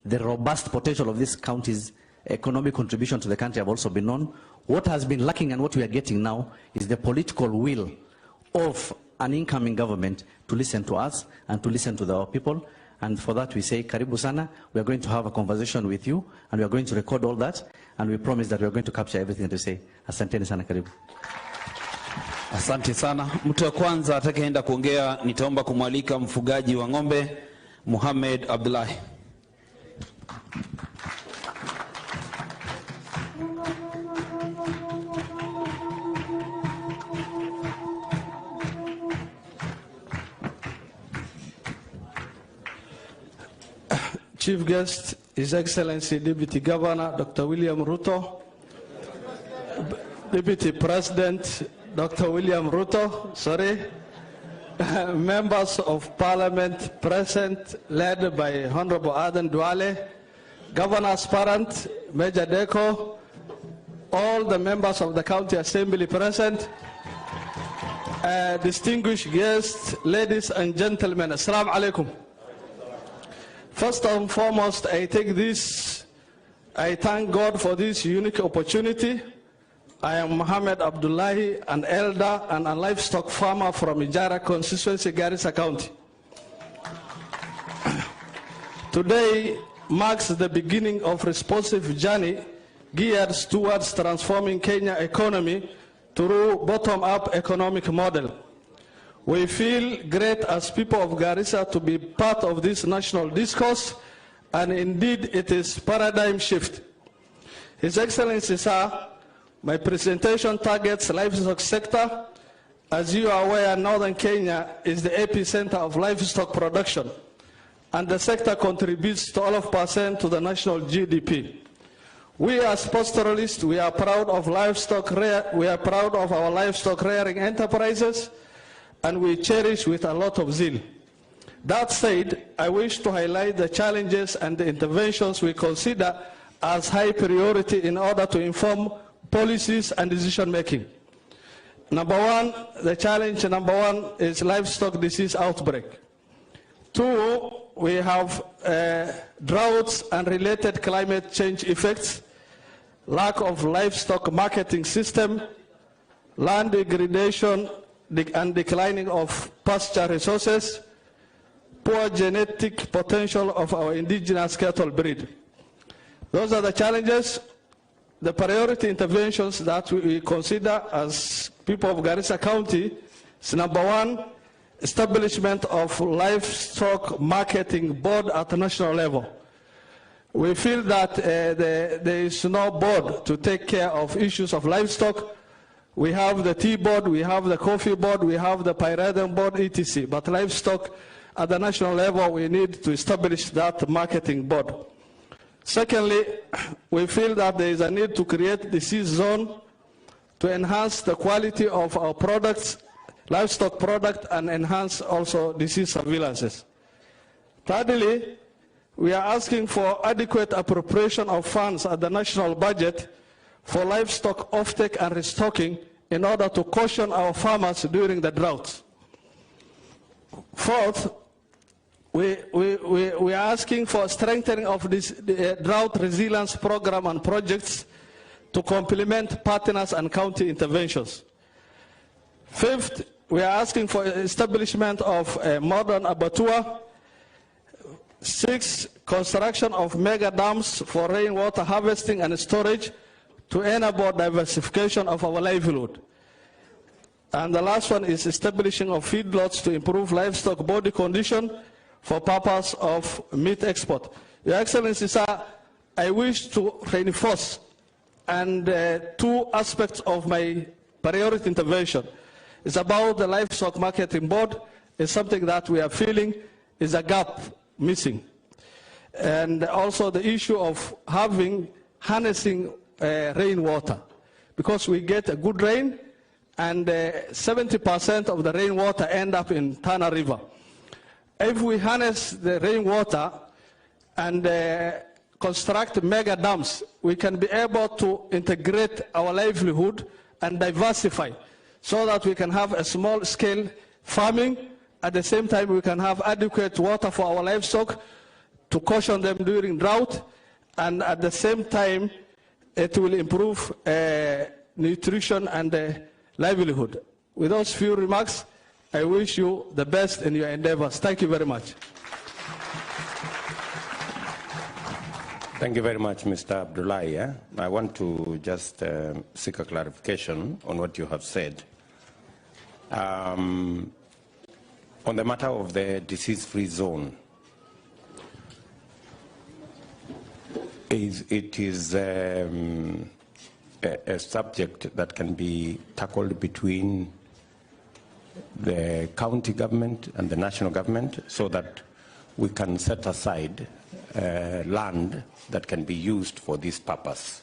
the robust potential of this county's economic contribution to the country have also been known. What has been lacking and what we are getting now is the political will of an incoming government to listen to us and to listen to our people. And for that we say, Karibu sana, we are going to have a conversation with you and we are going to record all that, and we promise that we are going to capture everything to say. Asanteni sana, karibu. Asante sana. Mtu wa kwanza atakayeenda kuongea nitaomba kumwalika mfugaji wa ng'ombe Mohamed Abdullahi. Chief guest, His Excellency Deputy Governor Dr. William Ruto, Deputy President Dr. William Ruto, members of Parliament present, led by Honorable Aden Duale, Governor's parent, Major Deko, all the members of the County Assembly present, distinguished guests, ladies and gentlemen, Assalamu alaikum. First and foremost, I thank God for this unique opportunity. I am Mohamed Abdullahi, an elder and a livestock farmer from Ijara constituency, Garissa County. Today marks the beginning of responsive journey geared towards transforming Kenya economy through bottom-up economic model. We feel great as people of Garissa to be part of this national discourse, and indeed it is paradigm shift. His Excellency, sir, my presentation targets livestock sector. As you are aware, northern Kenya is the epicenter of livestock production, and the sector contributes 12% to the national GDP. We as pastoralists, we are proud of our livestock rearing enterprises, and we cherish with a lot of zeal. That said, I wish to highlight the challenges and the interventions we consider as high priority in order to inform policies and decision making. The challenge number one is livestock disease outbreak. 2, we have droughts and related climate change effects, lack of livestock marketing system, land degradation and declining of pasture resources, poor genetic potential of our indigenous cattle breed. Those are the challenges. The priority interventions that we consider as people of Garissa County is number one, establishment of livestock marketing board at the national level. We feel that there is no board to take care of issues of livestock. We have the tea board, we have the coffee board, we have the pyridine board, etc. But livestock at the national level, we need to establish that marketing board. Secondly, we feel that there is a need to create disease zone to enhance the quality of our products, livestock product, and enhance also disease surveillances. Thirdly, we are asking for adequate appropriation of funds at the national budget for livestock offtake and restocking in order to caution our farmers during the drought. Fourth, we are asking for strengthening of this drought resilience program and projects to complement partners and county interventions. Fifth, we are asking for establishment of a modern abattoir. 6, construction of mega dams for rainwater harvesting and storage to enable diversification of our livelihood. And the last one is establishing of feedlots to improve livestock body condition for purpose of meat export. Your Excellency, sir, I wish to reinforce and 2 aspects of my priority intervention. It's about the livestock marketing board. It's something that we are feeling is a gap missing. And also the issue of harnessing rainwater, because we get a good rain and 70% of the rainwater end up in Tana River. If we harness the rainwater and construct mega dams, we can be able to integrate our livelihood and diversify so that we can have a small scale farming. At the same time, we can have adequate water for our livestock to caution them during drought, and at the same time, it will improve nutrition and livelihood. With those few remarks, I wish you the best in your endeavors. Thank you very much. Thank you very much, Mr. Abdullahi. I want to just seek a clarification on what you have said. On the matter of the disease-free zone, it is a subject that can be tackled between the county government and the national government so that we can set aside land that can be used for this purpose.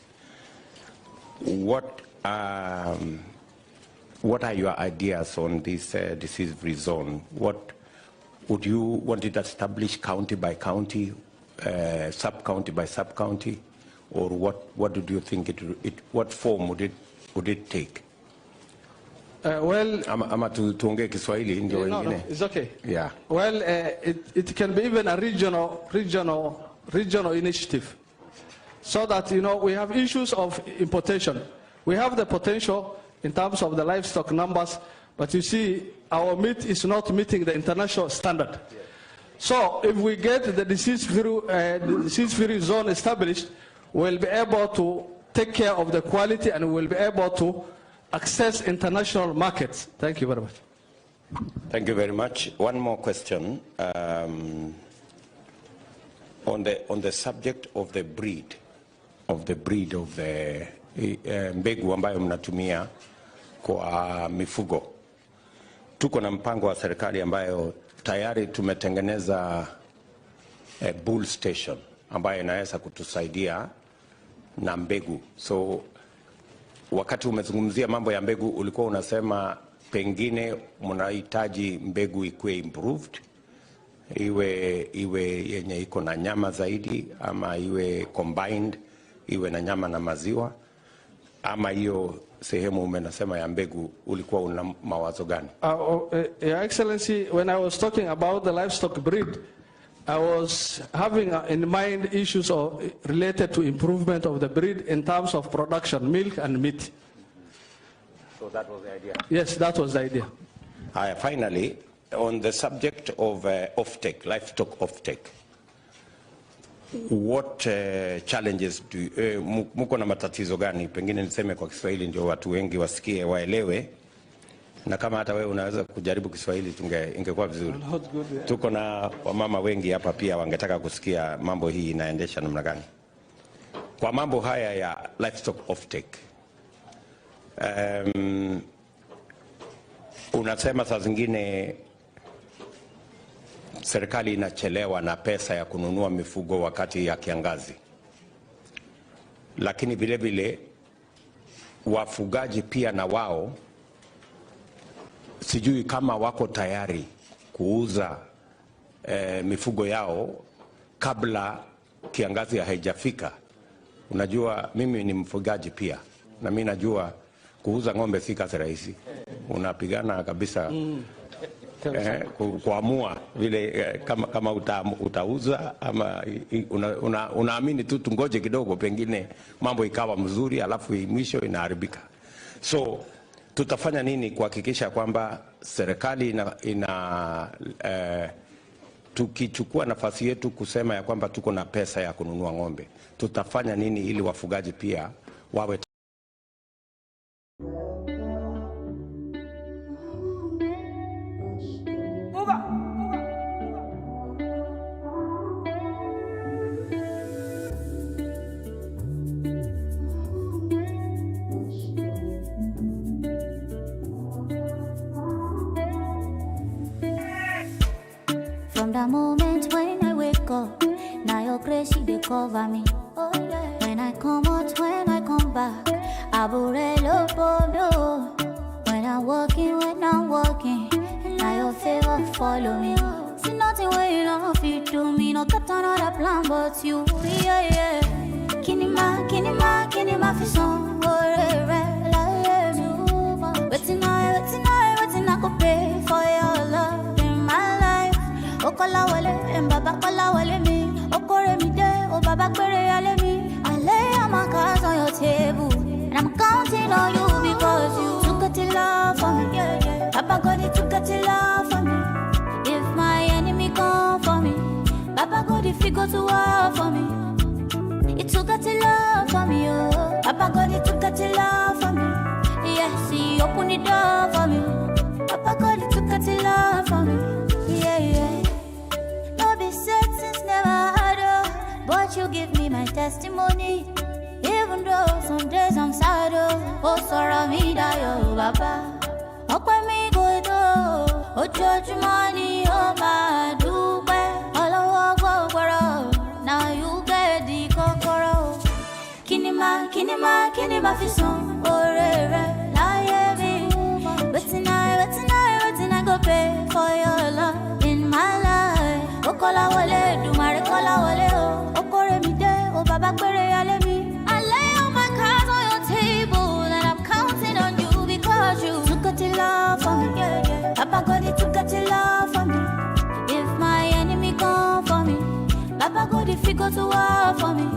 What are your ideas on this disease-free zone? What would you want it established county by county, sub-county by sub-county, or what do you think what form would it take? Well, ama tuongee Kiswahili ndio wengine. No, it's okay. Yeah. Well, it can be even a regional initiative, so that we have issues of importation. We have the potential in terms of the livestock numbers, but you see, our meat is not meeting the international standard. Yeah. So, if we get the disease-free zone established, we'll be able to take care of the quality, and we'll be able to access international markets. Thank you very much. Thank you very much. One more question. On the subject of the breed of the mbegu ambayo mnatumia kwa mifugo. Tuko na mpango wa serikali ambayo tayari tumetengeneza bull station ambayo inaweza kutusaidia na mbegu. So wakati umezungumzia mambo ya mbegu, ulikuwa unasema pengine mnahitaji mbegu ikuwe improved, iwe yenye iko na nyama zaidi, ama iwe combined, iwe na nyama na maziwa, ama hiyo sehemu umenasema ya mbegu ulikuwa una mawazo gani? Your Excellency, when I was talking about the livestock breed, I was having in mind issues related to improvement of the breed in terms of production, milk and meat. So that was the idea? Yes, that was the idea. Finally, on the subject of offtake, livestock offtake, what challenges muko na matatizo gani? Pengine niseme kwa Kiswahili ndio watu wengi wasikie waelewe, na kama hata wewe unaweza kujaribu Kiswahili ingekuwa vizuri. Tuko na wamama wengi hapa pia wangetaka kusikia mambo hii inaendesha namna gani. Kwa mambo haya ya livestock offtake, unasema saa zingine serikali inachelewa na pesa ya kununua mifugo wakati ya kiangazi, lakini vile vile wafugaji pia na wao sijui kama wako tayari kuuza mifugo yao kabla kiangazi haijafika. Unajua mimi ni mfugaji pia, na mimi najua kuuza ng'ombe si kazi rahisi. Unapigana kabisa kuamua vile kama utauza ama unaamini tu tungoje kidogo, pengine mambo ikawa mzuri alafu mwisho inaharibika. So tutafanya nini kuhakikisha kwamba serikali tukichukua nafasi yetu kusema ya kwamba tuko na pesa ya kununua ng'ombe, tutafanya nini ili wafugaji pia wawe From the moment when I wake up, now your grace, they cover me. Oh, yeah. When I come out, when I come back, Aburelo Bono. When I'm walking, now your favor follow me. See nothing when you don't fit to me, no got another plan but you. Yeah, yeah. Kinima, fi son, waiting I go pay for your love in my life. Okola wale, mbaba kola wale mi. to war for me. It took a till love for me, oh. Papa God, it took a till love for me. Yes, he opened the door for me. Papa God, it took a till love for me. Yeah, yeah. No be said since never had oh, but you give me my testimony. Even though some days I'm sad oh, sorrow me die oh, Papa. Okwe mi go do, oh judge money oh my do be. All I walk over now you get the kokoro. Kinima fi song oh re re la ye me. But tonight go pay for your love in my life. Okola wale do mare kola wale oh. Okore mi de oh baba kwere ale mi. I lay all my cards on your table and I'm counting on you because you took a till love for me. Yeah, yeah. Papa God, he took a till love for me. If my enemy come for me, Papa God, if he go to war for me.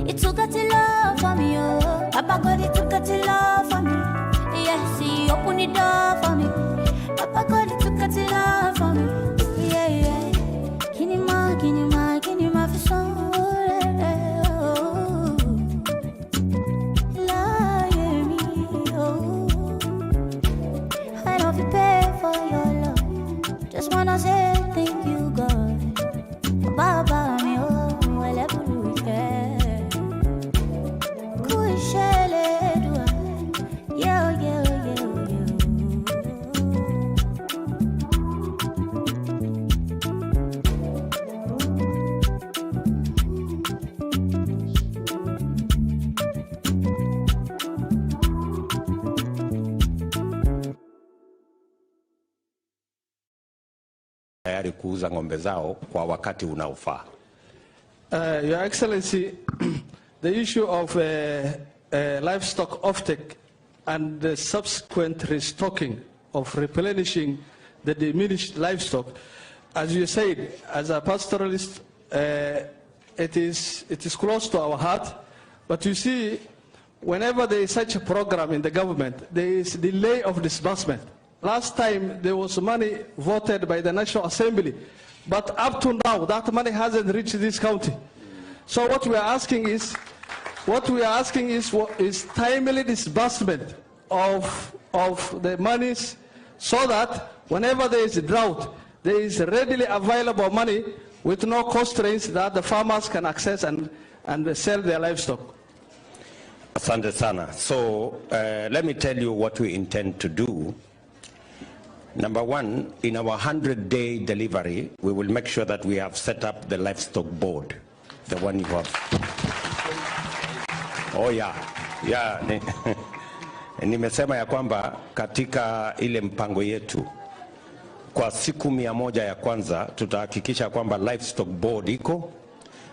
It took a till love for me, oh. Papa God, it took a till love for me. Yes, he opened the door for me. Papa God, it took a till love for me. Yeah, yeah. Kinima for some. Lie me, oh. I don't feel pay for your love. Just wanna say thank you, God. Baba me, oh, whatever we can. tayari kuuza ng'ombe zao kwa wakati unaofaa. Your Excellency, the issue of livestock offtake and the subsequent restocking of replenishing the diminished livestock, as you said, as a pastoralist, it is close to our heart. But you see, whenever there is such a program in the government, there is delay of disbursement. Last time there was money voted by the National Assembly, but up to now that money hasn't reached this county. So what we are asking is timely disbursement of the monies, so that whenever there is a drought, there is readily available money with no constraints that the farmers can access and sell their livestock. Asante sana. So let me tell you what we intend to do. Number one, in our 100-day delivery, we will make sure that we have set up the livestock board, the one you have. Oh yeah, yeah. Nimesema ya kwamba katika ile mpango yetu kwa siku 100 ya kwanza tutahakikisha kwamba livestock board iko,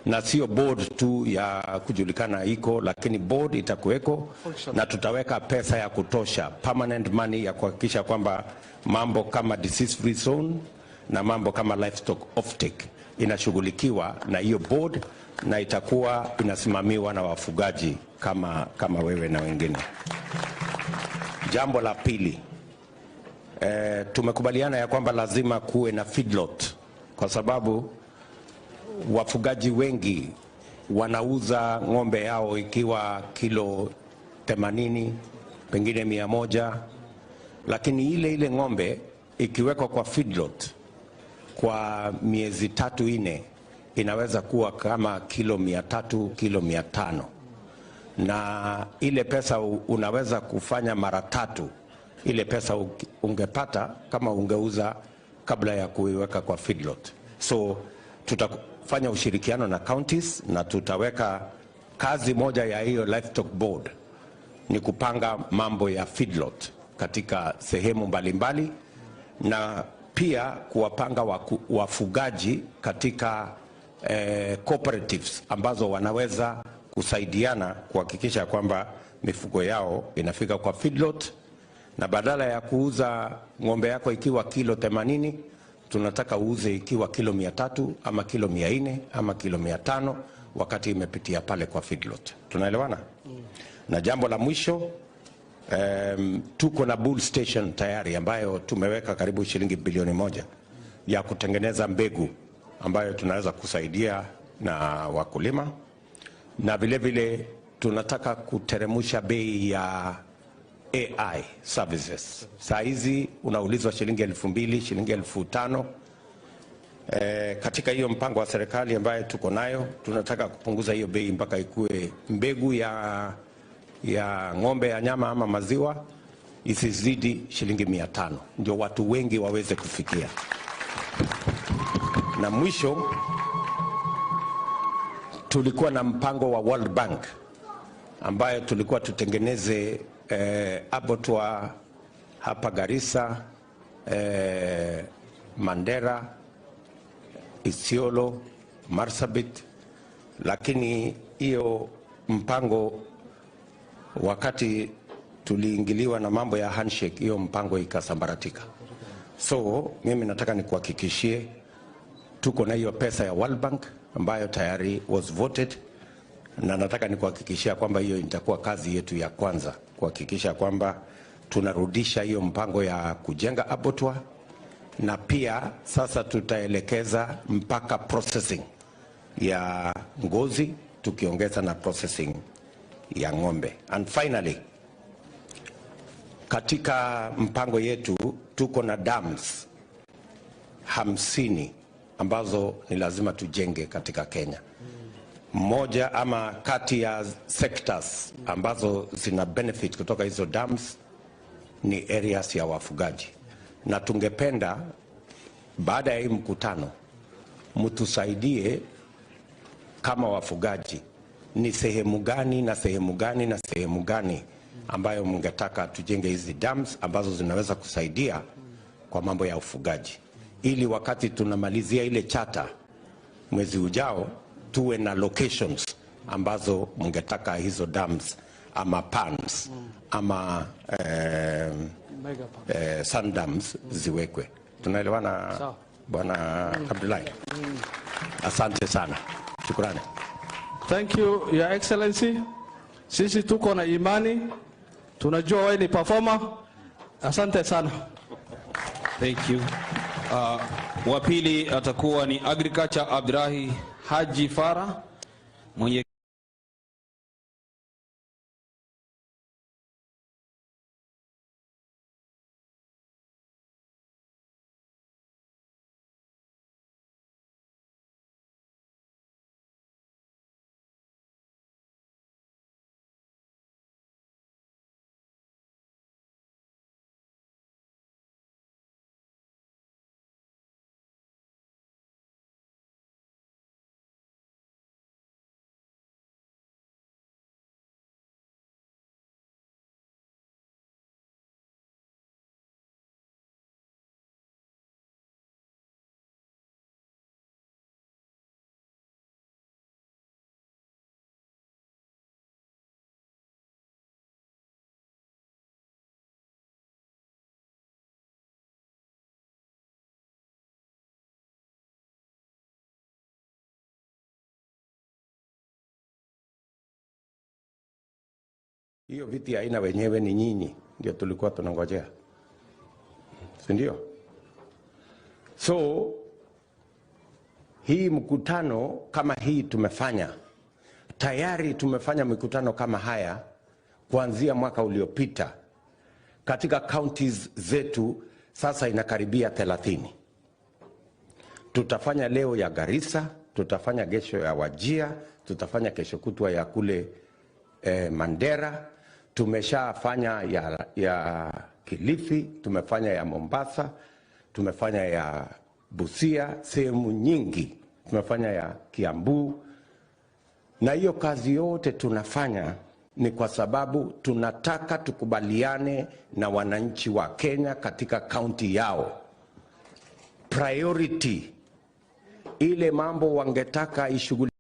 na sio board tu ya kujulikana iko, lakini board itakuweko na tutaweka pesa ya kutosha, permanent money ya kuhakikisha kwamba mambo kama disease free zone na mambo kama livestock offtake inashughulikiwa na hiyo board, na itakuwa inasimamiwa na wafugaji kama wewe na wengine. Jambo la pili, tumekubaliana ya kwamba lazima kuwe na feedlot, kwa sababu wafugaji wengi wanauza ng'ombe yao ikiwa kilo 80, pengine 100, lakini ile ng'ombe ikiwekwa kwa feedlot kwa miezi 3-4 inaweza kuwa kama kilo 300, kilo 500, na ile pesa unaweza kufanya mara 3 ile pesa ungepata kama ungeuza kabla ya kuiweka kwa feedlot. So tutafanya ushirikiano na counties na tutaweka kazi moja ya hiyo livestock board ni kupanga mambo ya feedlot katika sehemu mbalimbali, na pia kuwapanga wafugaji katika cooperatives ambazo wanaweza kusaidiana kuhakikisha kwamba mifugo yao inafika kwa feedlot, na badala ya kuuza ng'ombe yako ikiwa kilo 80, tunataka uuze ikiwa kilo 300 ama kilo 400 ama kilo 500 wakati imepitia pale kwa feedlot. Tunaelewana? Na jambo la mwisho, tuko na bull station tayari ambayo tumeweka karibu shilingi bilioni 1 ya kutengeneza mbegu ambayo tunaweza kusaidia na wakulima, na vile vile tunataka kuteremusha bei ya AI services. Saa hizi unaulizwa shilingi 2,000, shilingi 5,000. Katika hiyo mpango wa serikali ambayo tuko nayo, tunataka kupunguza hiyo bei mpaka ikue mbegu ya ng'ombe ya nyama ama maziwa isizidi shilingi 500, ndio watu wengi waweze kufikia. Na mwisho, tulikuwa na mpango wa World Bank ambayo tulikuwa tutengeneze abattoir hapa Garissa, Mandera, Isiolo, Marsabit, lakini hiyo mpango wakati tuliingiliwa na mambo ya handshake, hiyo mpango ikasambaratika. So mimi nataka nikuhakikishie tuko na hiyo pesa ya World Bank ambayo tayari was voted, na nataka nikuhakikishia kwamba hiyo itakuwa kazi yetu ya kwanza, kuhakikisha kwamba tunarudisha hiyo mpango ya kujenga abattoir, na pia sasa tutaelekeza mpaka processing ya ngozi tukiongeza na processing ya ng'ombe. And finally, katika mpango yetu tuko na dams 50 ambazo ni lazima tujenge katika Kenya. Moja ama kati ya sectors ambazo zina benefit kutoka hizo dams ni areas ya wafugaji, na tungependa baada ya hii mkutano mtusaidie kama wafugaji, ni sehemu gani na sehemu gani na sehemu gani ambayo mngetaka tujenge hizi dams ambazo zinaweza kusaidia kwa mambo ya ufugaji, ili wakati tunamalizia ile chata mwezi ujao tuwe na locations ambazo mngetaka hizo dams ama ponds ama sun dams ziwekwe. Tunaelewana Bwana Abdullahi? Asante sana. Shukrani. Thank you, Your Excellency. Sisi tuko na imani, tunajua wewe ni performer. Asante sana. Thank you. Wa pili atakuwa ni Agriculture Abdulahi Haji Farah, mwenye hiyo viti haina wenyewe, ni nyinyi ndio tulikuwa tunangojea, si ndio? So hii mkutano kama hii tumefanya tayari, tumefanya mikutano kama haya kuanzia mwaka uliopita katika counties zetu, sasa inakaribia 30. Tutafanya leo ya Garissa, tutafanya kesho ya Wajir, tutafanya kesho kutwa ya kule Mandera, tumeshafanya ya Kilifi, tumefanya ya Mombasa, tumefanya ya Busia, sehemu nyingi, tumefanya ya Kiambu. Na hiyo kazi yote tunafanya ni kwa sababu tunataka tukubaliane na wananchi wa Kenya katika kaunti yao. Priority, ile mambo wangetaka ishughuli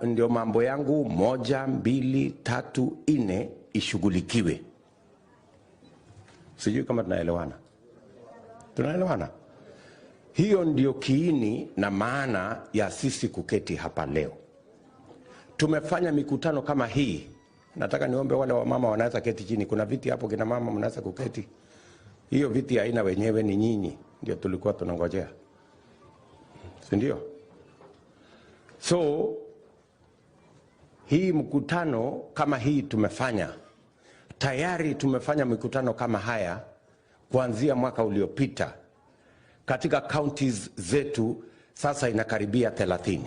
ndio mambo yangu 1, 2, 3, 4 ishughulikiwe. Sijui kama tunaelewana. Tunaelewana? Hiyo ndio kiini na maana ya sisi kuketi hapa leo. Tumefanya mikutano kama hii. Nataka niombe wale wamama wanaweza keti chini. Kuna viti hapo kina mama mnaweza kuketi. Hiyo viti haina wenyewe, ni nyinyi ndio tulikuwa tunangojea. Si ndio? So hii mkutano kama hii tumefanya. Tayari tumefanya mikutano kama haya kuanzia mwaka uliopita. Katika counties zetu sasa inakaribia 30.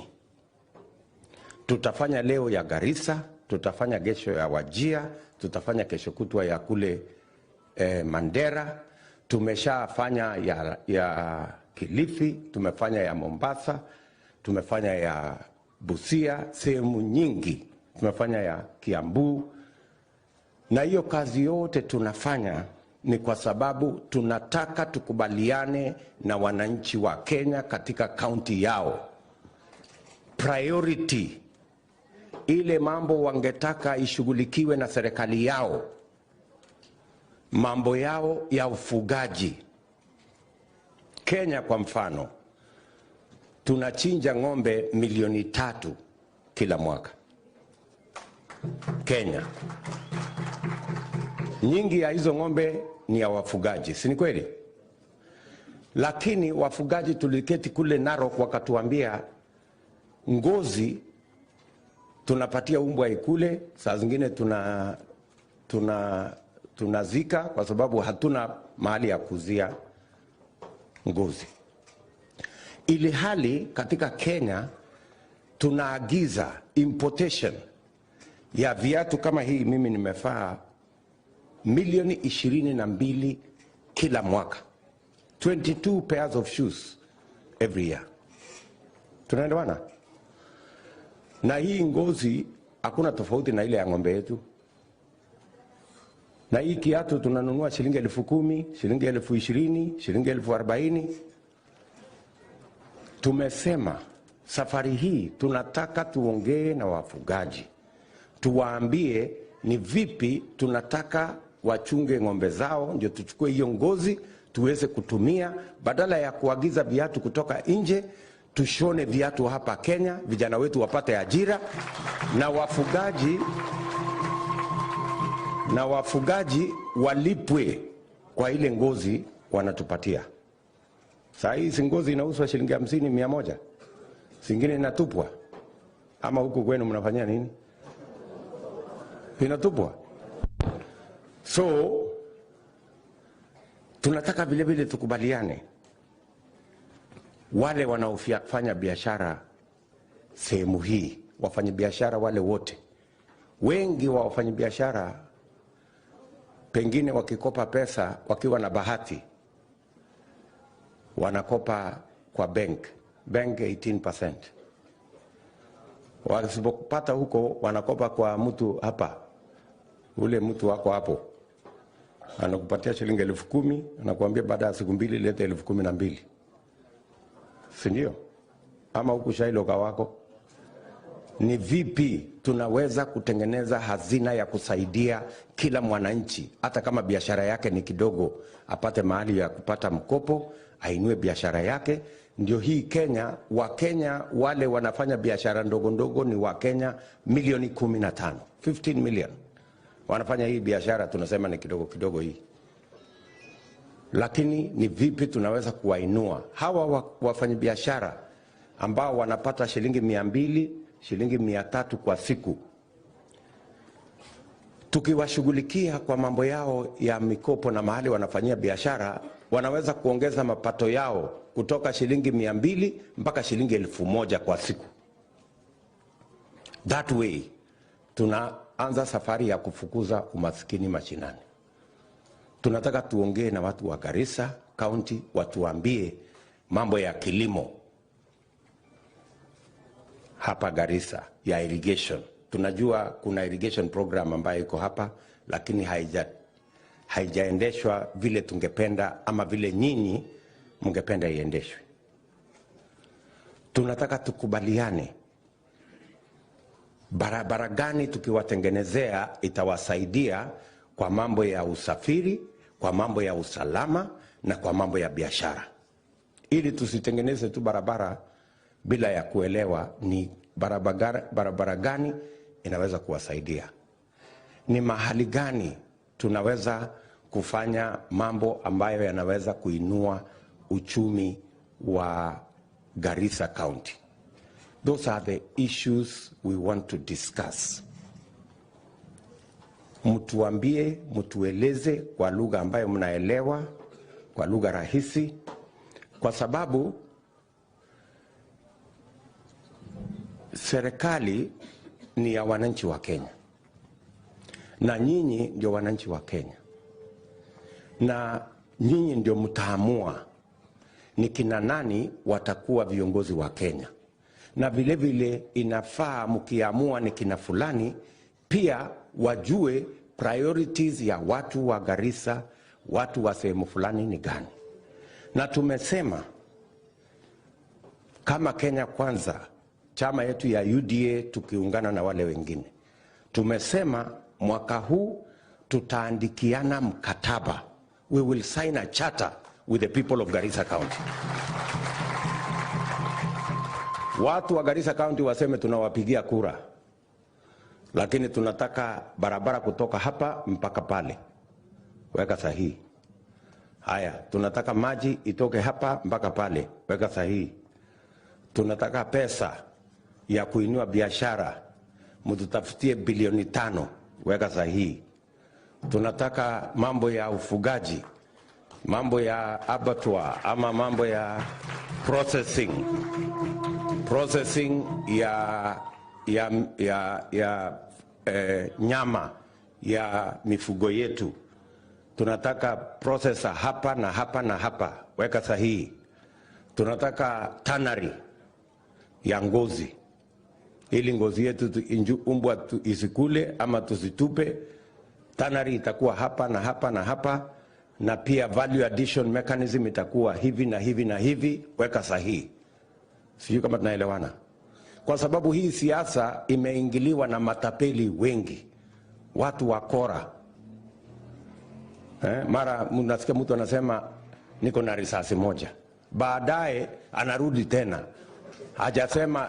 Tutafanya leo ya Garissa, tutafanya kesho ya Wajir, tutafanya kesho kutwa ya kule Mandera, tumeshafanya ya Kilifi, tumefanya ya Mombasa, tumefanya ya Busia, sehemu nyingi, tumefanya ya Kiambu. Na hiyo kazi yote tunafanya ni kwa sababu tunataka tukubaliane na wananchi wa Kenya katika kaunti yao. Priority, ile mambo wangetaka ishughulikiwe na serikali yao, mambo yao ya ufugaji. Kenya kwa mfano, tunachinja ng'ombe 3 kila mwaka. Kenya. Nyingi ya hizo ng'ombe ni ya wafugaji, si ni kweli? Lakini wafugaji tuliketi kule Narok wakatuambia ngozi tunapatia umbwa ikule, saa zingine tunazika kwa sababu hatuna mahali ya kuzia ngozi. Ili hali katika Kenya tunaagiza importation ya viatu kama hii mimi nimefaa milioni 22 kila mwaka. 22 pairs of shoes every year. Tunaelewana? Na hii ngozi hakuna tofauti na ile ya ng'ombe yetu. Na hii kiatu tunanunua shilingi 10,000, shilingi 20,000, shilingi 40,000. Tumesema safari hii tunataka tuongee na wafugaji. Tuwaambie ni vipi tunataka wachunge ng'ombe zao, ndio tuchukue hiyo ngozi tuweze kutumia, badala ya kuagiza viatu kutoka nje. Tushone viatu hapa Kenya, vijana wetu wapate ajira, na wafugaji walipwe kwa ile ngozi wanatupatia. Saa hii ngozi inauzwa shilingi 50, 100. Singine inatupwa. Ama huku kwenu mnafanyia nini? Inatupwa. So tunataka vile vile tukubaliane, wale wanaofanya biashara sehemu hii, wafanya biashara wale wote, wengi wa wafanya biashara pengine wakikopa pesa wakiwa na bahati wanakopa kwa bank 18%. Wasipopata huko wanakopa kwa mtu hapa, ule mtu wako hapo anakupatia shilingi 10,000, anakuambia baada ya siku 2 leta 12,000. Si ndio? Ama huku shailoka wako. Ni vipi tunaweza kutengeneza hazina ya kusaidia kila mwananchi, hata kama biashara yake ni kidogo, apate mahali ya kupata mkopo, ainue biashara yake. Ndio hii Kenya, Wakenya wale wanafanya biashara ndogo ndogo ni Wakenya milioni 15, 15 million. Wanafanya hii biashara, tunasema ni kidogo kidogo hii. Lakini ni vipi tunaweza kuwainua hawa wafanya biashara ambao wanapata shilingi 200, shilingi 300 kwa siku. Tukiwashughulikia kwa mambo yao ya mikopo na mahali wanafanyia biashara, wanaweza kuongeza mapato yao kutoka shilingi 200 mpaka shilingi 1,000 kwa siku. That way tunaanza safari ya kufukuza umaskini mashinani. Tunataka tuongee na watu wa Garissa County, watuambie mambo ya kilimo hapa Garissa ya irrigation. Tunajua kuna irrigation program ambayo iko hapa, lakini haijaendeshwa vile tungependa ama vile nyinyi mungependa iendeshwe. Tunataka tukubaliane barabara gani tukiwatengenezea itawasaidia kwa mambo ya usafiri, kwa mambo ya usalama na kwa mambo ya biashara. Ili tusitengeneze tu barabara bila ya kuelewa ni barabara gani inaweza kuwasaidia. Ni mahali gani tunaweza kufanya mambo ambayo yanaweza kuinua uchumi wa Garissa County. Those are the issues we want to discuss. Mtuambie, mtueleze kwa lugha ambayo mnaelewa, kwa lugha rahisi, kwa sababu serikali ni ya wananchi wa Kenya na nyinyi ndio wananchi wa Kenya, na nyinyi ndio mtaamua ni kina nani watakuwa viongozi wa Kenya. Na vile vile inafaa mkiamua ni kina fulani pia wajue priorities ya watu wa Garissa, watu wa sehemu fulani ni gani. Na tumesema kama Kenya Kwanza, chama yetu ya UDA tukiungana na wale wengine, tumesema mwaka huu tutaandikiana mkataba. We will sign a charter with the people of Garissa County. Watu wa Garissa County waseme tunawapigia kura, lakini tunataka barabara kutoka hapa mpaka pale, weka sahihi. Haya, tunataka maji itoke hapa mpaka pale, weka sahihi. Tunataka pesa ya kuinua biashara, mtutafutie bilioni 5, weka sahihi. Tunataka mambo ya ufugaji, mambo ya abattoir ama mambo ya processing ya nyama ya mifugo yetu. Tunataka processor hapa na hapa na hapa, weka sahihi. Tunataka tannery ya ngozi, ili ngozi yetu umbwa isikule ama tusitupe. Tannery itakuwa hapa na hapa na hapa, na pia value addition mechanism itakuwa hivi na hivi na hivi, weka sahihi. Sijui kama tunaelewana. Kwa sababu hii siasa imeingiliwa na matapeli wengi, watu wakora. Mara mnasikia mtu anasema niko na risasi moja, baadaye anarudi tena hajasema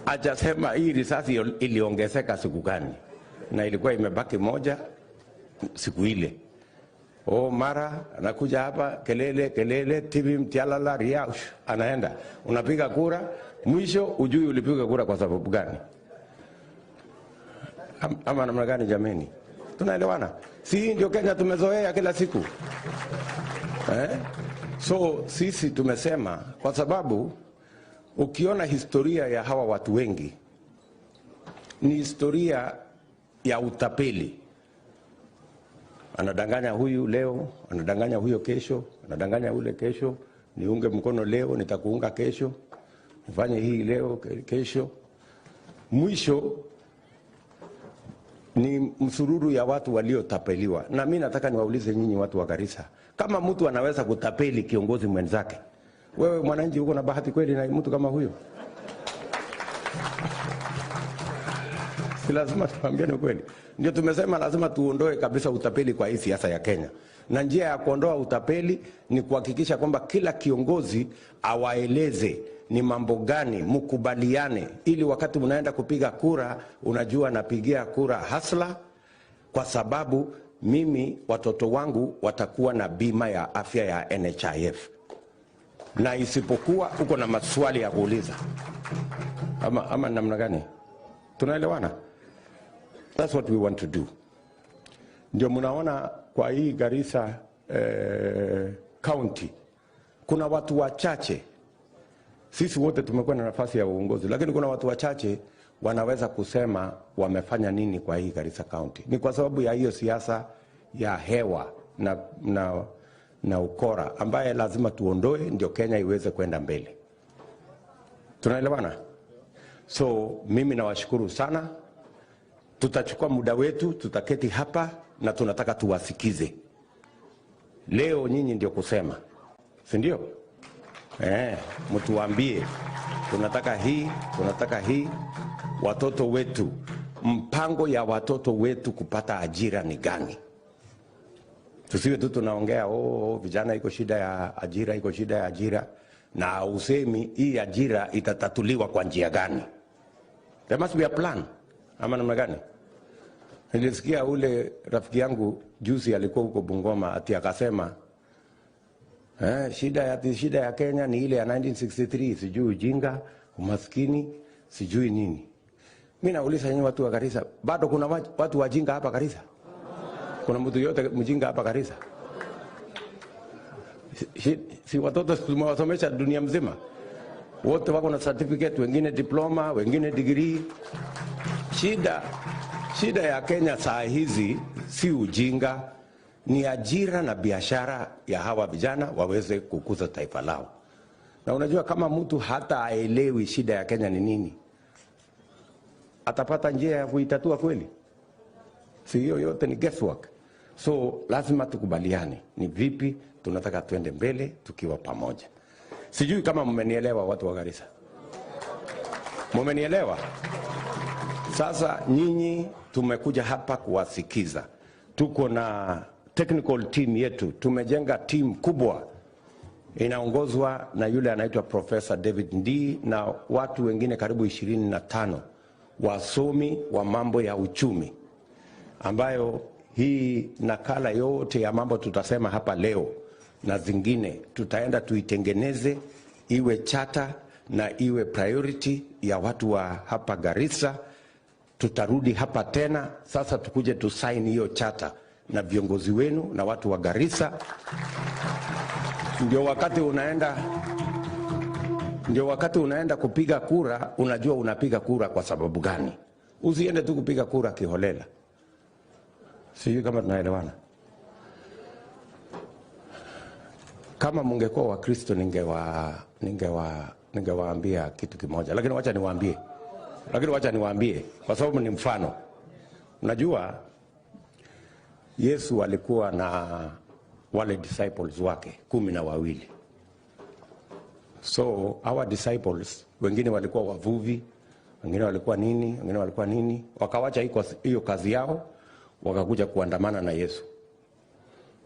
hajasema hii risasi iliongezeka siku gani na ilikuwa imebaki moja siku ile. Mara anakuja hapa kelele tibi mtialala riaush, anaenda unapiga kura, mwisho ujui ulipiga kura kwa sababu gani. Ama namna gani jameni? Tunaelewana? Si ndio Kenya tumezoea kila siku? So sisi tumesema, kwa sababu ukiona historia ya hawa watu wengi ni historia ya utapeli. Anadanganya huyu leo, anadanganya huyo kesho, anadanganya ule kesho, niunge mkono leo, nitakuunga kesho, nifanye hii leo, kesho. Mwisho ni msururu ya watu waliotapeliwa. Na mimi nataka niwaulize nyinyi watu wa Garissa, kama mtu anaweza kutapeli kiongozi mwenzake, wewe mwananchi uko na bahati kweli na mtu kama huyo? Si lazima tuambiane kweli. Ndio tumesema lazima tuondoe kabisa utapeli kwa hii siasa ya Kenya. Na njia ya kuondoa utapeli ni kuhakikisha kwamba kila kiongozi awaeleze ni mambo gani mkubaliane, ili wakati mnaenda kupiga kura unajua napigia kura hasla kwa sababu mimi watoto wangu watakuwa na bima ya afya ya NHIF. Na isipokuwa uko na maswali ya kuuliza ama namna gani? Tunaelewana? That's what we want to do. Ndio mnaona kwa hii Garissa county kuna watu wachache. Sisi wote tumekuwa na nafasi ya uongozi, lakini kuna watu wachache wanaweza kusema wamefanya nini kwa hii Garissa county. Ni kwa sababu ya hiyo siasa ya hewa na ukora ambaye lazima tuondoe ndio Kenya iweze kwenda mbele. Tunaelewana? So mimi nawashukuru sana. Tutachukua muda wetu, tutaketi hapa na tunataka tuwasikize. Leo nyinyi ndio kusema, si ndio? Mtuambie tunataka hii, watoto wetu, mpango ya watoto wetu kupata ajira ni gani? Tusiwe tu tunaongea vijana iko shida ya ajira, na usemi hii ajira itatatuliwa kwa njia gani? There must be a plan. Ama namna gani? Nilisikia ule rafiki yangu juzi alikuwa huko Bungoma ati akasema shida ya Kenya ni ile ya 1963, sijui ujinga, umaskini, sijui nini. Mimi nauliza nyinyi watu wa Garissa, bado kuna watu wajinga hapa Garissa? Kuna mtu yote mjinga hapa Garissa? Si watoto tumewasomesha dunia mzima. Wote wako na certificate, wengine diploma, wengine degree. Shida ya Kenya saa hizi si ujinga, ni ajira na biashara ya hawa vijana waweze kukuza taifa lao. Na unajua kama mtu hata aelewi shida ya Kenya ni nini, atapata njia ya kuitatua kweli? Si hiyo yote ni guesswork. So lazima tukubaliane ni vipi tunataka tuende mbele tukiwa pamoja. Sijui kama mmenielewa watu wa Garissa. Mmenielewa? Sasa nyinyi tumekuja hapa kuwasikiza. Tuko na technical team yetu. Tumejenga team kubwa inaongozwa na yule anaitwa Professor David Ndii na watu wengine karibu 25 wasomi wa mambo ya uchumi, ambayo hii nakala yote ya mambo tutasema hapa leo na zingine tutaenda tuitengeneze iwe charter na iwe priority ya watu wa hapa Garissa. Tutarudi hapa tena sasa tukuje tu sign hiyo charter na viongozi wenu na watu wa Garissa. Ndio wakati unaenda kupiga kura, unajua unapiga kura kwa sababu gani. Usiende tu kupiga kura kiholela. Sijui kama tunaelewana. Kama mungekuwa wa Kristo ningewaambia kitu kimoja, lakini wacha niwaambie kwa sababu ni mfano. Unajua Yesu alikuwa na wale disciples wake 12. So our disciples wengine walikuwa wavuvi, wengine walikuwa nini, wakawacha hiyo kazi yao wakakuja kuandamana na Yesu.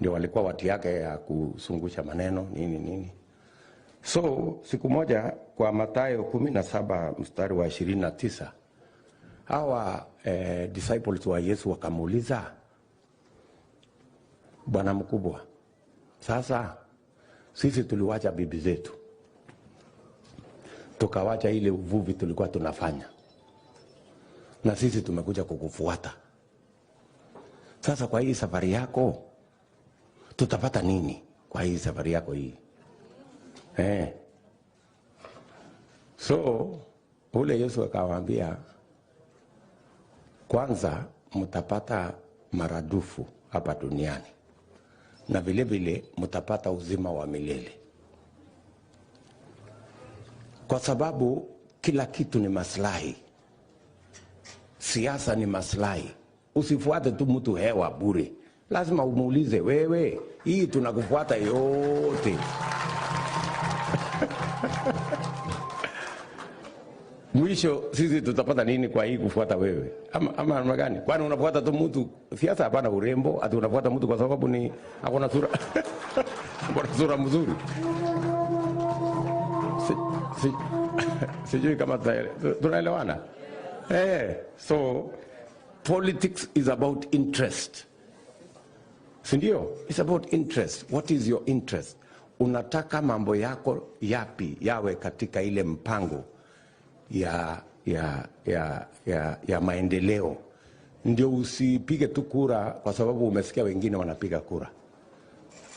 Ndio walikuwa watu yake ya kusungusha maneno nini. So siku moja kwa Mathayo 17 mstari wa 29 hawa disciples wa Yesu wakamuuliza, Bwana mkubwa, sasa sisi tuliwacha bibi zetu, tukawacha ile uvuvi tulikuwa tunafanya, na sisi tumekuja kukufuata. Sasa kwa hii safari yako tutapata nini kwa hii safari yako hii? So ule Yesu akawaambia, kwanza mtapata maradufu hapa duniani, na vile vile mtapata uzima wa milele. Kwa sababu kila kitu ni maslahi. Siasa ni maslahi. Usifuate tu mtu hewa bure. Lazima umuulize, wewe hii tunakufuata yote mwisho sisi tutapata nini kwa hii kufuata wewe? Ama namna gani? Kwani unafuata tu mtu? Siasa hapana urembo, ati unafuata mtu kwa sababu ni akona sura akona sura mzuri. Sijui kama tunaelewana. So politics is about interest. Sindio? It's about interest. What is your interest? Unataka mambo yako yapi yawe katika ile mpango ya maendeleo. Ndio usipige tu kura kwa sababu umesikia wengine wanapiga kura,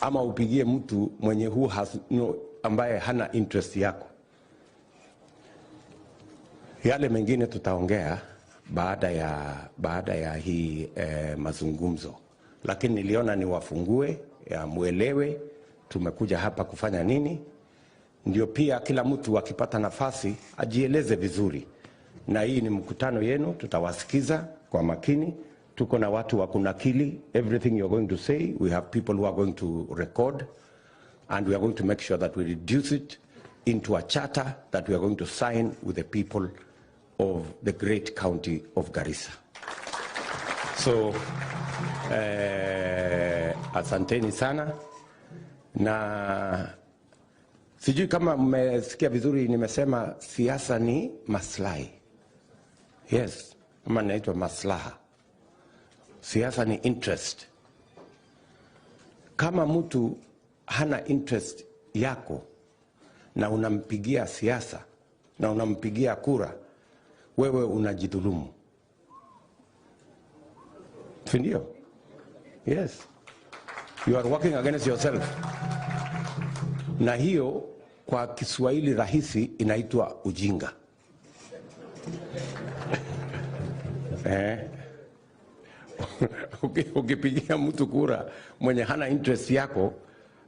ama upigie mtu mwenye ambaye hana interest yako. Yale mengine tutaongea baada ya hii mazungumzo, lakini niliona niwafungue ya muelewe tumekuja hapa kufanya nini. Ndio pia kila mtu akipata nafasi ajieleze vizuri. Na hii ni mkutano yenu, tutawasikiza kwa makini. Tuko na watu wa kunakili everything you're going to say. We have people who are going to record, and we are going to make sure that we reduce it into a charter that we are going to sign with the people of the great county of Garissa. So, asanteni sana, na sijui kama mmesikia vizuri nimesema siasa ni maslahi. Yes, kama naitwa maslaha. Siasa ni interest. Kama mtu hana interest yako na unampigia siasa na unampigia kura, wewe unajidhulumu. Sindio? Yes. You are working against yourself. Na hiyo kwa Kiswahili rahisi inaitwa ujinga. Ukipigia mtu kura mwenye hana interest yako,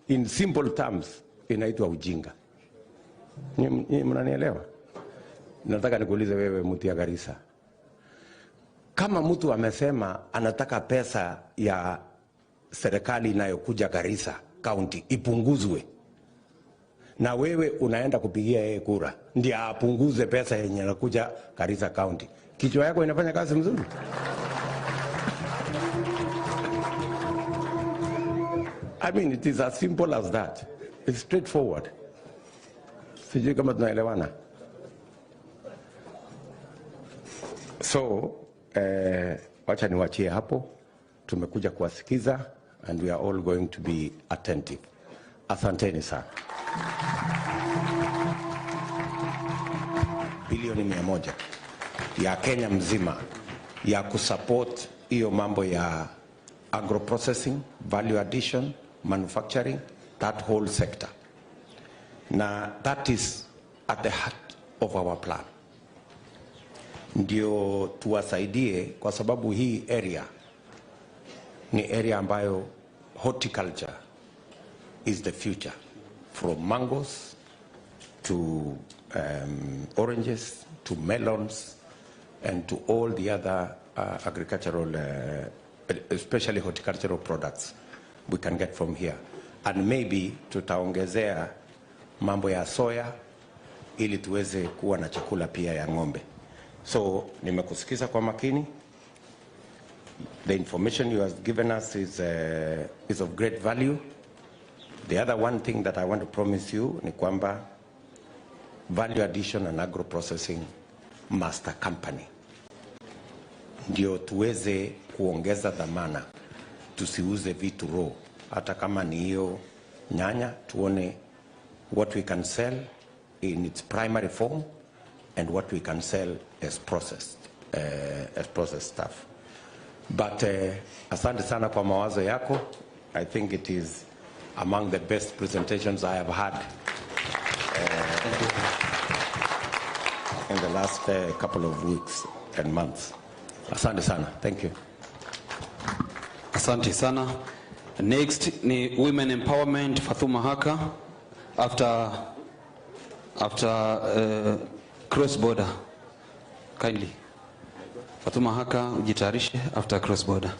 in simple terms inaitwa ujinga. Ni mnanielewa? Nataka nikuulize wewe mtu ya Garissa. Kama mtu amesema anataka pesa ya serikali inayokuja Garissa County ipunguzwe, na wewe unaenda kupigia yeye kura ndiye apunguze pesa yenye inakuja Garissa County, kichwa yako inafanya kazi mzuri? I mean, it is as simple as that. It's straightforward. Sijui kama tunaelewana. So, wacha niwachie hapo. Tumekuja kuwasikiza, and we are all going to be attentive. Asanteni sana. Bilioni 100 ya Kenya mzima ya kusupport hiyo mambo ya agro processing, value addition, manufacturing, that whole sector. Na that is at the heart of our plan. Ndio tuwasaidie, kwa sababu hii area ni area ambayo horticulture is the future, from mangoes to oranges to melons and to all the other agricultural, especially horticultural products we can get from here. And maybe tutaongezea mambo ya soya ili tuweze kuwa na chakula pia ya ng'ombe. So nimekusikiza kwa makini. The information you have given us is of great value. The other one thing that I want to promise you ni kwamba value addition and agro processing must accompany. Ndio tuweze kuongeza dhamana, tusiuze vitu raw. Hata kama ni hiyo nyanya, tuone what we can sell in its primary form and what we can sell as processed stuff. But asante sana kwa mawazo yako. I think it is among the best presentations I have had in the last couple of weeks and months. Asante sana. Thank you. Asante sana. Next ni women empowerment, Fatuma Haka, after cross border. Kindly. Fatuma Haka, ujitayarishe after cross border.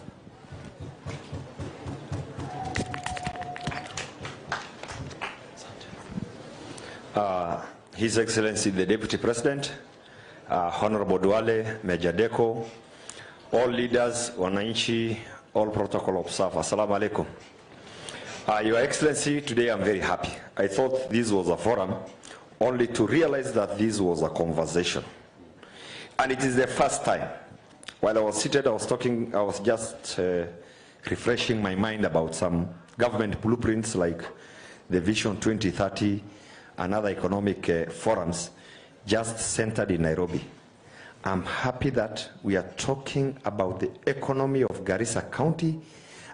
His Excellency the Deputy President, Honorable Duale, Major Deko, all leaders, wananchi, all protocol observers, Assalamu alaikum. Your Excellency, today I'm very happy. I thought this was a forum only to realize that this was a conversation. And it is the first time. While I was seated, I was just refreshing my mind about some government blueprints like the Vision 2030 and other economic forums just centered in Nairobi. I'm happy that we are talking about the economy of Garissa County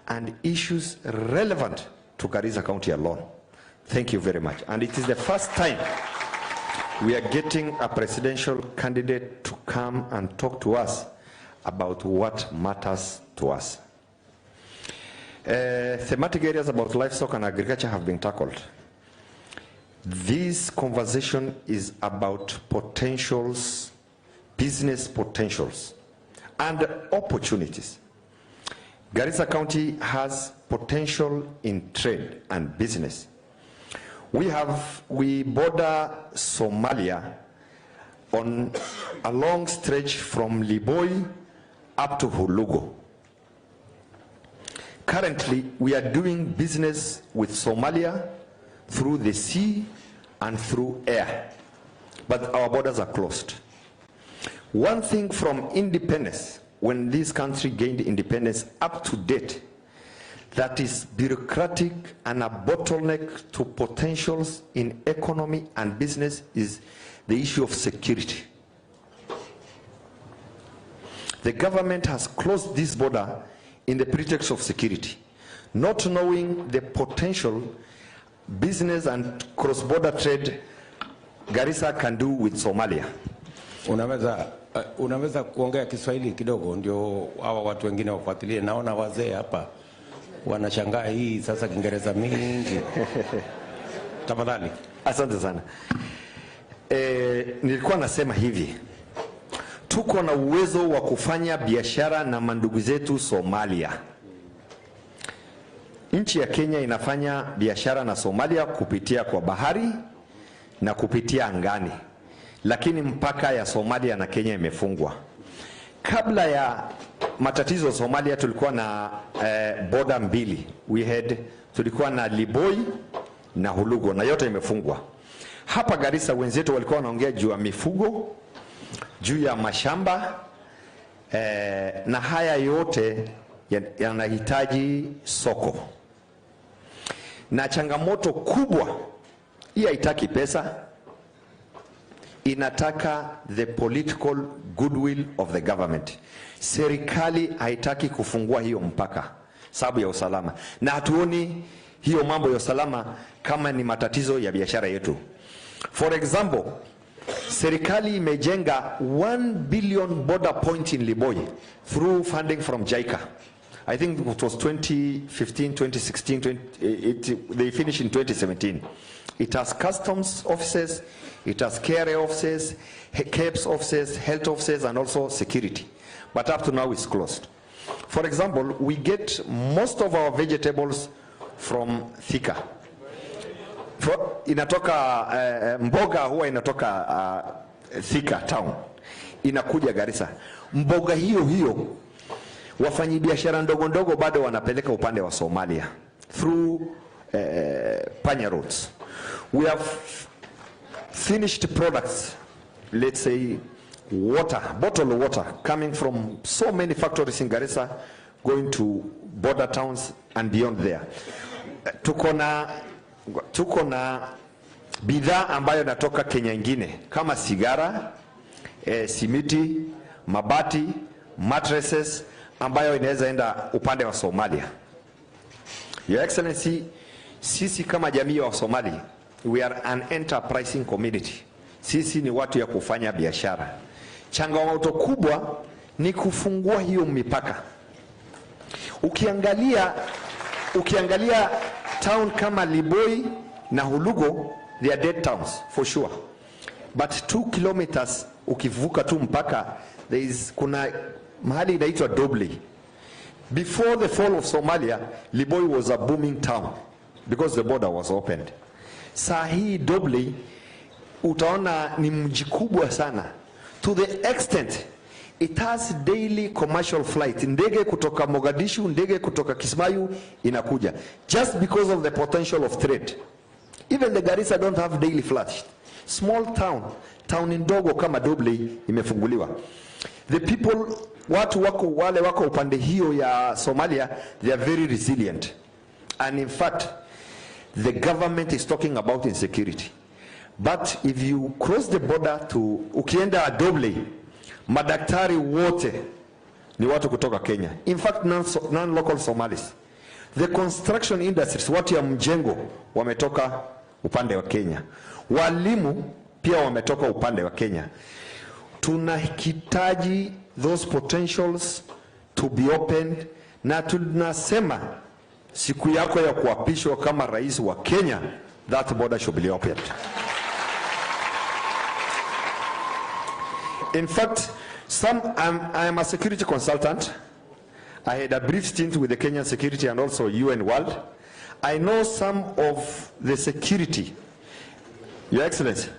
and issues relevant to Garissa County alone. Thank you very much. And it is the first time we are getting a presidential candidate to come and talk to us about what matters to us. Thematic areas about livestock and agriculture have been tackled. This conversation is about potentials, business potentials, and opportunities. Garissa County has potential in trade and business. We border Somalia on a long stretch from Liboi up to Hulugo. Currently, we are doing business with Somalia through the sea and through air, but our borders are closed. One thing from independence, when this country gained independence up to date, that is bureaucratic and a bottleneck to potentials in economy and business is the issue of security. The government has closed this border in the pretext of security, not knowing the potential business and cross-border trade Garissa can do with Somalia. Unaweza kuongea Kiswahili kidogo ndio hawa watu wengine wafuatilie. Naona wazee hapa wanashangaa hii sasa Kiingereza mingi. Tafadhali. Asante sana. Nilikuwa nasema hivi. Tuko na uwezo wa kufanya biashara na mandugu zetu Somalia. Nchi ya Kenya inafanya biashara na Somalia kupitia kwa bahari na kupitia angani. Lakini mpaka ya Somalia na Kenya imefungwa. Kabla ya matatizo Somalia tulikuwa na border mbili. Tulikuwa na Liboi na Hulugo na yote imefungwa. Hapa Garissa wenzetu walikuwa wanaongea juu ya mifugo, juu ya mashamba, na haya yote yanahitaji soko. Na changamoto kubwa, hii haitaki pesa, inataka the political goodwill of the government. Serikali haitaki kufungua hiyo mpaka sababu ya usalama. Na hatuoni hiyo mambo ya usalama kama ni matatizo ya biashara yetu. For example, serikali imejenga 1 billion border point in Liboi through funding from JICA. I think it was 2015, 2016, they finished in 2017. It has customs offices, it has care offices, CAPS offices, health offices, and also security. But up to now it's closed. For example, we get most of our vegetables from Thika. Inatoka mboga huwa inatoka Thika town, inakuja Garissa. Mboga hiyo wafanyibiashara ndogo ndogo bado wanapeleka upande wa Somalia through Panya roads. We have finished products, let's say water, bottled water coming from so many factories in Garissa going to border towns and beyond there. Tuko na bidhaa ambayo natoka Kenya ingine kama sigara, simiti, mabati, mattresses ambayo inaweza enda upande wa Somalia. Your Excellency, sisi kama jamii wa Somali, we are an enterprising community. Sisi ni watu ya kufanya biashara. Changamoto kubwa ni kufungua hiyo mipaka. Ukiangalia town kama Liboi na Hulugo, they are dead towns for sure. But 2 kilometers ukivuka tu mpaka, kuna mahali inaitwa Dobley. Before the fall of Somalia, Liboi was a booming town because the border was opened. Saa hii Dobley utaona ni mji kubwa sana, to the extent it has daily commercial flight. Ndege kutoka Mogadishu, ndege kutoka Kismayu inakuja just because of the potential of trade. Even the Garissa don't have daily flights. Small town ndogo kama Dobley imefunguliwa. The people, wale wako upande hiyo ya Somalia, they are very resilient. And in fact, the government is talking about insecurity. But if you cross the border to ukienda Dobley, madaktari wote ni watu kutoka Kenya. In fact, non-local Somalis. The construction industries, watu ya mjengo wametoka upande wa Kenya. Walimu pia wametoka upande wa Kenya. Tunahitaji those potentials to be opened, na tunasema siku yako ya kuapishwa kama rais wa Kenya, that border should be opened. In fact, I am a security consultant. I had a brief stint with the Kenyan security and also UN World. I know some of the security. Your Excellency,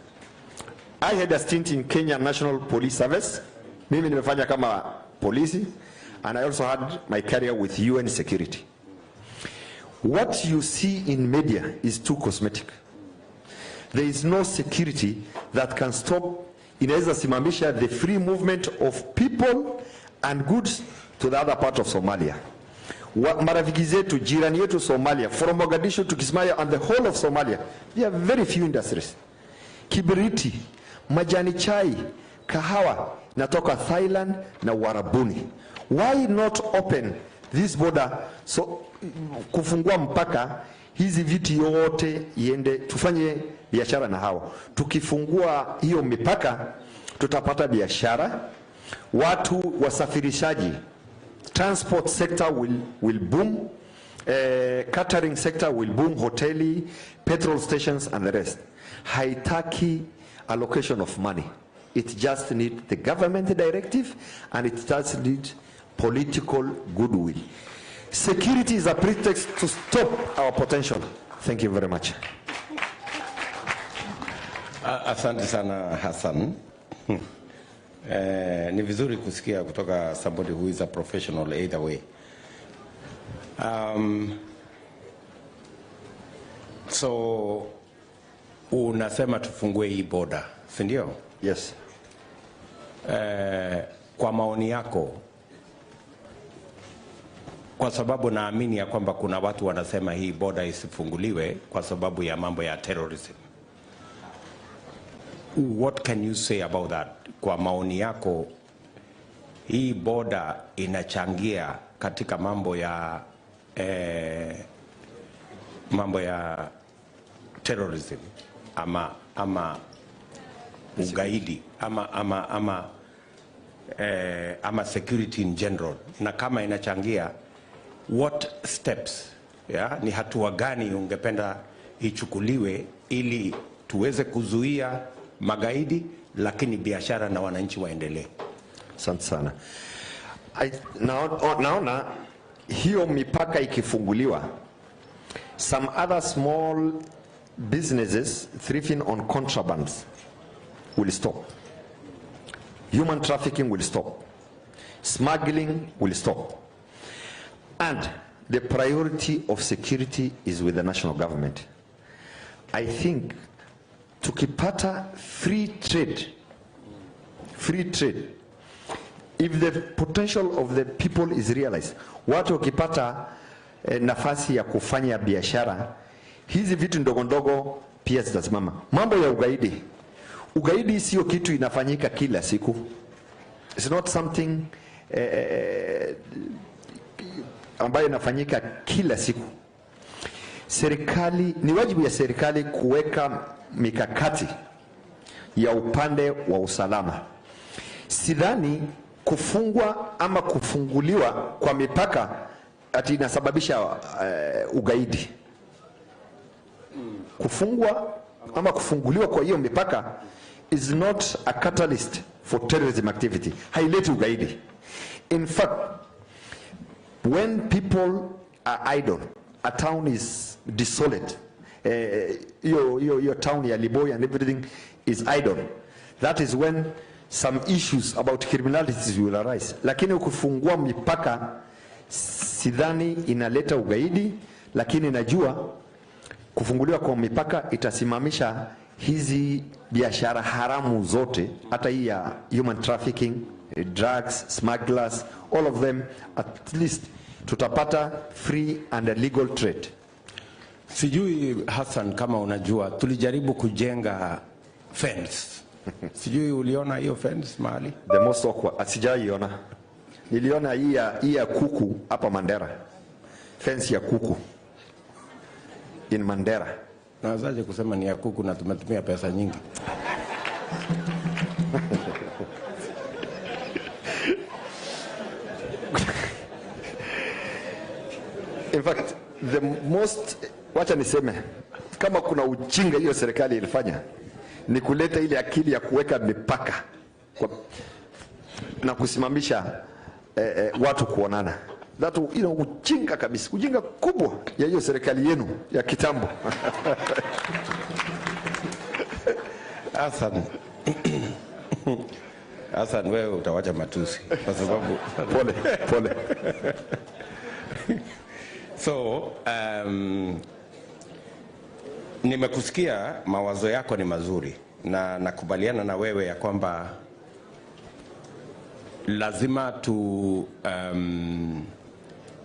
I had a stint in Kenya National Police Service. Mimi nimefanya kama polisi, and I also had my career with UN security. What you see in media is too cosmetic. There is no security that can stop, inaweza simamisha the free movement of people and goods to the other part of Somalia. Marafiki zetu, jirani yetu Somalia, from Mogadishu to Kismayo and the whole of Somalia, there are very few industries. Kibiriti, majani chai, kahawa, natoka Thailand na Warabuni. Why not open this border, so kufungua mpaka hizi vitu yote iende, tufanye biashara na hao. Tukifungua hiyo mipaka tutapata biashara, watu wasafirishaji, transport sector will boom, catering sector will boom, hoteli, petrol stations and the rest. Haitaki allocation of money. It just needs the government directive, and it does need political goodwill. Security is a pretext to stop our potential. Thank you very much. Asante sana Hassan. Ni vizuri kusikia kutoka somebody who is a professional either way. So unasema tufungue hii border, si ndio? Yes. Kwa maoni yako, kwa sababu naamini ya kwamba kuna watu wanasema hii border isifunguliwe kwa sababu ya mambo ya terrorism. What can you say about that? Kwa maoni yako, hii border inachangia katika mambo ya terrorism ama ugaidi ama security in general, na kama inachangia, what steps, ni hatua gani ungependa ichukuliwe ili tuweze kuzuia magaidi lakini biashara na wananchi waendelee? Asante sana. Naona hiyo mipaka ikifunguliwa, some other small businesses thriving on contrabands will stop. Human trafficking will stop. Smuggling will stop. And the priority of security is with the national government. I think tukipata free trade, if the potential of the people is realized, watu wakipata nafasi ya kufanya biashara, hizi vitu ndogo ndogo pia zitasimama. Mambo ya ugaidi sio kitu inafanyika kila siku. It's not something ambayo inafanyika kila siku. Serikali, ni wajibu ya serikali kuweka mikakati ya upande wa usalama. Sidhani kufungwa ama kufunguliwa kwa mipaka ati inasababisha ugaidi. Kufungwa ama kufunguliwa kwa hiyo mipaka is not a catalyst for terrorism activity. Haileti ugaidi. In fact, when people are idle, a town is desolate, your town ya Liboy and everything is idle, that is when some issues about criminality will arise. Lakini ukifungua mipaka, sidhani inaleta ugaidi, lakini najua kufunguliwa kwa mipaka itasimamisha hizi biashara haramu zote, hata hii ya human trafficking, drugs, smugglers, all of them. At least tutapata free and legal trade. Sijui Hassan kama unajua, tulijaribu kujenga fence. Sijui uliona hiyo fence mahali? The most awkward, sijaiona. Niliona hii ya kuku hapa Mandera. Fence ya kuku in Mandera. Nawezaje kusema ni ya kuku na tumetumia pesa nyingi? In fact, the most, wacha niseme, kama kuna ujinga hiyo serikali ilifanya, ni kuleta ile akili ya kuweka mipaka na kusimamisha watu kuonana. that, you know, ujinga kabisa, ujinga kubwa ya hiyo serikali yenu ya kitambo. Hassan, wewe utawacha matusi kwa sababu pole. So, nimekusikia, mawazo yako ni mazuri na nakubaliana na wewe ya kwamba lazima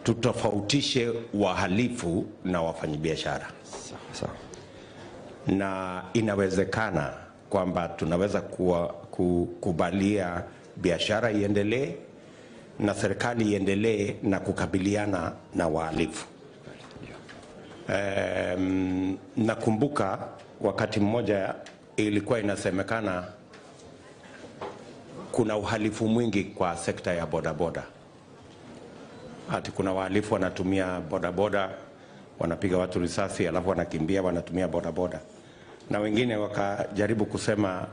tutofautishe wahalifu na wafanyabiashara. Na inawezekana kwamba tunaweza kukubalia biashara iendelee na serikali iendelee na kukabiliana na wahalifu. Nakumbuka wakati mmoja ilikuwa inasemekana kuna uhalifu mwingi kwa sekta ya bodaboda. Ati kuna wahalifu wanatumia bodaboda, wanapiga watu risasi alafu wanakimbia, wanatumia bodaboda. Na wengine wakajaribu kusema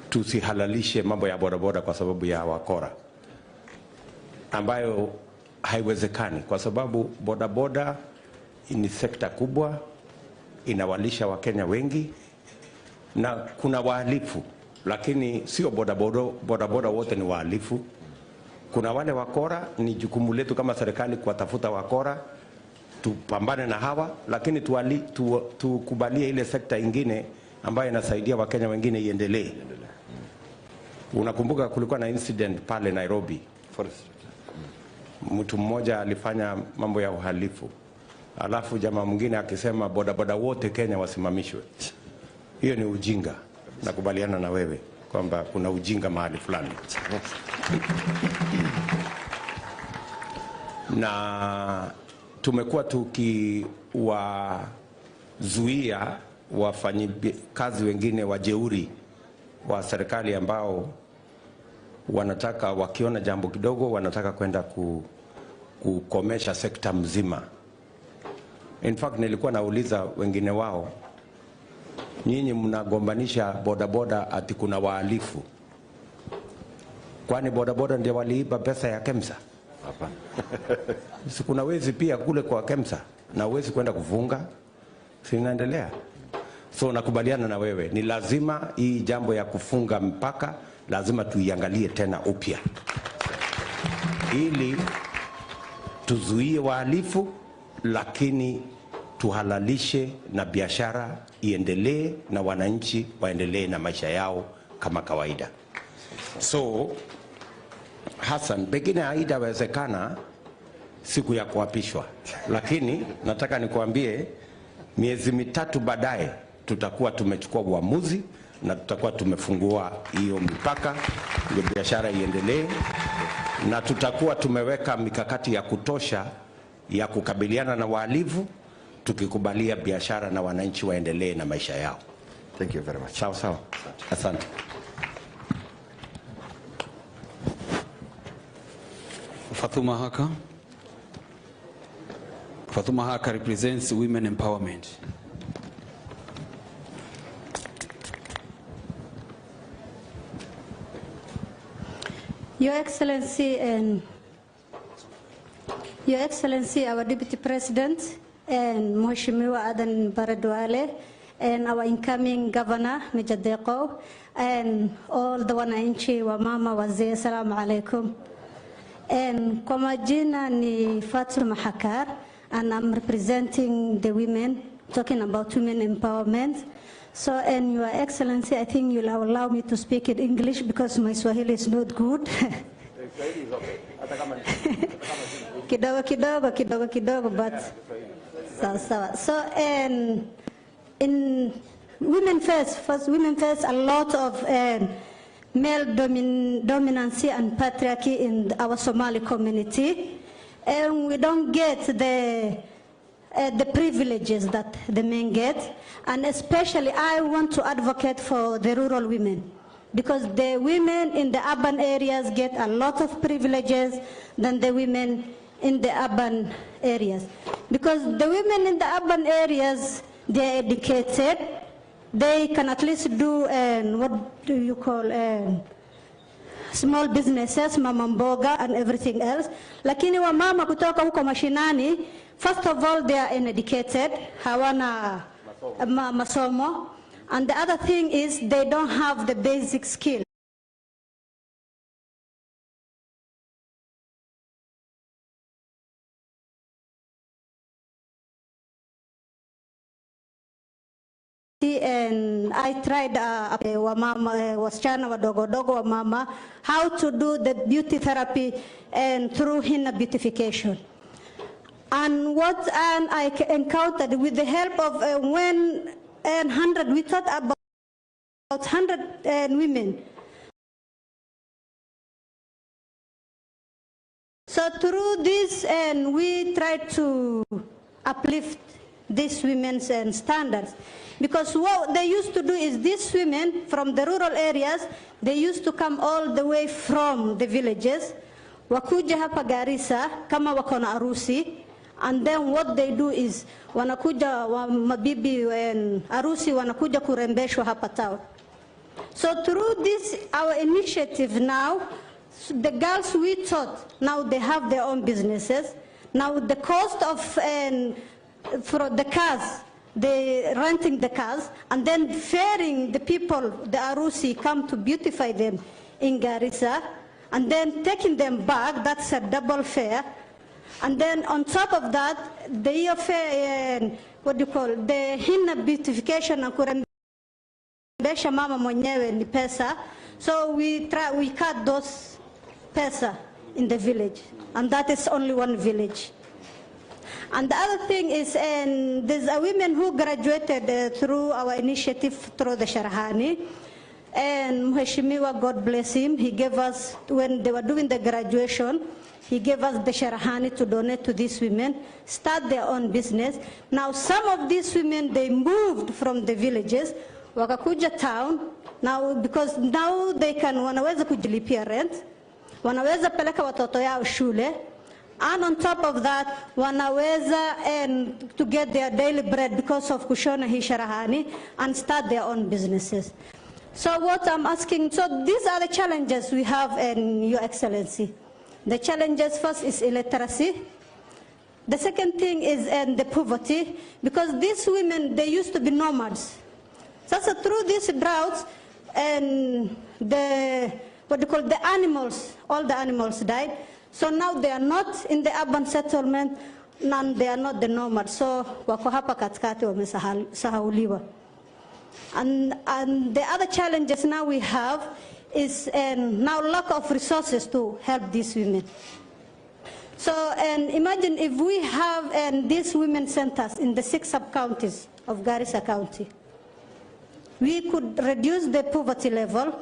tusihalalishe mambo ya bodaboda kwa sababu ya wakora, ambayo haiwezekani, kwa sababu bodaboda ni sekta kubwa, inawalisha Wakenya wengi, na kuna wahalifu, lakini sio bodaboda wote ni wahalifu. Kuna wale wakora, ni jukumu letu kama serikali kuwatafuta wakora, tupambane na hawa, lakini tukubalie ile sekta ingine ambayo inasaidia Wakenya wengine iendelee. Unakumbuka kulikuwa na incident pale Nairobi. Mtu mmoja alifanya mambo ya uhalifu, alafu jamaa mwingine akisema bodaboda wote Kenya wasimamishwe. Hiyo ni ujinga. Nakubaliana na wewe kwamba kuna ujinga mahali fulani. Na tumekuwa tukiwazuia wafanyikazi wengine wajeuri wa serikali ambao wanataka, wakiona jambo kidogo wanataka kwenda kukomesha sekta mzima. In fact, nilikuwa nauliza wengine wao, nyinyi mnagombanisha bodaboda ati kuna wahalifu, kwani bodaboda ndio waliiba pesa ya KEMSA? Hapana. Si kuna wezi pia kule kwa KEMSA na wezi kwenda kufunga, si inaendelea? So nakubaliana na wewe, ni lazima hii jambo ya kufunga mpaka lazima tuiangalie tena upya, ili tuzuie wahalifu lakini tuhalalishe na biashara iendelee na wananchi waendelee na maisha yao kama kawaida. So Hassan, pengine haitawezekana siku ya kuapishwa, lakini nataka nikuambie miezi mitatu baadaye tutakuwa tumechukua uamuzi na tutakuwa tumefungua hiyo mipaka ndio biashara iendelee, na tutakuwa tumeweka mikakati ya kutosha ya kukabiliana na wahalifu, tukikubalia biashara na wananchi waendelee na maisha yao. Thank you very much. Sawa. Asante. Fatuma Haka represents women empowerment. Your Excellency, our Deputy President, and Mheshimiwa Adan Baradwale, and our incoming Governor, Mijadeko, and all the wananchi wa mama wazee, assalamu alaikum. And kwa majina ni Fatuma Hakar, and I'm representing the women, talking about women empowerment. So, and Your Excellency, I think you'll allow me to speak in English because my Swahili is not good. Kidogo, but sawa. So, and in women first, a lot of male dominancy and patriarchy in our Somali community, and we don't get the privileges that the men get, and especially I want to advocate for the rural women, because the women in the urban areas get a lot of privileges than the women in the urban areas. Because the women in the urban areas, they are educated, they can at least do, what do you call, small businesses, mama mboga and everything else. Lakini wamama kutoka huko mashinani, first of all, they are uneducated, hawana masomo. And the other thing is they don't have the basic skill. And I tried wasichana wadogo wa mama how to do the beauty therapy and through henna beautification. And I encountered with the help of 100, we thought about 100 women. So through this, and we tried to uplift these women's standards. Because what they used to do is these women from the rural areas, they used to come all the way from the villages, wakuja hapa Garissa kama wako na arusi, and then what they do is wanakuja mabibi and arusi wanakuja kurembeshwa hapa town. So through this, our initiative now, the girls we taught, now they have their own businesses. Now the cost of for the cars, they renting the cars and then ferrying the people, the arusi, come to beautify them in Garissa, and then taking them back, that's a double fare. And then on top of that, the what do you call, the henna beautification and kurembesha mama mwenyewe ni pesa. So we cut those pesa in the village, and that is only one village. And the other thing is, there's a woman who graduated through our initiative through the Sharhani, and Mheshimiwa, God bless him, he gave us, when they were doing the graduation, he gave us the Sharhani to donate to these women, start their own business. Now some of these women, they moved from the villages, wakakuja town, now because now they can, wanaweza kujilipia rent, wanaweza peleka watoto yao shule, and on top of that, wanaweza to get their daily bread because of kushona hii Sharhani and start their own businesses. So what I'm asking, so these are the challenges we have, in Your Excellency. The challenges first is illiteracy. The second thing is the poverty, because these women, they used to be nomads. So through these droughts and the animals, all the animals died. So now they are not in the urban settlement, and they are not the nomads. So wako hapa katikati wamesahauliwa. And the other challenges now we have is now lack of resources to help these women. So imagine if we have these women centers in the 6 sub-counties of Garissa County, we could reduce the poverty level,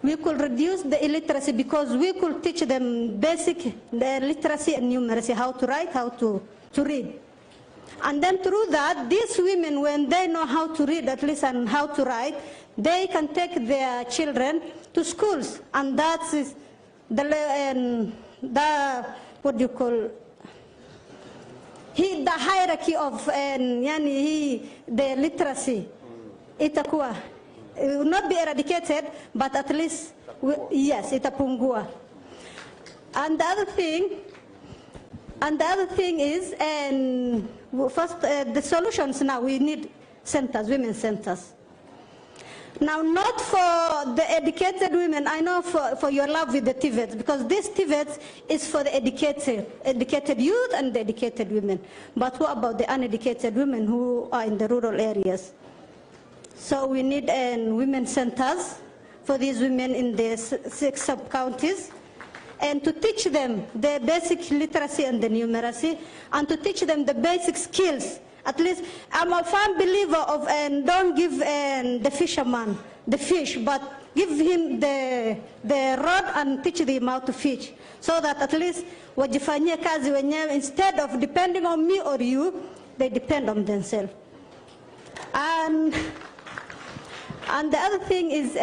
we could reduce the illiteracy, because we could teach them basic literacy and numeracy, how to write, how to read. And then through that, these women, when they know how to read at least and how to write, they can take their children to schools. And that is the what do you call, the hierarchy of the literacy. Itakuwa. It will not be eradicated, but at least, yes, itapungua. And the other thing is, first, the solutions now, we need centers, women centers. Now, not for the educated women, I know for your love with the TVETs, because this TVETs is for the educated youth and the educated women. But what about the uneducated women who are in the rural areas? So we need women centers for these women in the 6 sub-counties, and to teach them the basic literacy and the numeracy, and to teach them the basic skills. At least, I'm a firm believer of, don't give the fisherman the fish, but give him the rod and teach him how to fish, so that at least wajifanyie kazi wenyewe, instead of depending on me or you, they depend on themselves. And the other thing is,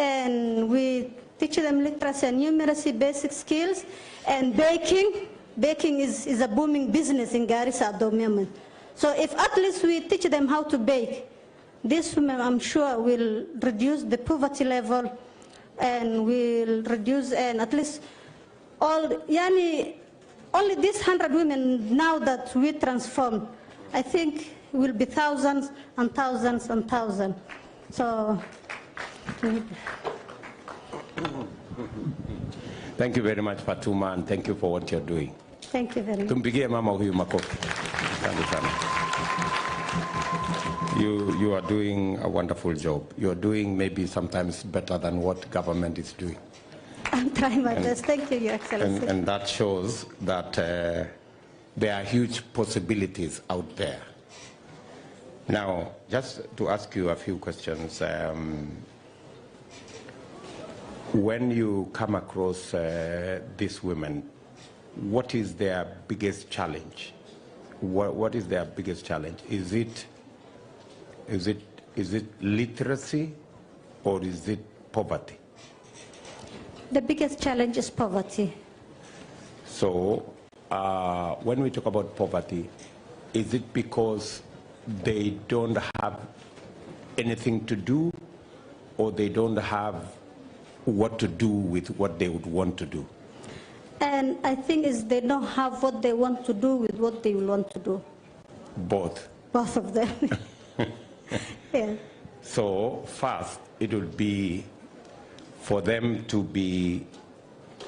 we teach them literacy and numeracy, basic skills, and baking. Baking is a booming business in Garissa at the moment. So if at least we teach them how to bake, this women, I'm sure, will reduce the poverty level and we'll reduce and at least all, only these 100 women now that we transformed, I think will be thousands and thousands and thousands. So. Thank you very much, Fatuma, and thank you for what you're doing. Thank you very much. Tumpigie mama huyu makofi. Asante sana. You are doing a wonderful job. You're doing maybe sometimes better than what government is doing. I'm trying my best. Thank you, Your Excellency. And that shows that there are huge possibilities out there. Now, just to ask you a few questions. When you come across these women, what is their biggest challenge? What is their biggest challenge? Is it literacy or is it poverty? The biggest challenge is poverty. So when we talk about poverty, is it because they don't have anything to do, or they don't have what to do with what they would want to do? And I think is they don't have what they want to do with what they will want to do. Both? Both of them. Yeah. So first, it would be for them to be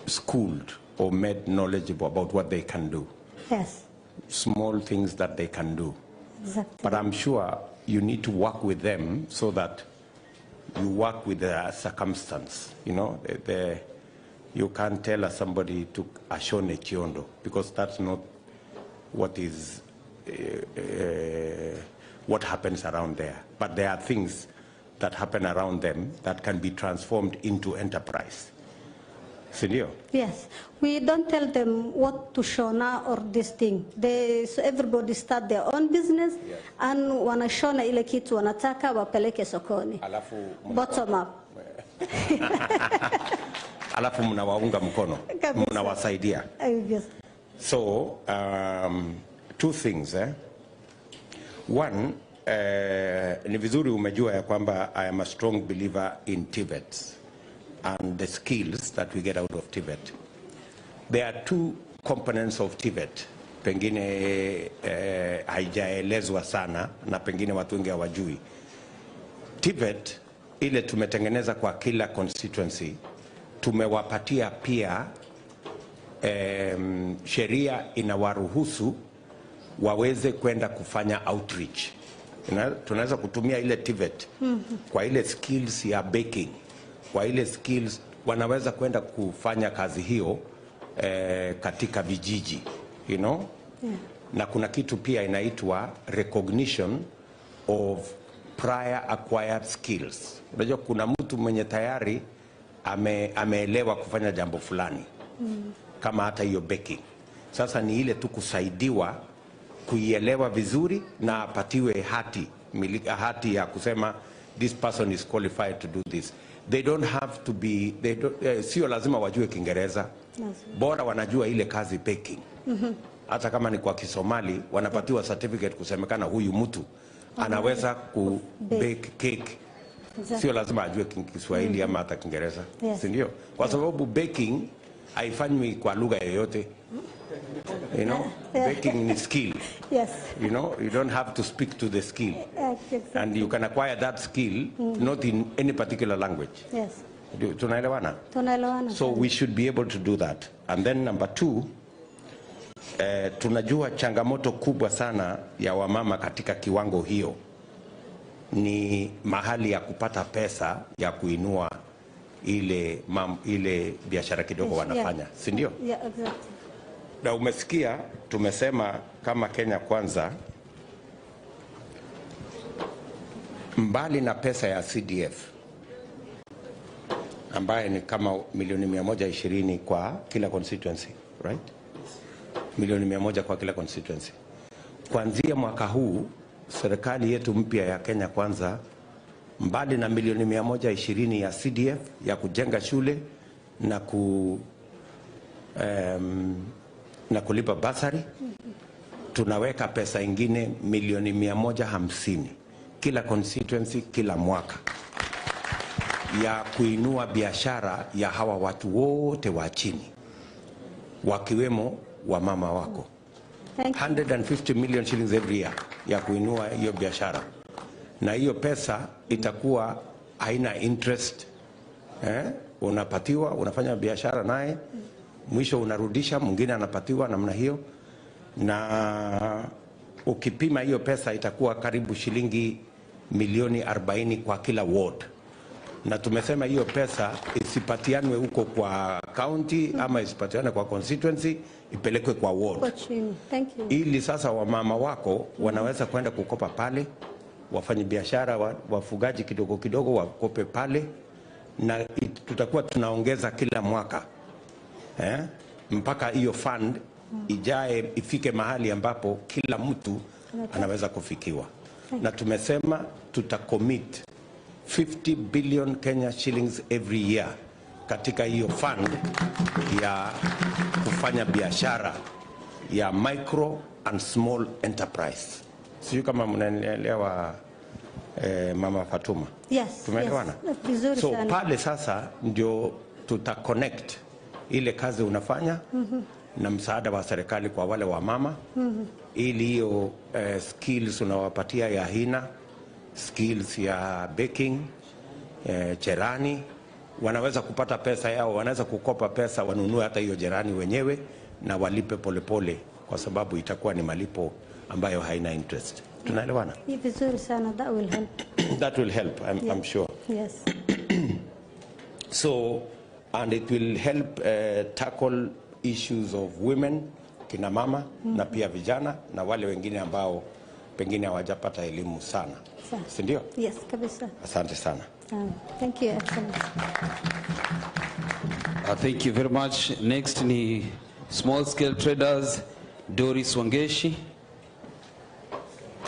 schooled or made knowledgeable about what they can do. Yes. Small things that they can do. Exactly. But I'm sure you need to work with them so that you work with the circumstance. You know, you can't tell somebody to ashone chiondo, because that's not what is what happens around there. But there are things that happen around them that can be transformed into enterprise. Sindio? Yes. We don't tell them what to shona or this thing. So everybody start their own business, yes. And wanashona ile kitu wanataka wapeleke sokoni. Bottom up. Alafu mnawaunga mkono, mnawasaidia. Yes. So, two things. One, ni vizuri umejua ya kwamba I am a strong believer in TVET and the skills that we get out of TVET. There are two components of TVET. Pengine haijaelezwa sana na pengine watu wengi hawajui. TVET ile tumetengeneza kwa kila constituency, tumewapatia pia sheria inawaruhusu waweze kwenda kufanya outreach. Tunaweza kutumia ile TVET kwa ile skills ya baking, kwa ile skills wanaweza kwenda kufanya kazi hiyo katika vijiji, you know? Yeah. Na kuna kitu pia inaitwa recognition of prior acquired skills. Unajua kuna mtu mwenye tayari ameelewa kufanya jambo fulani, kama hata hiyo baking. Sasa ni ile tu kusaidiwa kuielewa vizuri na apatiwe hati ya kusema this person is qualified to do this. They don't have to be, sio lazima wajue Kiingereza, bora wanajua ile kazi baking. Hata kama ni kwa Kisomali wanapatiwa certificate kusemekana huyu mtu anaweza ku bake cake. Sio lazima ajue Kiswahili ama hata Kiingereza. Yes. Si ndio? Kwa sababu baking haifanywi kwa lugha yoyote. You know, baking is skill. Yes. You know, you don't have to speak to the skill. Exactly. And you can acquire that skill not in any particular language. Yes. Tunaelewana? Tunaelewana. So we should be able to do that. And then number two, tunajua changamoto kubwa sana ya wamama katika kiwango hiyo ni mahali ya kupata pesa ya kuinua ile biashara kidogo wanafanya. Yeah. Si ndio? Yeah, exactly. Na umesikia tumesema kama Kenya Kwanza, mbali na pesa ya CDF ambaye ni kama milioni 120 kwa kila constituency, right? Milioni 100 kwa kila constituency. Kuanzia mwaka huu serikali yetu mpya ya Kenya Kwanza, mbali na milioni 120 ya CDF ya kujenga shule na kulipa basari, tunaweka pesa ingine milioni 150 kila constituency kila mwaka ya kuinua biashara ya hawa watu wote wa chini, wakiwemo wa mama wako. 150 million shillings every year ya kuinua hiyo biashara, na hiyo pesa itakuwa haina interest. Unapatiwa, unafanya biashara naye, mwisho unarudisha, mwingine anapatiwa namna hiyo, na ukipima hiyo pesa itakuwa karibu shilingi milioni 40 kwa kila ward. Na tumesema hiyo pesa isipatianwe huko kwa county ama isipatianwe kwa constituency, ipelekwe kwa ward. Thank you. Ili sasa wamama wako wanaweza kwenda kukopa pale, wafanye biashara, wafugaji kidogo kidogo wakope pale, na tutakuwa tunaongeza kila mwaka mpaka hiyo fund ijae, ifike mahali ambapo kila mtu anaweza kufikiwa. Na tumesema tutacommit 50 billion Kenya shillings every year katika hiyo fund ya kufanya biashara ya micro and small enterprise. Sio kama mnaelewa Mama Fatuma? Yes. Tumeelewana? Yes. So pale sasa ndio tutaconnect ile kazi unafanya na msaada wa serikali kwa wale wa mama, ili hiyo skills unawapatia ya hina, skills ya baking, cherani, wanaweza kupata pesa yao, wanaweza kukopa pesa, wanunue hata hiyo cherani wenyewe na walipe polepole, kwa sababu itakuwa ni malipo ambayo haina interest. Tunaelewana? Ni vizuri sana, that will help. That will help, I'm sure. Yes. So, and it will help tackle issues of women, kina mama, na pia vijana na wale wengine ambao pengine hawajapata elimu sana. Si ndio? Yes, kabisa. Asante sana. Thank you, Excellency. Thank you very much. Next ni small scale traders Doris Wangeshi,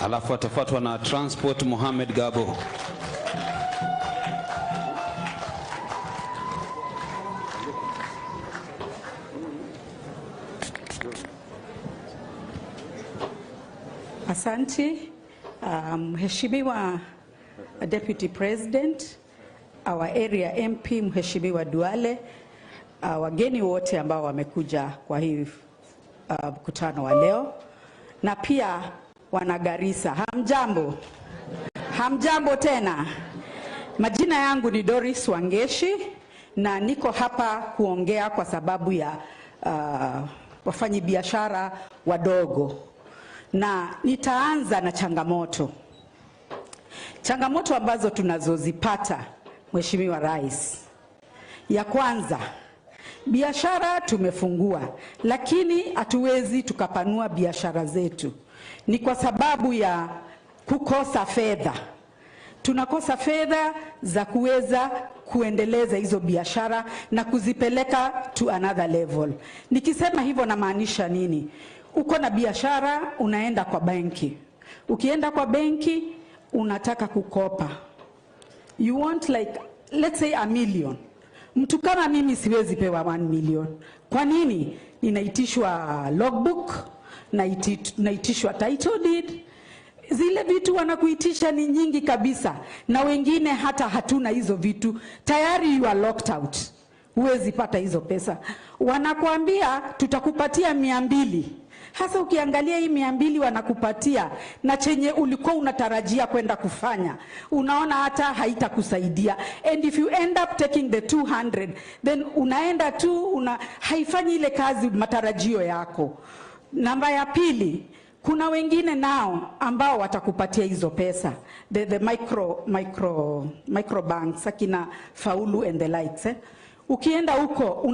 alafu atafuatwa na transport Mohamed Gabo. Asante, Mheshimiwa Deputy President, our area MP Mheshimiwa Duale, wageni wote ambao wamekuja kwa hii mkutano wa leo, na pia wana Garissa. Hamjambo? Hamjambo tena. Majina yangu ni Doris Wangeshi na niko hapa kuongea kwa sababu ya wafanyi biashara wadogo. Na nitaanza na changamoto. Changamoto ambazo tunazozipata, Mheshimiwa Rais. Ya kwanza, biashara tumefungua, lakini hatuwezi tukapanua biashara zetu. Ni kwa sababu ya kukosa fedha. Tunakosa fedha za kuweza kuendeleza hizo biashara na kuzipeleka to another level. Nikisema hivyo namaanisha nini? Uko na biashara, unaenda kwa benki. Ukienda kwa benki, unataka kukopa. You want like, let's say $1 million. Mtu kama mimi siwezi pewa 1 million. Kwa nini? Ninaitishwa logbook, naitishwa title deed. Zile vitu wanakuitisha ni nyingi kabisa. Na wengine hata hatuna hizo vitu. Tayari you are locked out. Huwezi pata hizo pesa. Wanakuambia tutakupatia 200. Hasa ukiangalia hii 200 wanakupatia na chenye ulikuwa unatarajia kwenda kufanya, unaona hata haitakusaidia. And if you end up taking the 200, then unaenda tu haifanyi ile kazi matarajio yako. Namba ya pili, kuna wengine nao ambao watakupatia hizo pesa, the micro banks, akina Faulu and the likes. Ukienda huko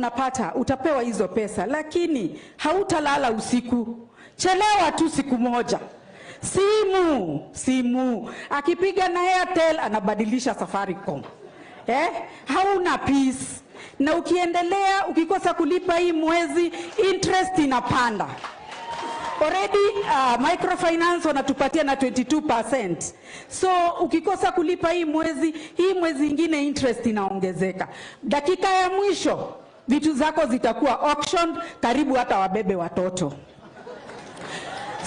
utapewa hizo pesa, lakini hautalala usiku. Chelewa tu siku moja. Simu. Akipiga na Airtel anabadilisha Safaricom. Hauna peace. Na ukiendelea, ukikosa kulipa hii mwezi, interest inapanda. Already microfinance wanatupatia na 22%. So ukikosa kulipa hii mwezi ingine interest inaongezeka. Dakika ya mwisho vitu zako zitakuwa auction, karibu hata wabebe watoto.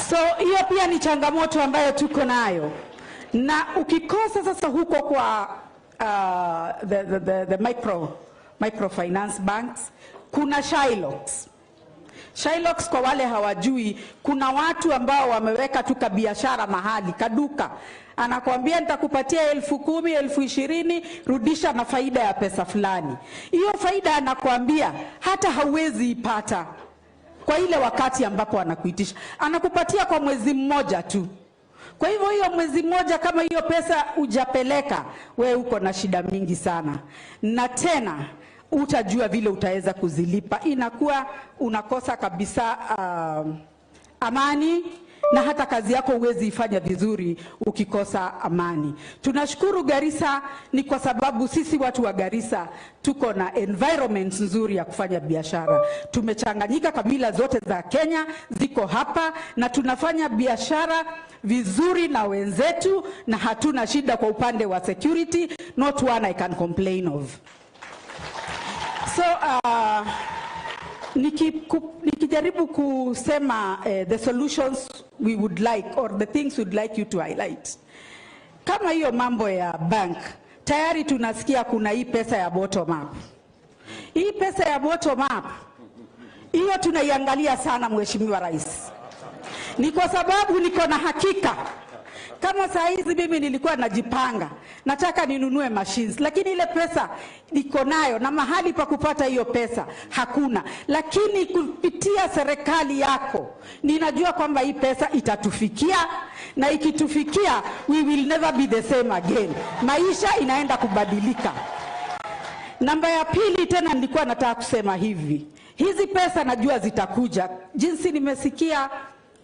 So hiyo pia ni changamoto ambayo tuko nayo. Na ukikosa sasa huko kwa the microfinance banks, kuna Shylocks. Shylocks kwa wale hawajui, kuna watu ambao wameweka tu biashara mahali, kaduka. Anakuambia nitakupatia 10,000, 20,000, rudisha na faida ya pesa fulani. Hiyo faida anakuambia hata hauwezi ipata kwa ile wakati ambapo anakuitisha. Anakupatia kwa mwezi mmoja tu. Kwa hivyo hiyo mwezi mmoja kama hiyo pesa hujapeleka, we uko na shida mingi sana. Na tena utajua vile utaweza kuzilipa. Inakuwa unakosa kabisa amani, na hata kazi yako huwezi ifanya vizuri ukikosa amani. Tunashukuru Garissa ni kwa sababu sisi watu wa Garissa tuko na environment nzuri ya kufanya biashara. Tumechanganyika, kabila zote za Kenya ziko hapa na tunafanya biashara vizuri na wenzetu, na hatuna shida kwa upande wa security, not one I can complain of. So nikijaribu kusema the solutions we would like or the things we'd like you to highlight. Kama hiyo mambo ya bank, tayari tunasikia kuna hii pesa ya bottom up. Hii pesa ya bottom up, hiyo tunaiangalia sana Mheshimiwa Rais. Ni kwa sababu niko na hakika kama saa hizi mimi nilikuwa najipanga, nataka ninunue machines, lakini ile pesa niko nayo na mahali pa kupata hiyo pesa hakuna. Lakini kupitia serikali yako ninajua kwamba hii pesa itatufikia, na ikitufikia we will never be the same again. Maisha inaenda kubadilika. Namba ya pili tena nilikuwa nataka kusema hivi. Hizi pesa najua zitakuja. Jinsi nimesikia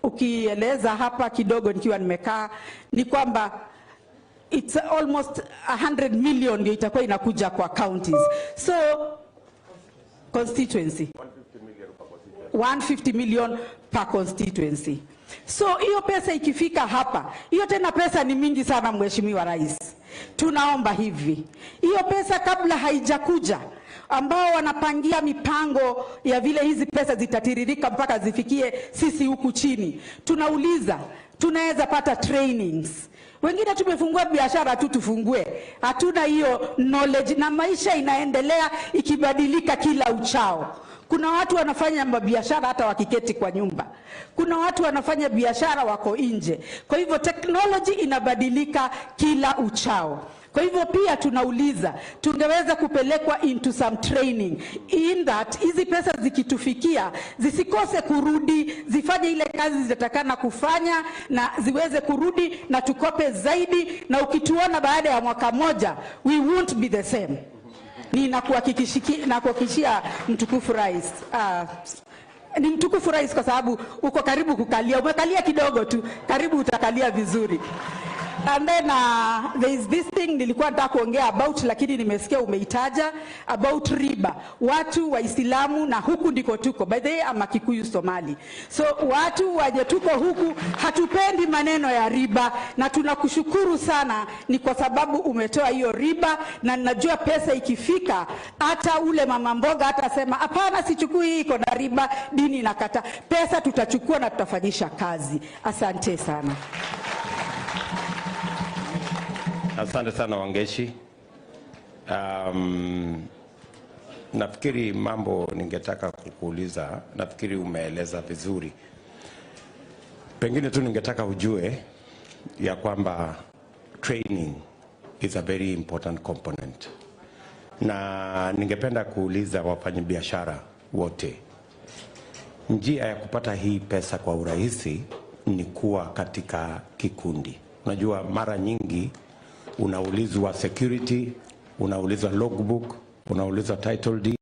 ukieleza hapa kidogo nikiwa nimekaa, ni kwamba it's almost 100 million ndio itakuwa inakuja kwa counties. So constituency 150 million per constituency. So hiyo pesa ikifika hapa, hiyo tena pesa ni mingi sana Mheshimiwa Rais. Tunaomba hivi, hiyo pesa kabla haijakuja, ambao wanapangia mipango ya vile hizi pesa zitatiririka mpaka zifikie sisi huku chini, tunauliza tunaweza pata trainings. Wengine tumefungua biashara tu tufungue, hatuna hiyo knowledge, na maisha inaendelea ikibadilika kila uchao. Kuna watu wanafanya biashara hata wakiketi kwa nyumba. Kuna watu wanafanya biashara wako nje. Kwa hivyo technology inabadilika kila uchao. Kwa hivyo pia tunauliza tungeweza kupelekwa into some training in that hizi pesa zikitufikia zisikose kurudi, zifanye ile kazi zitatakana kufanya na ziweze kurudi na tukope zaidi, na ukituona baada ya mwaka moja we won't be the same. Nakuhakikishia mtukufu Rais, ni mtukufu Rais kwa sababu uko karibu kukalia, umekalia kidogo tu, karibu utakalia vizuri. And then there is this thing nilikuwa nataka kuongea about, lakini nimesikia umeitaja about riba. Watu Waislamu na huku ndiko tuko, by the way ama Kikuyu Somali. So watu waje tuko huku hatupendi maneno ya riba, na tunakushukuru sana ni kwa sababu umetoa hiyo riba, na najua pesa ikifika hata ule mama mboga atasema hapana, sichukui hii iko na riba, dini inakata. Pesa tutachukua na tutafanyisha kazi. Asante sana. Asante sana Wangeshi. Nafikiri mambo ningetaka kukuuliza, nafikiri umeeleza vizuri. Pengine tu ningetaka ujue ya kwamba training is a very important component. Na ningependa kuuliza wafanyabiashara wote, njia ya kupata hii pesa kwa urahisi ni kuwa katika kikundi. Unajua mara nyingi unaulizwa security, unaulizwa logbook, unaulizwa title deed.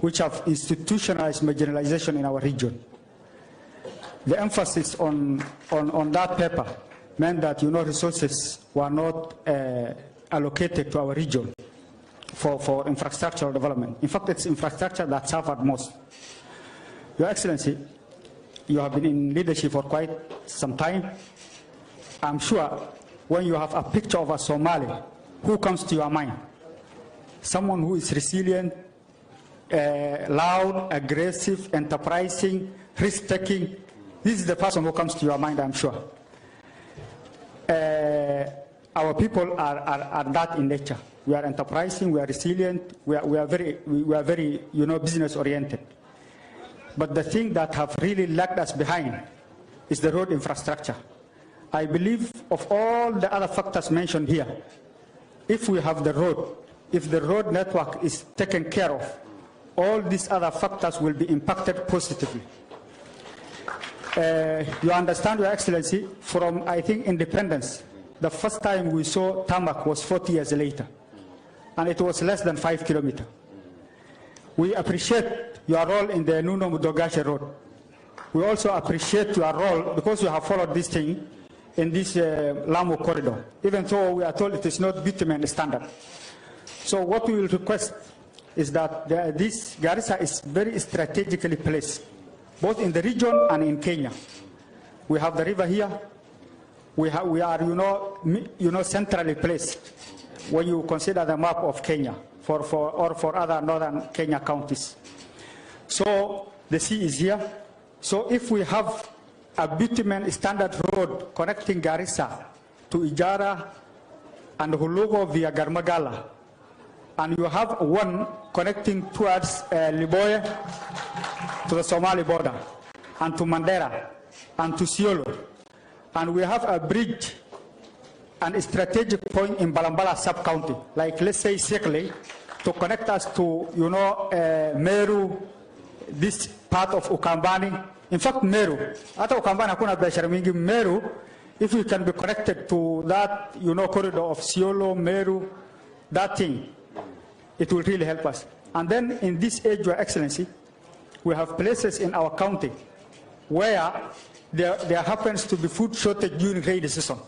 which have institutionalized marginalization in our region. The emphasis on that paper meant that resources were not allocated to our region for infrastructural development. In fact, it's infrastructure that suffered most. Your Excellency, you have been in leadership for quite some time. I'm sure when you have a picture of a Somali, who comes to your mind? Someone who is resilient, loud, aggressive, enterprising, risk-taking. This is the person who comes to your mind, I'm sure. Our people are that in nature. We are enterprising, we are resilient, we are very business-oriented. But the thing that have really lagged us behind is the road infrastructure. I believe of all the other factors mentioned here, if we have the road, if the road network is taken care of, all these other factors will be impacted positively. You understand, Your Excellency, from, I think, independence, the first time we saw tarmac was 40 years later, and it was less than 5 kilometers. We appreciate your role in the Nuno-Mudogashe Road. We also appreciate your role, because you have followed this thing, in this Lamu corridor, even though we are told it is not bitumen standard. So what we will request is that this Garissa is very strategically placed, both in the region and in Kenya. We have the river here. We are, centrally placed when you consider the map of Kenya for other northern Kenya counties. So the sea is here. So if we have a bitumen standard road connecting Garissa to Ijara and Hulugo via Garmagala, and you have one connecting towards Liboye to the Somali border, and to Mandera, and to Siolo, and we have a bridge and a strategic point in Balambala sub-county, like let's say Sekle, to connect us to, Meru, this part of Ukambani. In fact, Meru, ata Ukambani hakuna biashara mingi. Meru, if we can be connected to that, corridor of Siolo, Meru, that thing, it will really help us. And then in this age, Your Excellency, we have places in our county where there happens to be food shortage during rainy season.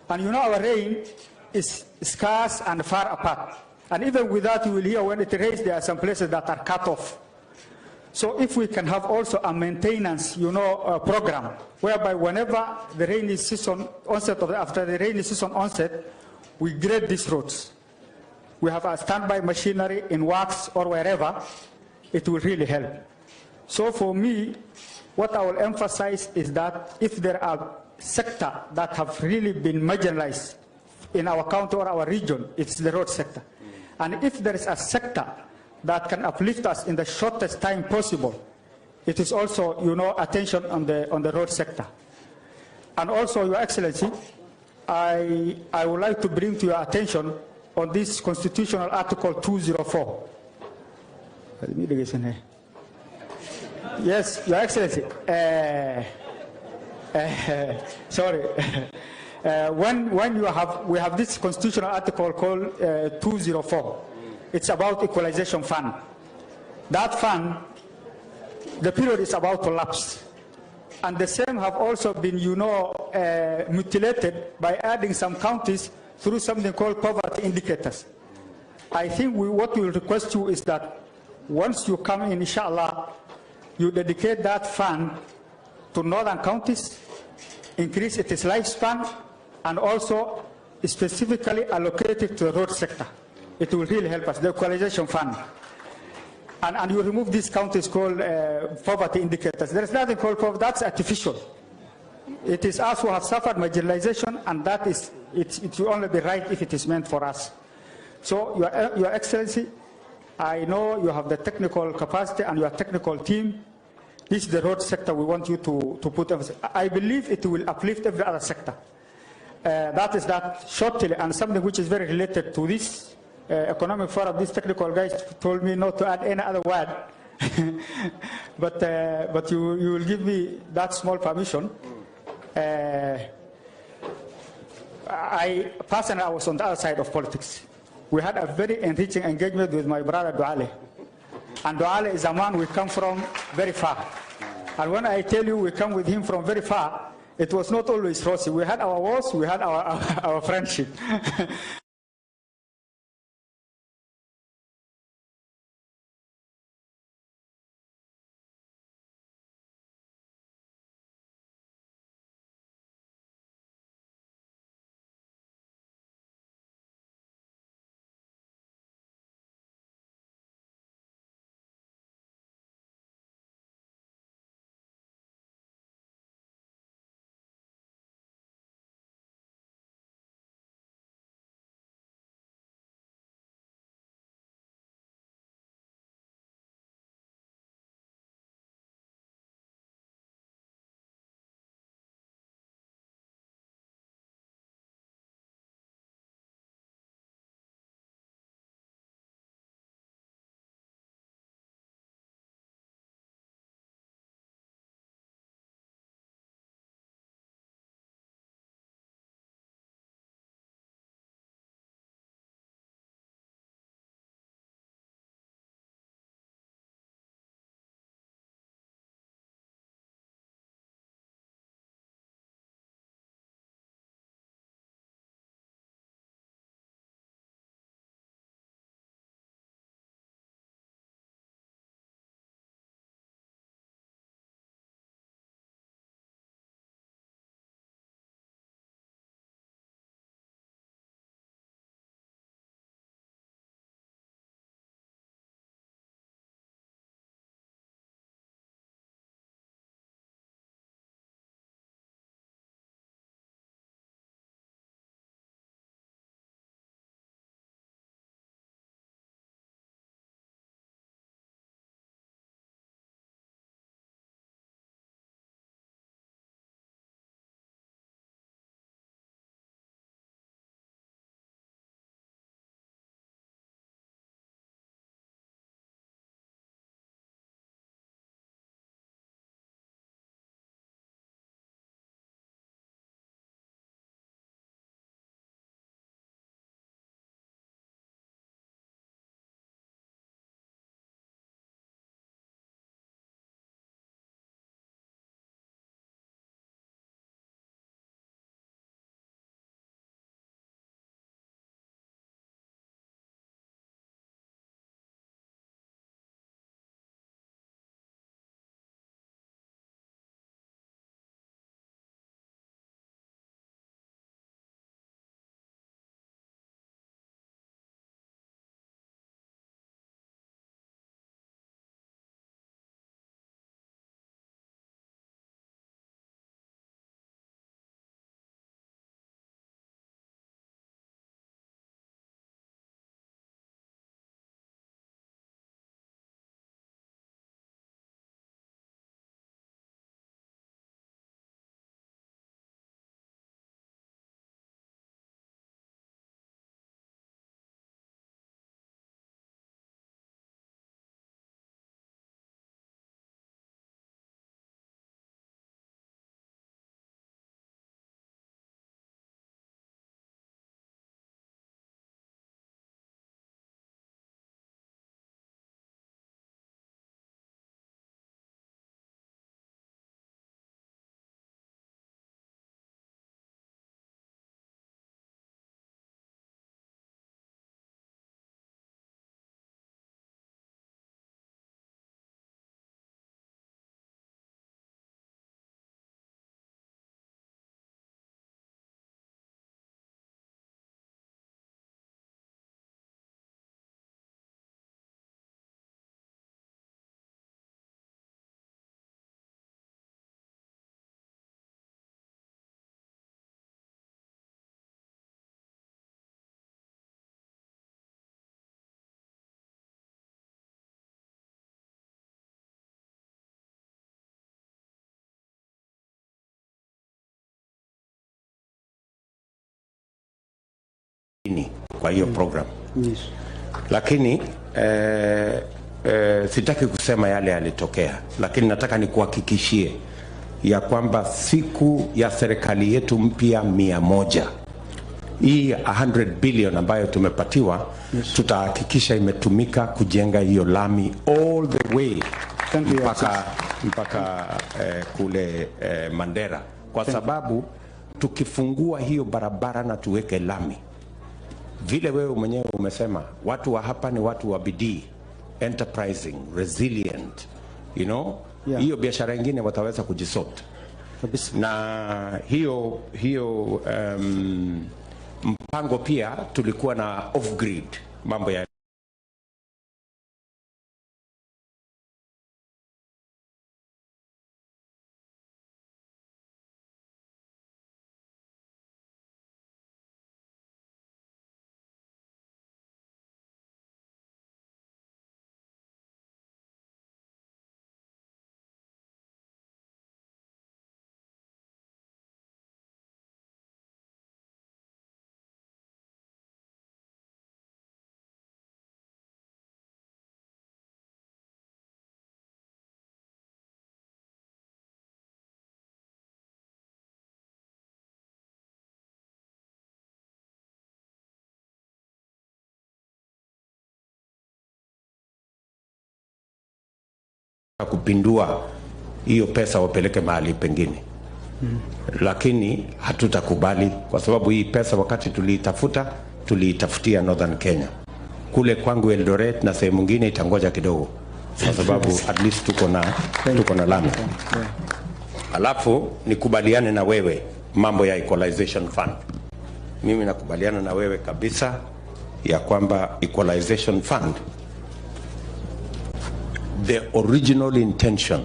And our rain is scarce and far apart. And even with that, you will hear when it rains, there are some places that are cut off. So if we can have also a maintenance, program, whereby whenever the rainy season onset, after the rainy season onset, we grade these roads. We have a standby machinery in works or wherever, it will really help. So for me, what I will emphasize is that if there are sectors that have really been marginalized in our county or our region, it's the road sector. And if there is a sector that can uplift us in the shortest time possible, it is also, attention on the road sector. And also, Your Excellency, I would like to bring to your attention on this constitutional article 204. Yes, Your Excellency. Sorry. When we have this constitutional article called 204. It's about equalization fund. That fund, the period is about to lapse. And the same have also been, mutilated by adding some counties through something called poverty indicators. I think what we will request you is that once you come in, inshallah, you dedicate that fund to northern counties, increase its lifespan, and also specifically allocate it to the road sector. It will really help us, the equalization fund. And you remove these counties called poverty indicators. There is nothing called poverty, that's artificial. It is us who have suffered marginalization, and that is, it will only be right if it is meant for us. So, Your Excellency, I know you have the technical capacity and your technical team. This is the road sector we want you to put emphasis. I believe it will uplift every other sector. That is that shortly, and something which is very related to this economic forum. These technical guys told me not to add any other word, but you will give me that small permission. I was on the other side of politics. We had a very enriching engagement with my brother Duale. And Duale is a man we come from very far. And when I tell you we come with him from very far, it was not always rosy. We had our wars, we had our friendship. Kwa hiyo program. Yes. Lakini sitaki kusema yale yalitokea, lakini nataka nikuhakikishie ya kwamba siku ya serikali yetu mpya 100 hii 100 billion ambayo tumepatiwa, tutahakikisha imetumika kujenga hiyo lami all the way mpaka kule Mandera, kwa sababu tukifungua hiyo barabara na tuweke lami, vile wewe mwenyewe umesema, watu wa hapa ni watu wa bidii, enterprising, resilient, you know, hiyo biashara nyingine wataweza kujisort. Na hiyo mpango pia tulikuwa na off grid, mambo ya kupindua hiyo pesa wapeleke mahali pengine. Lakini hatutakubali, kwa sababu hii pesa wakati tuliitafutia Northern Kenya. Kule kwangu Eldoret na sehemu nyingine itangoja kidogo, kwa sababu at least tuko na lami. Alafu nikubaliane na wewe mambo ya equalization fund. Mimi nakubaliana na wewe kabisa ya kwamba equalization fund, the original intention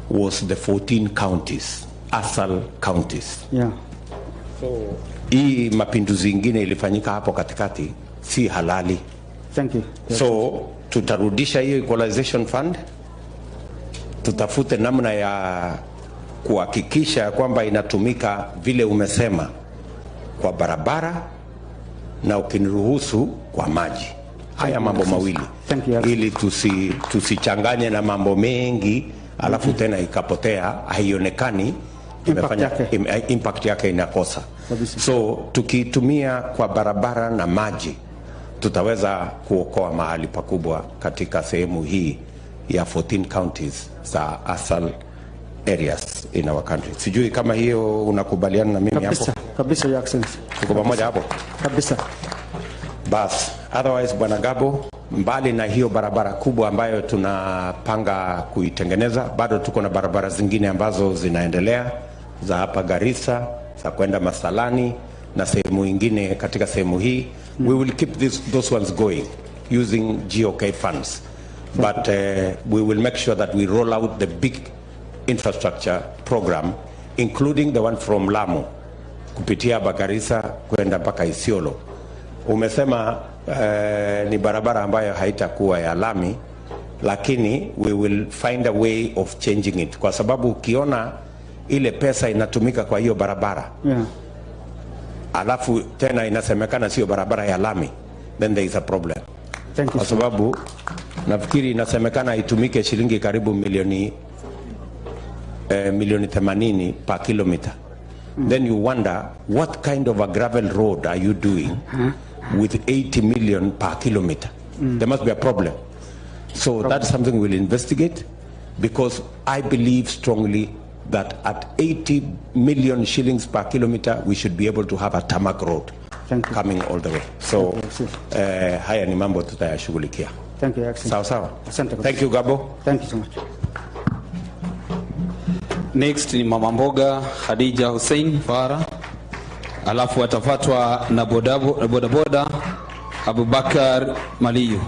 was the 14 counties, asal counties. So hii mapinduzi ingine ilifanyika hapo katikati si halali. Thank you. So tutarudisha hiyo equalization fund, tutafute namna ya kuhakikisha kwamba inatumika vile umesema kwa barabara na ukiniruhusu kwa maji. Haya mambo mawili, ili tusichanganye na mambo mengi alafu tena ikapotea, haionekani impact yake inakosa. So tukitumia kwa barabara na maji, tutaweza kuokoa mahali pakubwa katika sehemu hii ya 14 counties za asal areas in our country. Sijui kama hiyo unakubaliana na mimi hapo? Kabisa, Your Excellency. Tuko pamoja hapo? Kabisa. Bas, otherwise Bwana Gabo, mbali na hiyo barabara kubwa ambayo tunapanga kuitengeneza, bado tuko na barabara zingine ambazo zinaendelea za hapa Garissa, za kwenda Masalani na sehemu nyingine katika sehemu hii. We will keep those ones going using GOK funds. But we will make sure that we roll out the big infrastructure program, including the one from Lamu kupitia Garissa kwenda mpaka Isiolo. Umesema ni barabara ambayo haitakuwa ya lami, lakini we will find a way of changing it, kwa sababu ukiona ile pesa inatumika kwa hiyo barabara, alafu tena inasemekana sio barabara ya lami, then there is a problem. Kwa sababu nafikiri inasemekana itumike shilingi karibu milioni 80 per kilometer. Then you wonder what kind of a gravel road are you doing with 80 million per kilometer? There must be a problem. So that's something we'll investigate, because I believe strongly that at 80 million shillings per kilometer, we should be able to have a tarmac road coming all the way. So haya ni mambo tutayashughulikia. Thank you, Excellency. Sawa. Thank you, Gabo. Thank you so much. Next ni Mama Mboga Khadija Hussein Farah, alafu atafuatwa na bodaboda Abubakar Maliyu.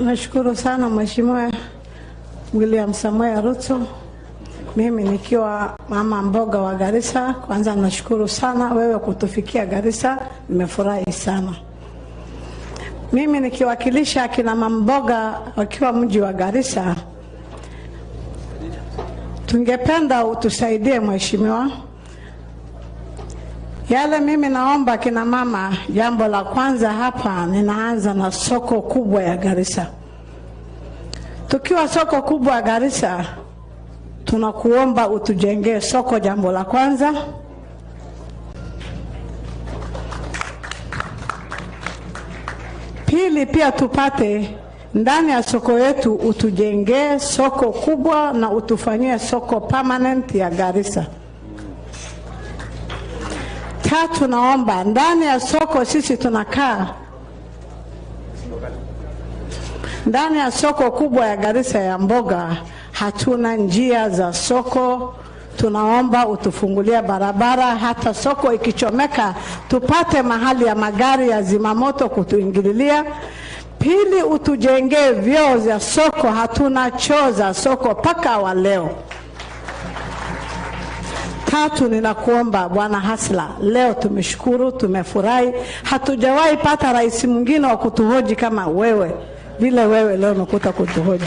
Nashukuru sana Mheshimiwa William Samoei Ruto. Mimi nikiwa Mama Mboga wa Garissa, kwanza nashukuru sana wewe kutufikia Garissa, nimefurahi sana. Mimi nikiwakilisha kina Mama Mboga wakiwa mji wa Garissa, tungependa utusaidie Mheshimiwa. Yale mimi naomba kina mama, jambo la kwanza hapa ninaanza na soko kubwa ya Garissa. Tukiwa soko kubwa ya Garissa, tunakuomba utujengee soko, jambo la kwanza. Pili, pia tupate ndani ya soko yetu utujengee soko kubwa na utufanyie soko permanent ya Garissa. Tatu, naomba ndani ya soko sisi tunakaa, ndani ya soko kubwa ya Garissa ya mboga hatuna njia za soko. Tunaomba utufungulia barabara, hata soko ikichomeka tupate mahali ya magari ya zimamoto kutuingililia. Pili, utujengee vyoo za soko, hatuna choo za soko paka wa leo. Tatu, ninakuomba Bwana Hasla, leo tumeshukuru, tumefurahi, hatujawahi pata rais mwingine wa kutuhoji kama wewe, vile wewe leo umekuta kutuhoji.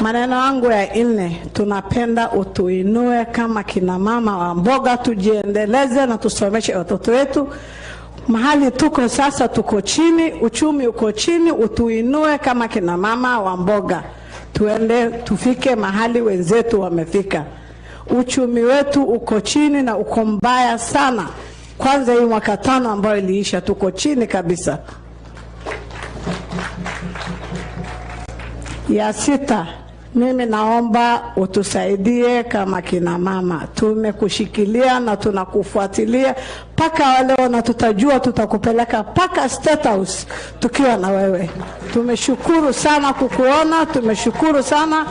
Maneno yangu ya nne, tunapenda utuinue kama kina mama wa mboga, tujiendeleze na tusomeshe watoto wetu. Mahali tuko sasa tuko chini, uchumi uko chini, utuinue kama kina mama wa mboga. Tuende tufike mahali wenzetu wamefika. Uchumi wetu uko chini na uko mbaya sana. Kwanza hii mwaka 5 ambayo iliisha tuko chini kabisa. Ya sita, mimi naomba utusaidie kama kina mama. Tumekushikilia na tunakufuatilia paka wale na tutajua tutakupeleka paka State House tukiwa na wewe. Tumeshukuru sana kukuona, tumeshukuru sana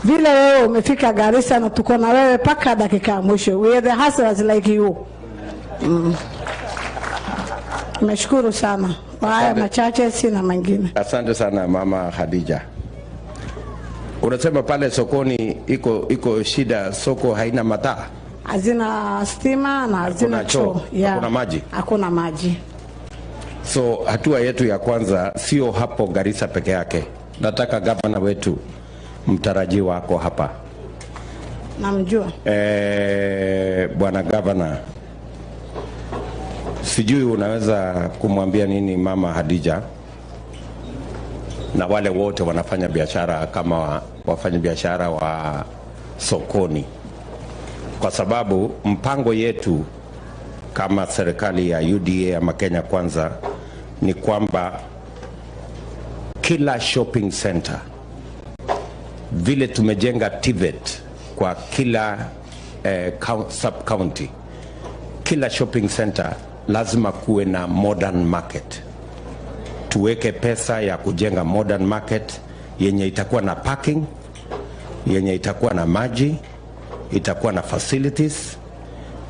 vile wewe umefika Garissa na tuko na wewe paka dakika ya mwisho. We are the hustlers like you. Tumeshukuru sana. Haya machache sina mengine. Asante sana Mama Khadija. Unasema pale sokoni iko shida, soko haina mataa, hazina stima na hazina choo, hakuna maji. Hakuna maji. So hatua yetu ya kwanza sio hapo Garissa peke yake. Nataka gavana wetu mtarajiwa wako hapa. Namjua. Bwana gavana, sijui unaweza kumwambia nini Mama Khadija na wale wote wanafanya biashara kama wafanya biashara wa sokoni, kwa sababu mpango yetu kama serikali ya UDA ama Kenya Kwanza ni kwamba kila shopping center, vile tumejenga TVET kwa kila sub county, kila shopping center lazima kuwe na modern market. Tuweke pesa ya kujenga modern market yenye itakuwa na parking, yenye itakuwa na maji, itakuwa na facilities,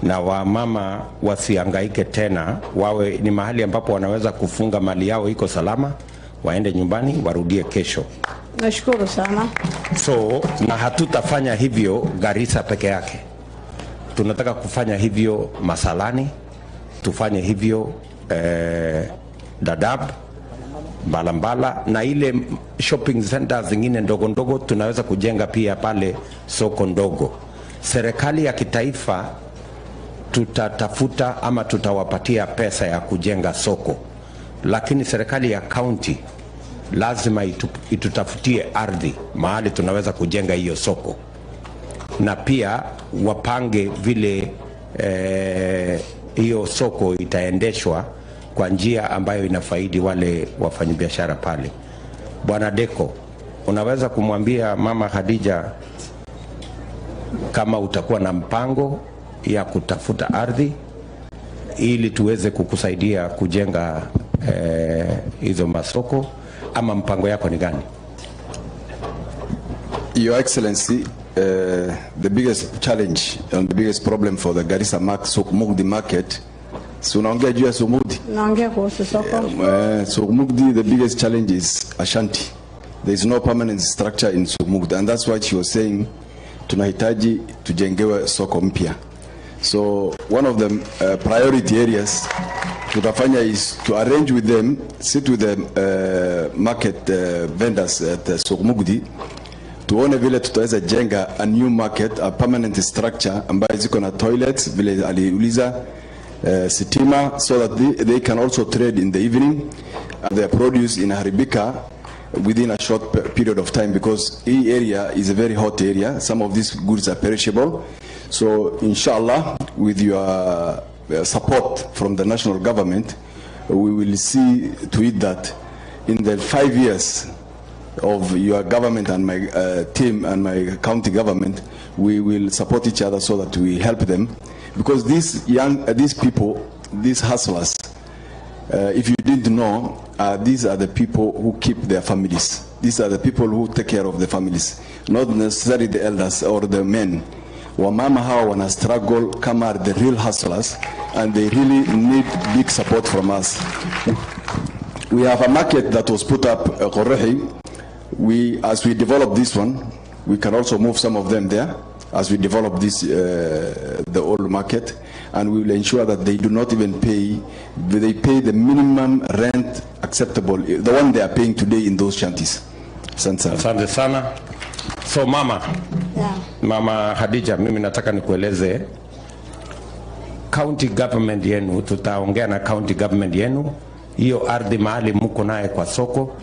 na wamama wasihangaike tena, wawe ni mahali ambapo wanaweza kufunga mali yao iko salama, waende nyumbani warudie kesho. Nashukuru sana. So na hatutafanya hivyo Garissa peke yake. Tunataka kufanya hivyo Masalani, tufanye hivyo Dadaab, Balambala na ile shopping centers zingine ndogo ndogo tunaweza kujenga pia pale soko ndogo. Serikali ya kitaifa tutatafuta ama tutawapatia pesa ya kujenga soko, lakini serikali ya county lazima itutafutie ardhi mahali tunaweza kujenga hiyo soko, na pia wapange vile hiyo soko itaendeshwa kwa njia ambayo inafaidi wale wafanyabiashara pale. Bwana Deko, unaweza kumwambia Mama Khadija kama utakuwa na mpango ya kutafuta ardhi ili tuweze kukusaidia kujenga hizo masoko, ama mpango yako ni gani? Your Excellency, the biggest challenge and the biggest problem for the Garissa Mugdi market, so unaongea juu ya Sumudi. Naongea kuhusu soko. Sumudi, the biggest challenge is Ashanti. There is no permanent structure in Sumudi, and that's why she was saying tunahitaji tujengewe soko mpya. So one of the priority areas tutafanya is to arrange with them, sit with the market vendors at Sumudi, tuone vile tutaweza jenga a new market, a permanent structure ambayo ziko na toilets vile aliuliza, sitima, so that they can also trade in the evening and their produce inaharibika within a short period of time, because the area is a very hot area. Some of these goods are perishable. So inshallah, with your support from the national government, we will see to it that in the 5 years of your government and my team and my county government, we will support each other so that we help them. Because these people, these hustlers, if you didn't know, these are the people who keep their families. These are the people who take care of the families, not necessarily the elders or the men. Wamama hawa wana struggle kama are the real hustlers, and they really need big support from us. We have a market that was put up, as we develop this one, we can also move some of them there as we develop this, the old market, and we will ensure that they do not even pay, they pay the minimum rent acceptable, the one they are paying today in those shanties. Asante sana. So mama, Mama Hadija, mimi nataka nikueleze county government yenu, tutaongea na county government yenu, hiyo ardhi mahali mko naye kwa soko,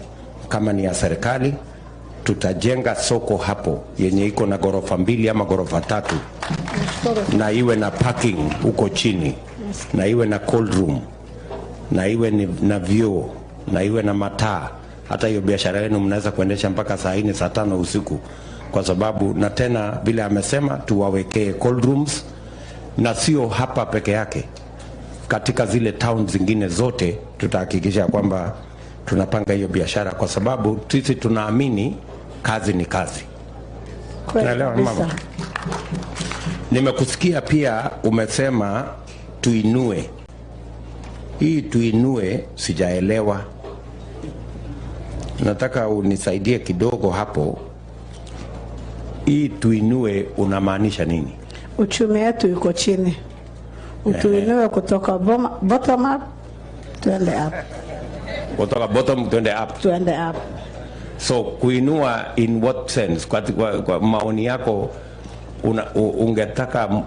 kama ni ya serikali, tutajenga soko hapo yenye iko na gorofa 2 ama gorofa 3, na iwe na parking huko chini, na iwe na cold room, na iwe na vyoo, na iwe na mataa. Hata hiyo biashara yenu mnaweza kuendesha mpaka saa 4 saa 5 usiku, kwa sababu na tena vile amesema tuwawekee cold rooms, na sio hapa peke yake, katika zile towns zingine zote tutahakikisha kwamba tunapanga hiyo biashara, kwa sababu sisi tunaamini kazi ni kazi. Tunaelewa mama? Nimekusikia pia umesema tuinue. Hii tuinue sijaelewa. Nataka unisaidie kidogo hapo. Hii tuinue unamaanisha nini? Uchumi wetu uko chini. Tuinue kutoka bottom up tuende up. Kutoka bottom tuende up. Tuende up. So kuinua in what sense? Kwa maoni yako ungetaka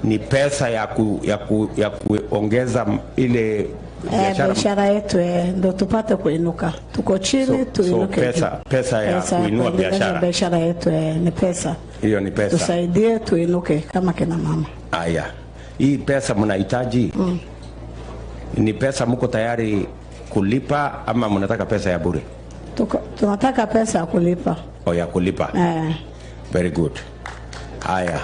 ni pesa ya kuongeza ile biashara yetu ndio tupate kuinuka. Tuko chini tuinuke. So pesa ya kuinua biashara yetu ni pesa. Hiyo ni pesa. Tusaidie tuinuke kama kina mama. Aya. Hii pesa mnahitaji? Ni pesa mko tayari kulipa ama mnataka pesa ya bure? Tunataka pesa ya kulipa. Oh, ya kulipa. Very good. Aya.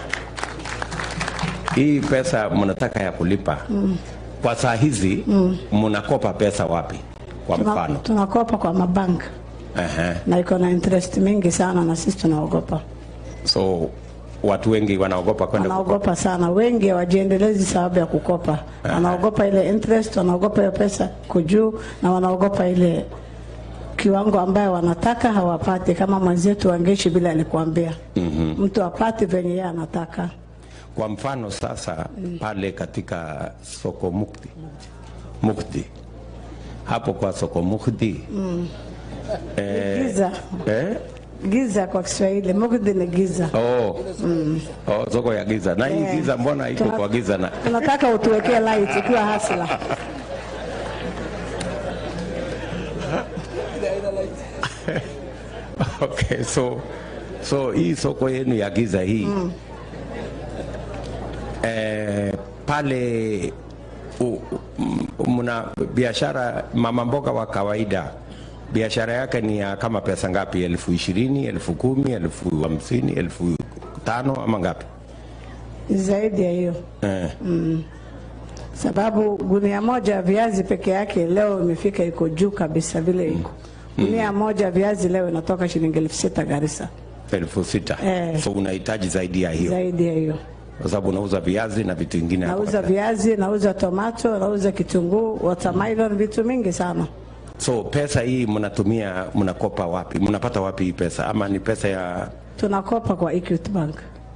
Hii pesa mnataka ya kulipa. Kwa saa hizi mnakopa pesa wapi? Kwa mfano tunakopa kwa mabank. Na iko na interest mingi sana, na sisi tunaogopa. So watu wengi wanaogopa kwenda kukopa. Wanaogopa sana, wengi wajiendelezi sababu ya kukopa. Wanaogopa ile interest, wanaogopa hiyo pesa kujuu, na wanaogopa ile kiwango ambayo wanataka hawapati, kama mwenzetu Wangeshi bila alikuambia. Mtu apate venye yeye anataka. Kwa mfano sasa pale katika soko Mukti. Hapo kwa soko Mukti. Giza. Giza kwa Kiswahili, Mukti ni giza. Soko ya giza. Na hii giza mbona iko kwa giza na? Tunataka utuwekee light ikiwa hasla. Okay, so hii soko yenu ya giza hii. Pale mna biashara, mama mboga wa kawaida biashara yake ni ya kama pesa ngapi? 20,000, 10,000, 50,000, 5,000 ama ngapi? Zaidi ya hiyo. Sababu gunia moja ya viazi peke yake leo imefika iko juu kabisa vile iko. Gunia moja viazi leo inatoka shilingi 6,000 Garissa. 6,000. So unahitaji zaidi ya hiyo. Zaidi ya hiyo. Kwa sababu unauza viazi na vitu vingine hapo. Nauza viazi, nauza tomato, nauza kitunguu, watermelon, vitu mingi sana. So pesa hii mnatumia, mnakopa wapi? Mnapata wapi hii pesa? Ama ni pesa ya tunakopa kwa Equity Bank.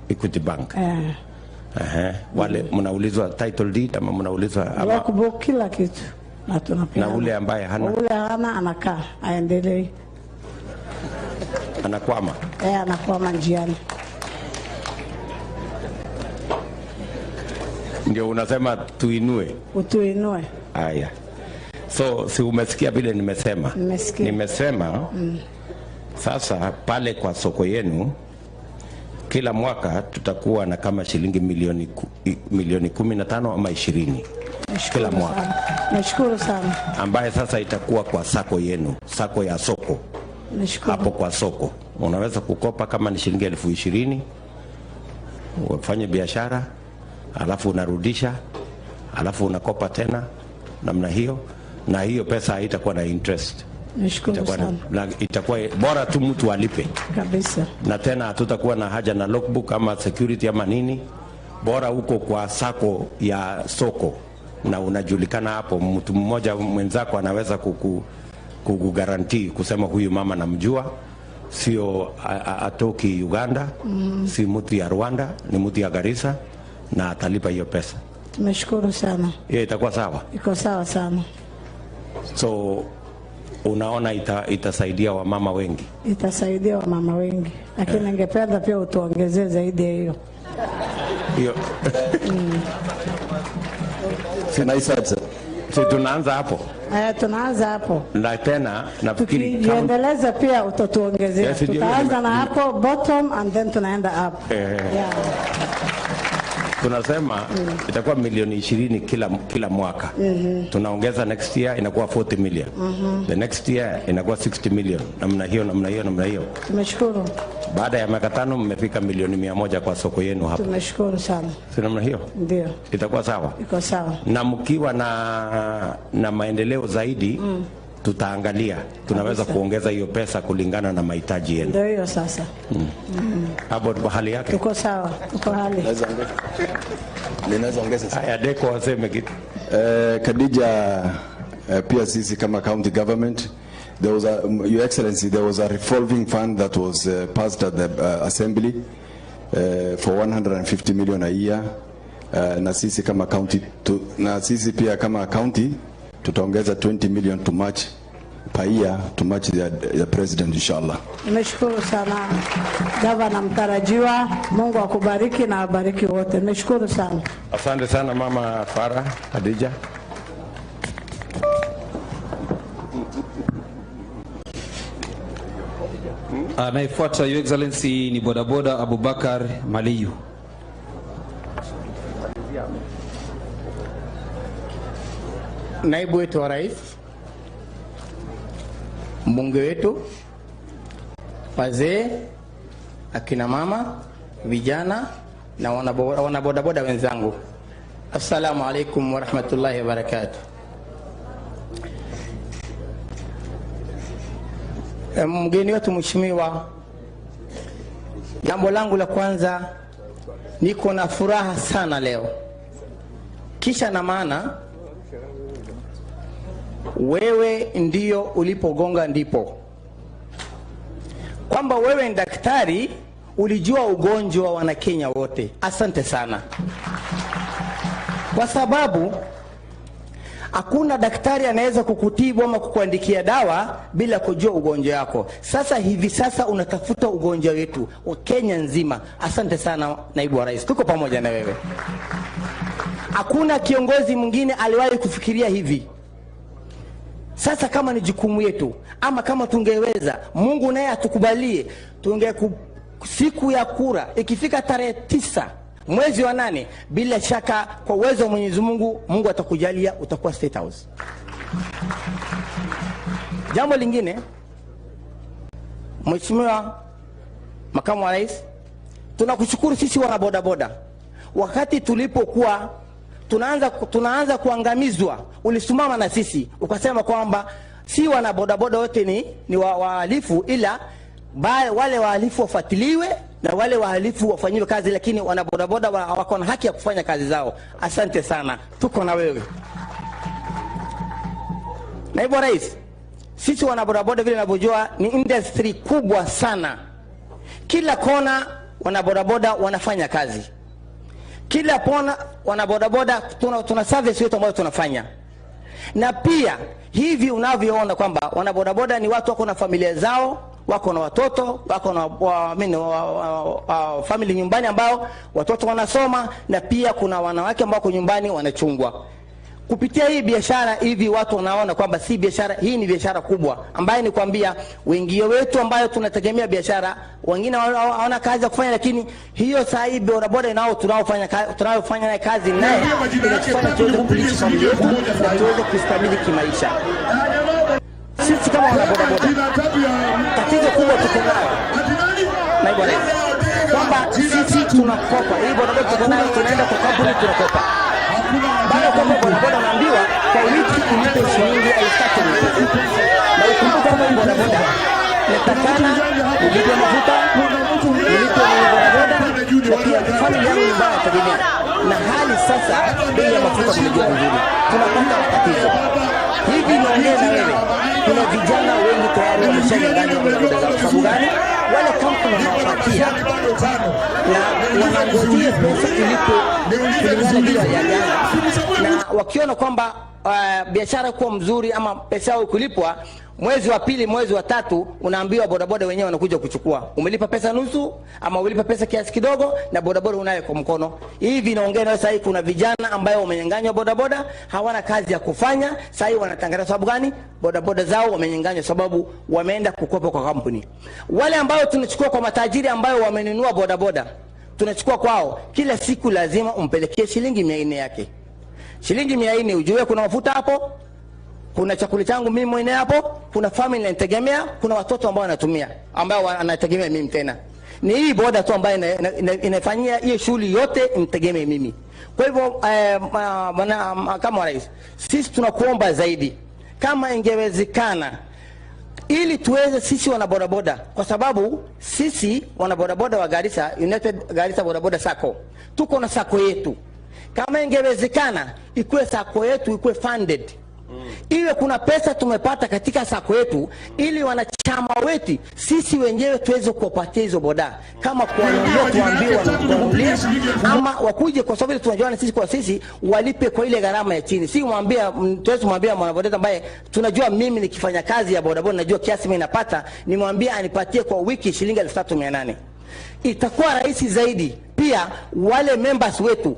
Equity Bank. Wale mnaulizwa title deed ama mnaulizwa ama kubook kila kitu na tunapeana. Na ule ambaye hana? Ule hana anakaa, aendelee. Anakwama? Anakwama njiani. Ndio unasema tuinue. Utuinue. Haya. So si umesikia vile nimesema? Nimesema sasa pale kwa soko yenu kila mwaka tutakuwa na kama shilingi milioni 15 ama 20 kila mwaka. Nashukuru sana. Ambaye sasa itakuwa kwa sako yenu, sako ya soko. Nashukuru. Hapo kwa soko unaweza kukopa kama ni shilingi 20,000 ufanye biashara, alafu unarudisha, alafu unakopa tena namna hiyo, na hiyo pesa haitakuwa na interest. Nashukuru sana. Itakuwa bora tu mtu alipe kabisa, na tena hatutakuwa na haja na logbook ama security ama nini. Bora huko kwa sako ya soko na unajulikana hapo, mtu mmoja mwenzako anaweza kukugarantii kusema huyu mama namjua, sio atoki Uganda, si mtu ya Rwanda, ni mtu ya Garissa, na atalipa hiyo pesa. Tumeshukuru sana. Hiyo itakuwa sawa? Iko sawa sana. So unaona itasaidia wamama wengi? Itasaidia wamama wengi, lakini ningependa pia utuongezee zaidi hiyo. Hiyo. Si tunaanza hapo? Tunaanza hapo. Na tena nafikiri tukiendeleza pia utatuongezea. Yes, tutaanza na hapo bottom and then tunaenda up. Yeah. Tunasema itakuwa milioni 20 kila mwaka. Tunaongeza next year inakuwa 40 million. The next year inakuwa 60 million. Namna hiyo. Tumeshukuru. Baada ya miaka 5 mmefika milioni 100 kwa soko yenu hapo. Tumeshukuru sana. Si namna hiyo? Ndio. Itakuwa sawa? Iko sawa. Na mkiwa na maendeleo zaidi tutaangalia tunaweza kuongeza hiyo pesa kulingana na mahitaji yenu. Ndio hiyo sasa. Hapo hali yake tuko sawa, tuko hali. Ninaweza ongeza sasa. Haya, Deko waseme kitu. Khadija, pia sisi kama county government, there was Your Excellency, there was a revolving fund that was passed at the assembly for 150 million a year. Na sisi kama county na sisi pia kama county tutaongeza 20 million to match per year to match the president inshallah. Nimeshukuru sana gavana mtarajiwa, Mungu akubariki na abariki wote. Nimeshukuru sana. Asante sana mama Farah Khadija. Anayefuata Your Excellency ni bodaboda Abubakar Maliyu. Naibu wetu wa rais, mbunge wetu, wazee, akina mama, vijana na wanabodaboda wenzangu, assalamu alaikum wa rahmatullahi wa barakatuh. Mgeni wetu mheshimiwa, jambo langu la kwanza, niko na furaha sana leo, kisha na maana wewe ndio ulipogonga ndipo, kwamba wewe ni daktari, ulijua ugonjwa wa Wanakenya wote. Asante sana, kwa sababu hakuna daktari anaweza kukutibu ama kukuandikia dawa bila kujua ugonjwa wako. Sasa hivi sasa unatafuta ugonjwa wetu wa Kenya nzima. Asante sana naibu wa rais, tuko pamoja na wewe. Hakuna kiongozi mwingine aliwahi kufikiria hivi. Sasa kama ni jukumu yetu, ama kama tungeweza, Mungu naye atukubalie, siku ya kura ikifika tarehe 9 mwezi wa 8, bila shaka kwa uwezo wa Mwenyezi Mungu, Mungu atakujalia utakuwa State House. Jambo lingine, Mheshimiwa Makamu wa Rais, tunakushukuru sisi wana bodaboda. Wakati tulipokuwa tunaanza kuangamizwa, ulisimama na sisi ukasema kwamba si wana bodaboda wote ni wahalifu, ila wale wahalifu wafuatiliwe na wale wahalifu wafanyiwe kazi, lakini wana bodaboda wako na haki ya kufanya kazi zao. Asante sana, tuko na wewe. Naibu Rais, sisi wana bodaboda vile ninavyojua ni industry kubwa sana. Kila kona wana bodaboda wanafanya kazi. Kila kona wana bodaboda tuna service yetu ambayo tunafanya. Na pia hivi unavyoona kwamba wana bodaboda ni watu wako na familia zao, wako na watoto, wako na family nyumbani ambao watoto wanasoma, na pia kuna wanawake ambao wako nyumbani wanachungwa. Kupitia hii biashara hivi watu wanaona kwamba si biashara, hii ni biashara kubwa ambaye ni kwambia wengi wetu ambayo tunategemea biashara, wengine hawana kazi ya kufanya, lakini hiyo saa hii bodaboda nao tunaofanya naye kazi naye inatufanya tuweze kuishi familia yetu na tuweze kustamili kimaisha. Sisi kama wana bodaboda tatizo kubwa tuko nayo na bwana kwamba sisi tunakopa hii bodaboda tuko nayo, tunaenda kwa kampuni tunakopa. Baada ya kwamba bodaboda naambiwa kwa wiki ulipe shilingi 3,000. Na ukumbuka kwamba bodaboda natakana ulipe mafuta, ulipe bodaboda, na pia familia yangu ni mbaya tegemea. Na hali sasa bei ya mafuta kumejua vizuri, tunapata tatizo. Hivi naongea na wewe, kuna vijana wengi tayari wameshanyang'anywa bodaboda zao. Sababu gani? Wale kampuni wanawapatia na wanangojea pesa ilipo kulingana bila ya jana, na wakiona kwamba biashara kuwa mzuri ama pesa yao kulipwa mwezi wa pili, mwezi wa tatu, unaambiwa bodaboda wenyewe wanakuja kuchukua. Umelipa pesa nusu ama umelipa pesa kiasi kidogo na bodaboda unayo kwa mkono. Hivi naongea na sasa, kuna vijana ambao wamenyang'anywa bodaboda, hawana kazi ya kufanya. Sasa wanatangaza sababu gani? Bodaboda zao wamenyang'anywa sababu wameenda kukopa kwa kampuni. Wale ambao tunachukua kwa matajiri ambao wamenunua bodaboda, tunachukua kwao, kila siku lazima umpelekee shilingi 400 yake. Shilingi 400, ujue kuna mafuta hapo, kuna chakula changu mimi mwenyewe hapo, kuna family inategemea, kuna watoto ambao wanatumia ambao wanategemea mimi tena. Ni hii boda tu ambayo inafanyia hiyo shughuli yote imtegemea mimi. Kwa hivyo kama rais, sisi tunakuomba zaidi kama ingewezekana ili tuweze sisi wana bodaboda, kwa sababu sisi wana bodaboda wa Garissa, United Garissa Bodaboda Sacco, tuko na sako yetu. Kama ingewezekana ikuwe sako yetu ikuwe funded, iwe kuna pesa tumepata katika sako yetu, ili wanachama wetu sisi wenyewe tuweze kuwapatia hizo boda, kama kuwanunulia tuambiwe wananunulia, ama wakuje kwa sababu tunajuana sisi kwa sisi walipe kwa ile gharama ya chini. Si tuweze kumwambia mwanaboda ambaye tunajua mimi nikifanya kazi ya bodaboda najua kiasi mimi napata, nimwambie anipatie kwa wiki shilingi 3,800. Itakuwa rahisi zaidi. Pia wale members wetu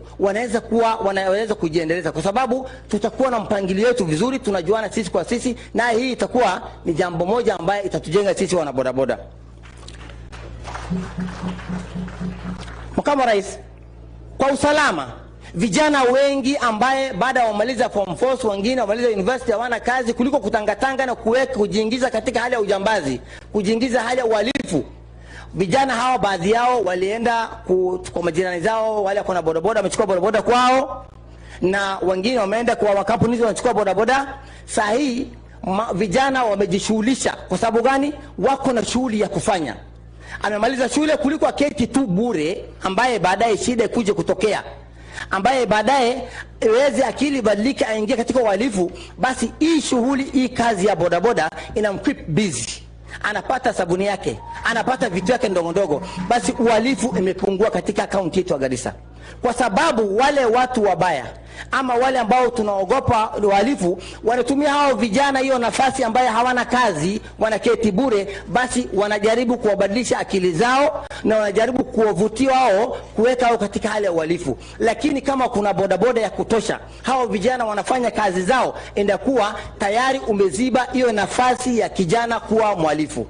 wanaweza kujiendeleza, kwa sababu tutakuwa na mpangilio wetu vizuri, tunajuana sisi kwa sisi, na hii itakuwa ni jambo moja ambaye itatujenga sisi wana bodaboda. Makamu Rais, kwa usalama, vijana wengi ambaye baada ya kumaliza form 4 wengine wamaliza university hawana kazi, kuliko kutangatanga na kujiingiza katika hali ya ujambazi, kujiingiza hali ya uhalifu. Vijana hawa baadhi yao walienda kwa majirani zao, wale wako na bodaboda wamechukua bodaboda kwao, na wengine wameenda kwa makampuni wanachukua bodaboda. Saa hii vijana wamejishughulisha. Kwa sababu gani? Wako na shughuli ya kufanya. Amemaliza shule kuliko aketi tu bure, ambaye baadaye shida ikuje kutokea, ambaye baadaye iweze akili badilika aingie katika uhalifu. Basi hii shughuli, hii kazi ya bodaboda inamkeep busy, anapata sabuni yake, anapata vitu yake ndogo ndogo. Basi uhalifu imepungua katika kaunti yetu ya Garissa, kwa sababu wale watu wabaya ama wale ambao tunaogopa uhalifu wanatumia hao vijana hiyo nafasi ambaye hawana kazi, wanaketi bure. Basi wanajaribu kuwabadilisha akili zao na wanajaribu kuwavutia wao kuweka hao katika hali ya uhalifu. Lakini kama kuna bodaboda ya kutosha, hao vijana wanafanya kazi zao, endakuwa tayari umeziba hiyo nafasi ya kijana kuwa mhalifu.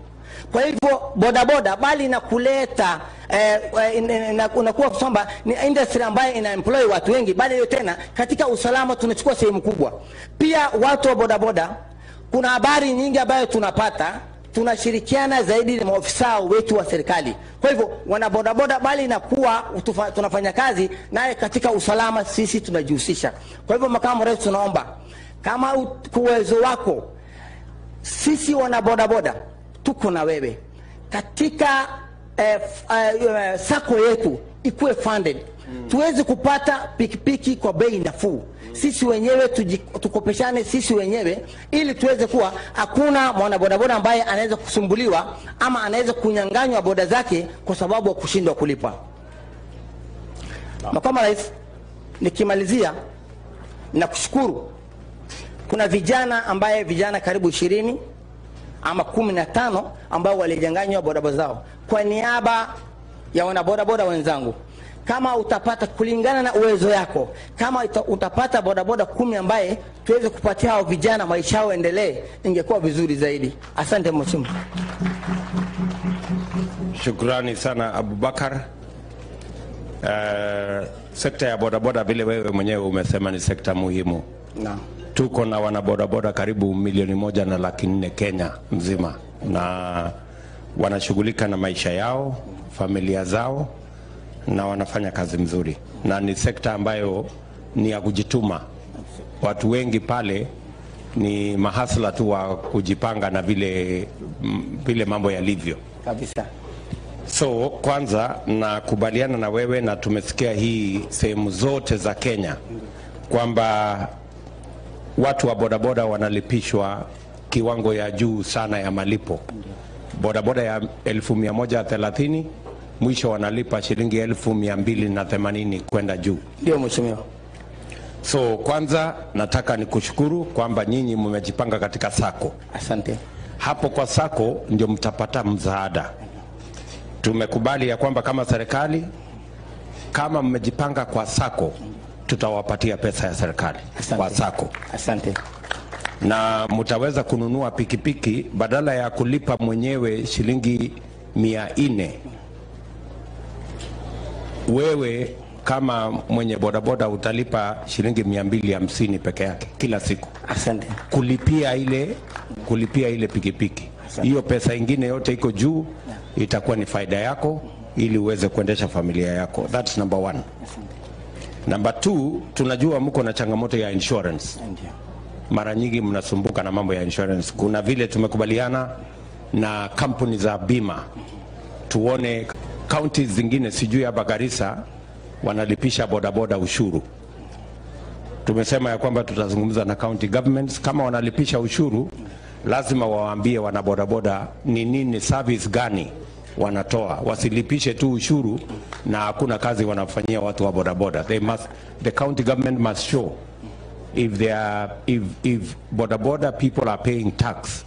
Kwa hivyo bodaboda bali na kuleta unakuwa kwamba ni industry ambayo ina employ watu wengi, bali hiyo tena katika usalama tunachukua sehemu kubwa. Pia watu wa bodaboda, kuna habari nyingi ambayo tunapata, tunashirikiana zaidi na maofisa wetu wa serikali. Kwa hivyo wana bodaboda bali na kuwa tunafanya kazi naye katika usalama, sisi tunajihusisha. Kwa hivyo Makamu Rais, tunaomba kama uwezo wako, sisi wana bodaboda tuko na wewe katika sako yetu ikuwe funded, tuweze kupata pikipiki kwa bei nafuu. Sisi wenyewe tukopeshane sisi wenyewe, ili tuweze kuwa hakuna mwana bodaboda ambaye anaweza kusumbuliwa ama anaweza kunyang'anywa boda zake kwa sababu ya kushindwa kulipa. Makamu Rais, nikimalizia na kushukuru, kuna vijana karibu 20 ama 15 ambao walijanganywa bodaboda zao. Kwa niaba ya wana bodaboda wenzangu, kama utapata kulingana na uwezo yako, kama utapata bodaboda 10 ambaye tuweze kupatia hao vijana maisha yao endelee, ingekuwa vizuri zaidi. Asante mheshimiwa. Shukrani sana Abubakar. Sekta ya bodaboda vile wewe mwenyewe umesema ni sekta muhimu. Naam. Tuko na wanabodaboda karibu 1.4 Kenya mzima, na wanashughulika na maisha yao, familia zao, na wanafanya kazi mzuri, na ni sekta ambayo ni ya kujituma. Watu wengi pale ni mahasla tu wa kujipanga na vile mambo yalivyo kabisa. So kwanza nakubaliana na wewe, na tumesikia hii sehemu zote za Kenya kwamba watu wa bodaboda wanalipishwa kiwango ya juu sana ya malipo. Bodaboda ya 1130 mwisho wanalipa shilingi 1280 kwenda juu. Ndio mheshimiwa. So kwanza nataka nikushukuru kwamba nyinyi mmejipanga katika sako. Asante. Hapo kwa sako ndio mtapata msaada. Tumekubali ya kwamba kama serikali, kama mmejipanga kwa sako, tutawapatia pesa ya serikali kwa sako. Asante. Na mtaweza kununua pikipiki badala ya kulipa mwenyewe shilingi 400. Wewe kama mwenye bodaboda utalipa shilingi 250 peke yake kila siku. Asante. Kulipia ile pikipiki. Hiyo pesa ingine yote iko juu, itakuwa ni faida yako ili uweze kuendesha familia yako. That's number 1. Number 2, tunajua mko na changamoto ya insurance. Mara nyingi mnasumbuka na mambo ya insurance. Kuna vile tumekubaliana na kampuni za bima, tuone counties zingine, sijui hapa Garissa wanalipisha bodaboda ushuru. Tumesema ya kwamba tutazungumza na county governments, kama wanalipisha ushuru lazima waambie wana bodaboda ni nini, service gani wanatoa. Wasilipishe tu ushuru na hakuna kazi wanafanyia watu wa bodaboda. The county government must show if bodaboda people are paying tax,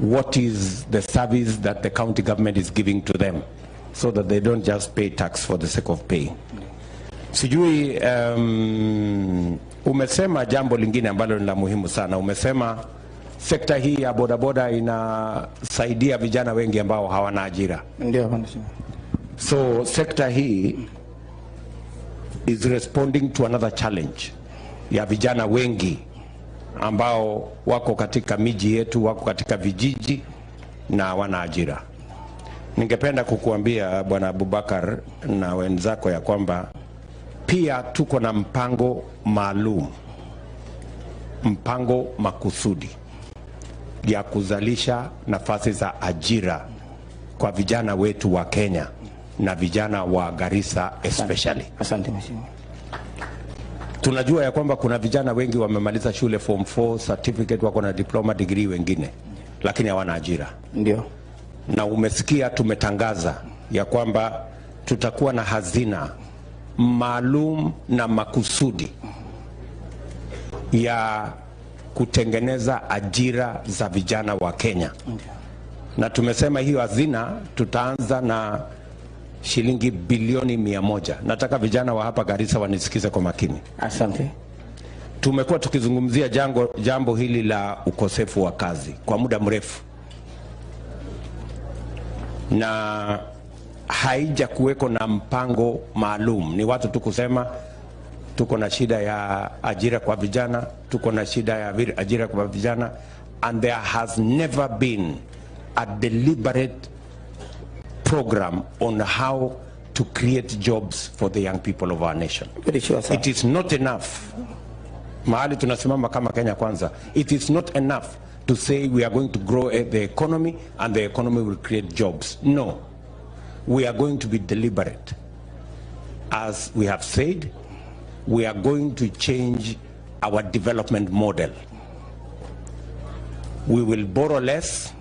what is the service that the county government is giving to them, so that they don't just pay tax for the sake of paying. Sijui umesema jambo lingine ambalo ni la muhimu sana. Umesema sekta hii ya bodaboda inasaidia vijana wengi ambao hawana ajira. Ndio. So sekta hii is responding to another challenge ya vijana wengi ambao wako katika miji yetu, wako katika vijiji na hawana ajira. Ningependa kukuambia Bwana Abubakar na wenzako ya kwamba pia tuko na mpango maalum, mpango makusudi ya kuzalisha nafasi za ajira kwa vijana wetu wa Kenya na vijana wa Garissa especially. Asante mheshimiwa. Tunajua ya kwamba kuna vijana wengi wamemaliza shule form 4 certificate, wako na diploma degree wengine, lakini hawana ajira. Ndio. Na umesikia tumetangaza ya kwamba tutakuwa na hazina maalum na makusudi ya kutengeneza ajira za vijana wa Kenya. Na tumesema hiyo hazina tutaanza na shilingi bilioni 100. Nataka vijana wa hapa Garissa wanisikize kwa makini. Asante. Tumekuwa tukizungumzia jambo hili la ukosefu wa kazi kwa muda mrefu, na haija kuweko na mpango maalum. Ni watu tu kusema tuko na shida ya ajira kwa vijana, tuko na shida ya ajira kwa vijana, and there has never been a deliberate program on how to create jobs for the young people of our nation. It is not enough. Mahali tunasimama kama Kenya Kwanza, it is not enough to say we are going to grow the economy and the economy will create jobs. No. We are going to be deliberate. As we have said, we are going to change our development model. We will borrow less,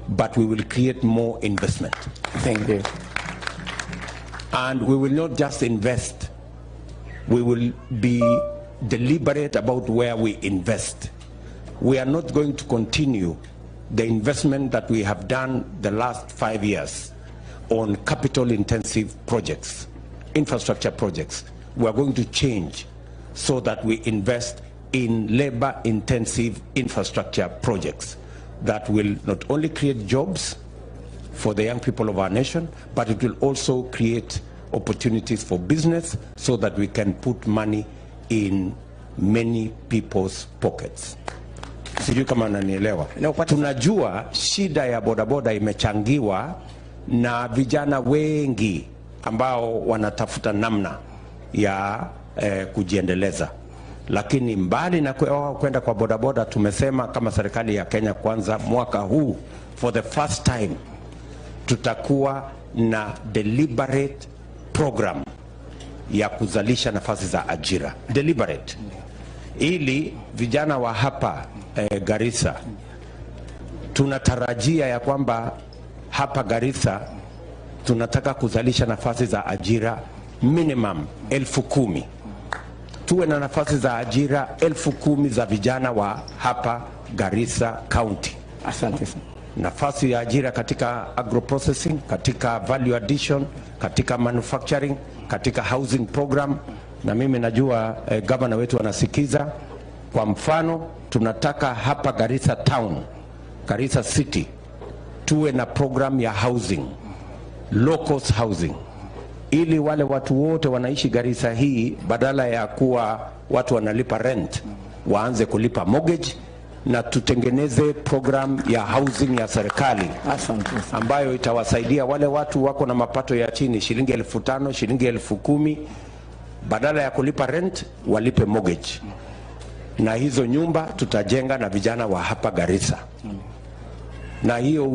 but we will create more investment. Thank you. And we will not just invest. We will be deliberate about where we invest. We are not going to continue the investment that we have done the last 5 years on capital intensive projects. infrastructure projects. We are going to change so that we invest in labor-intensive infrastructure projects that will not only create jobs for the young people of our nation, but it will also create opportunities for business so that we can put money in many people's pockets. Sijui kama nanielewa. Tunajua shida ya bodaboda imechangiwa na vijana wengi ambao wanatafuta namna ya kujiendeleza. Lakini mbali na kwenda kwa bodaboda, tumesema kama serikali ya Kenya Kwanza mwaka huu for the first time tutakuwa na deliberate program ya kuzalisha nafasi za ajira. Deliberate. Ili vijana wa hapa Garissa, tunatarajia ya kwamba hapa Garissa tunataka kuzalisha nafasi za ajira minimum 10,000. Tuwe na nafasi za ajira 10,000 za vijana wa hapa Garissa County. Asante. Nafasi ya ajira katika agroprocessing, katika value addition, katika manufacturing, katika housing program. Na mimi najua governor wetu anasikiza. Kwa mfano, tunataka hapa Garissa Town, Garissa City, tuwe na program ya housing, low cost housing, ili wale watu wote wanaishi Garissa hii, badala ya kuwa watu wanalipa rent, waanze kulipa mortgage, na tutengeneze program ya housing ya serikali ambayo itawasaidia wale watu wako na mapato ya chini, shilingi 5,000, shilingi 10,000, badala ya kulipa rent walipe mortgage. Na hizo nyumba tutajenga na vijana wa hapa Garissa. Na hiyo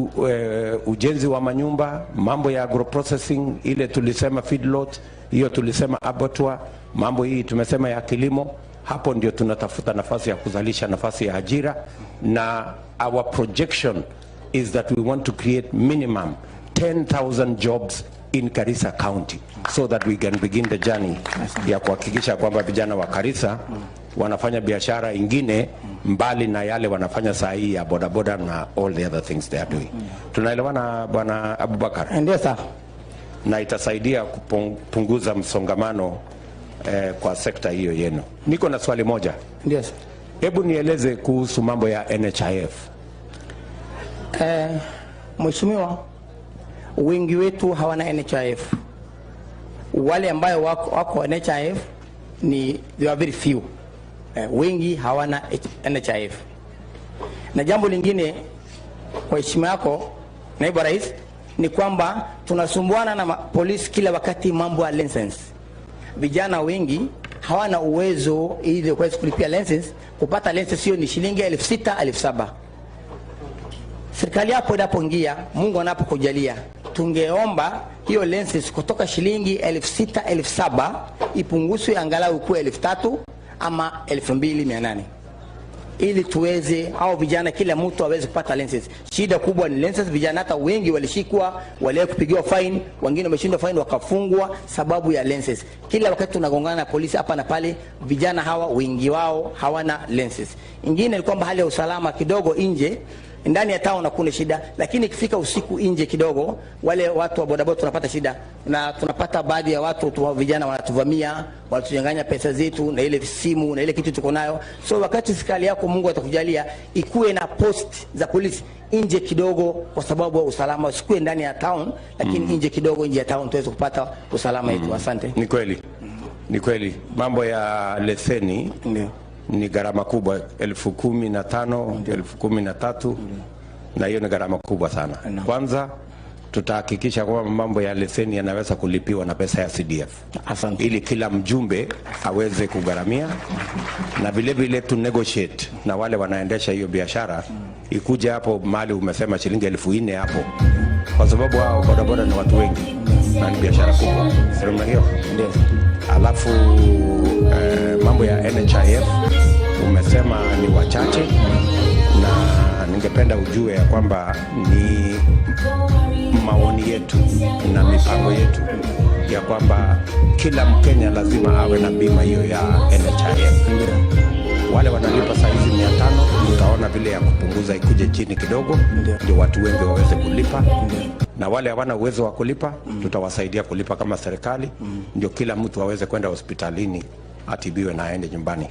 ujenzi wa manyumba, mambo ya agroprocessing, ile tulisema feedlot, hiyo tulisema abattoir, mambo hii tumesema ya kilimo. Hapo ndio tunatafuta nafasi ya kuzalisha nafasi ya ajira, na our projection is that we want to create minimum 10,000 jobs in Garissa County so that we can begin the journey ya kuhakikisha kwamba vijana wa Garissa wanafanya biashara ingine mbali na yale wanafanya saa hii ya bodaboda na all the other things they are doing. Tunaelewana Bwana Abubakar? Ndio sir. Na itasaidia kupunguza msongamano kwa sekta hiyo yenu. Niko na swali moja. Ndio sir. Hebu nieleze kuhusu mambo ya NHIF. Mheshimiwa, wengi wetu hawana NHIF. Wale ambao wako NHIF ni they are very few. Wengi hawana NHIF. Na jambo lingine, kwa heshima yako naibu rais, ni kwamba tunasumbuana na polisi kila wakati mambo ya license. Vijana wengi hawana uwezo ili kuweza kulipia license. Kupata license hiyo ni shilingi 6,000, 7,000. Serikali hapo inapoingia, Mungu anapokujalia, tungeomba hiyo license kutoka shilingi 6,000, 7,000 ipunguzwe angalau kuwa 3,000 ama 2,800, ili tuweze au vijana kila mtu aweze kupata license. Shida kubwa ni license. Vijana hata wengi walishikwa, wale kupigiwa fine, wengine wameshindwa fine wakafungwa sababu ya license. Kila wakati tunagongana na polisi hapa na pale, vijana hawa wengi wao hawana license. Ingine ni kwamba hali ya usalama kidogo nje, ndani ya town hakuna shida, lakini ikifika usiku nje kidogo, wale watu wa bodaboda tunapata shida, na tunapata baadhi ya watu vijana wanatuvamia, wanatunyang'anya pesa zetu na ile simu na ile kitu tuko nayo. So wakati serikali yako Mungu atakujalia ikuwe na post za polisi nje kidogo, kwa sababu ya usalama, usikue ndani ya town, lakini nje kidogo, nje ya town tuweze kupata usalama wetu. Asante. Ni kweli. Ni kweli. Mambo ya leseni ni gharama kubwa, 15,000, 13,000, na hiyo ni gharama kubwa sana. Kwanza tutahakikisha kwamba mambo ya leseni yanaweza kulipiwa na pesa ya CDF. Asante. Ili kila mjumbe aweze kugharamia, na vile vile tu negotiate na wale wanaendesha hiyo biashara, ikuja hapo mali umesema shilingi 4,000 hapo, kwa sababu hao bodaboda ni watu wengi na ni biashara kubwa. Sema hiyo ndio. Alafu mambo ya NHIF umesema ni wachache, na ningependa ujue ya kwamba ni maoni yetu na mipango yetu ya kwamba kila Mkenya lazima awe na bima hiyo ya NHIF. Wale wanalipa saizi 500, utaona vile ya kupunguza ikuje chini kidogo, ndio watu wengi waweze kulipa. na wale hawana uwezo wa kulipa tutawasaidia kulipa kama serikali, ndio kila mtu aweze kwenda hospitalini atibiwe na aende nyumbani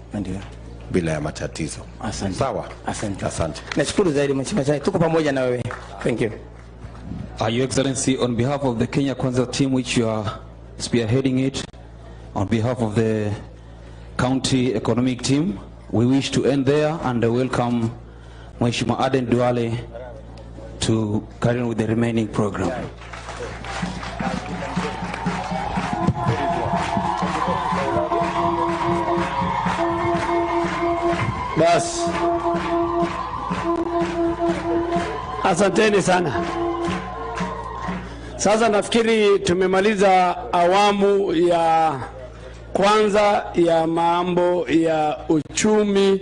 bila ya matatizo. Asante. Sawa? Asante. Asante. Nashukuru zaidi mheshimiwa, tuko pamoja na wewe. Thank you. Your Excellency, on behalf of the Kenya Kwanza team which you are spearheading it, on behalf of the county economic team, we wish to end there and welcome Mheshimiwa Aden Duale to carry on with the remaining program. Bas. Asanteni sana. Sasa nafikiri tumemaliza awamu ya kwanza ya mambo ya uchumi,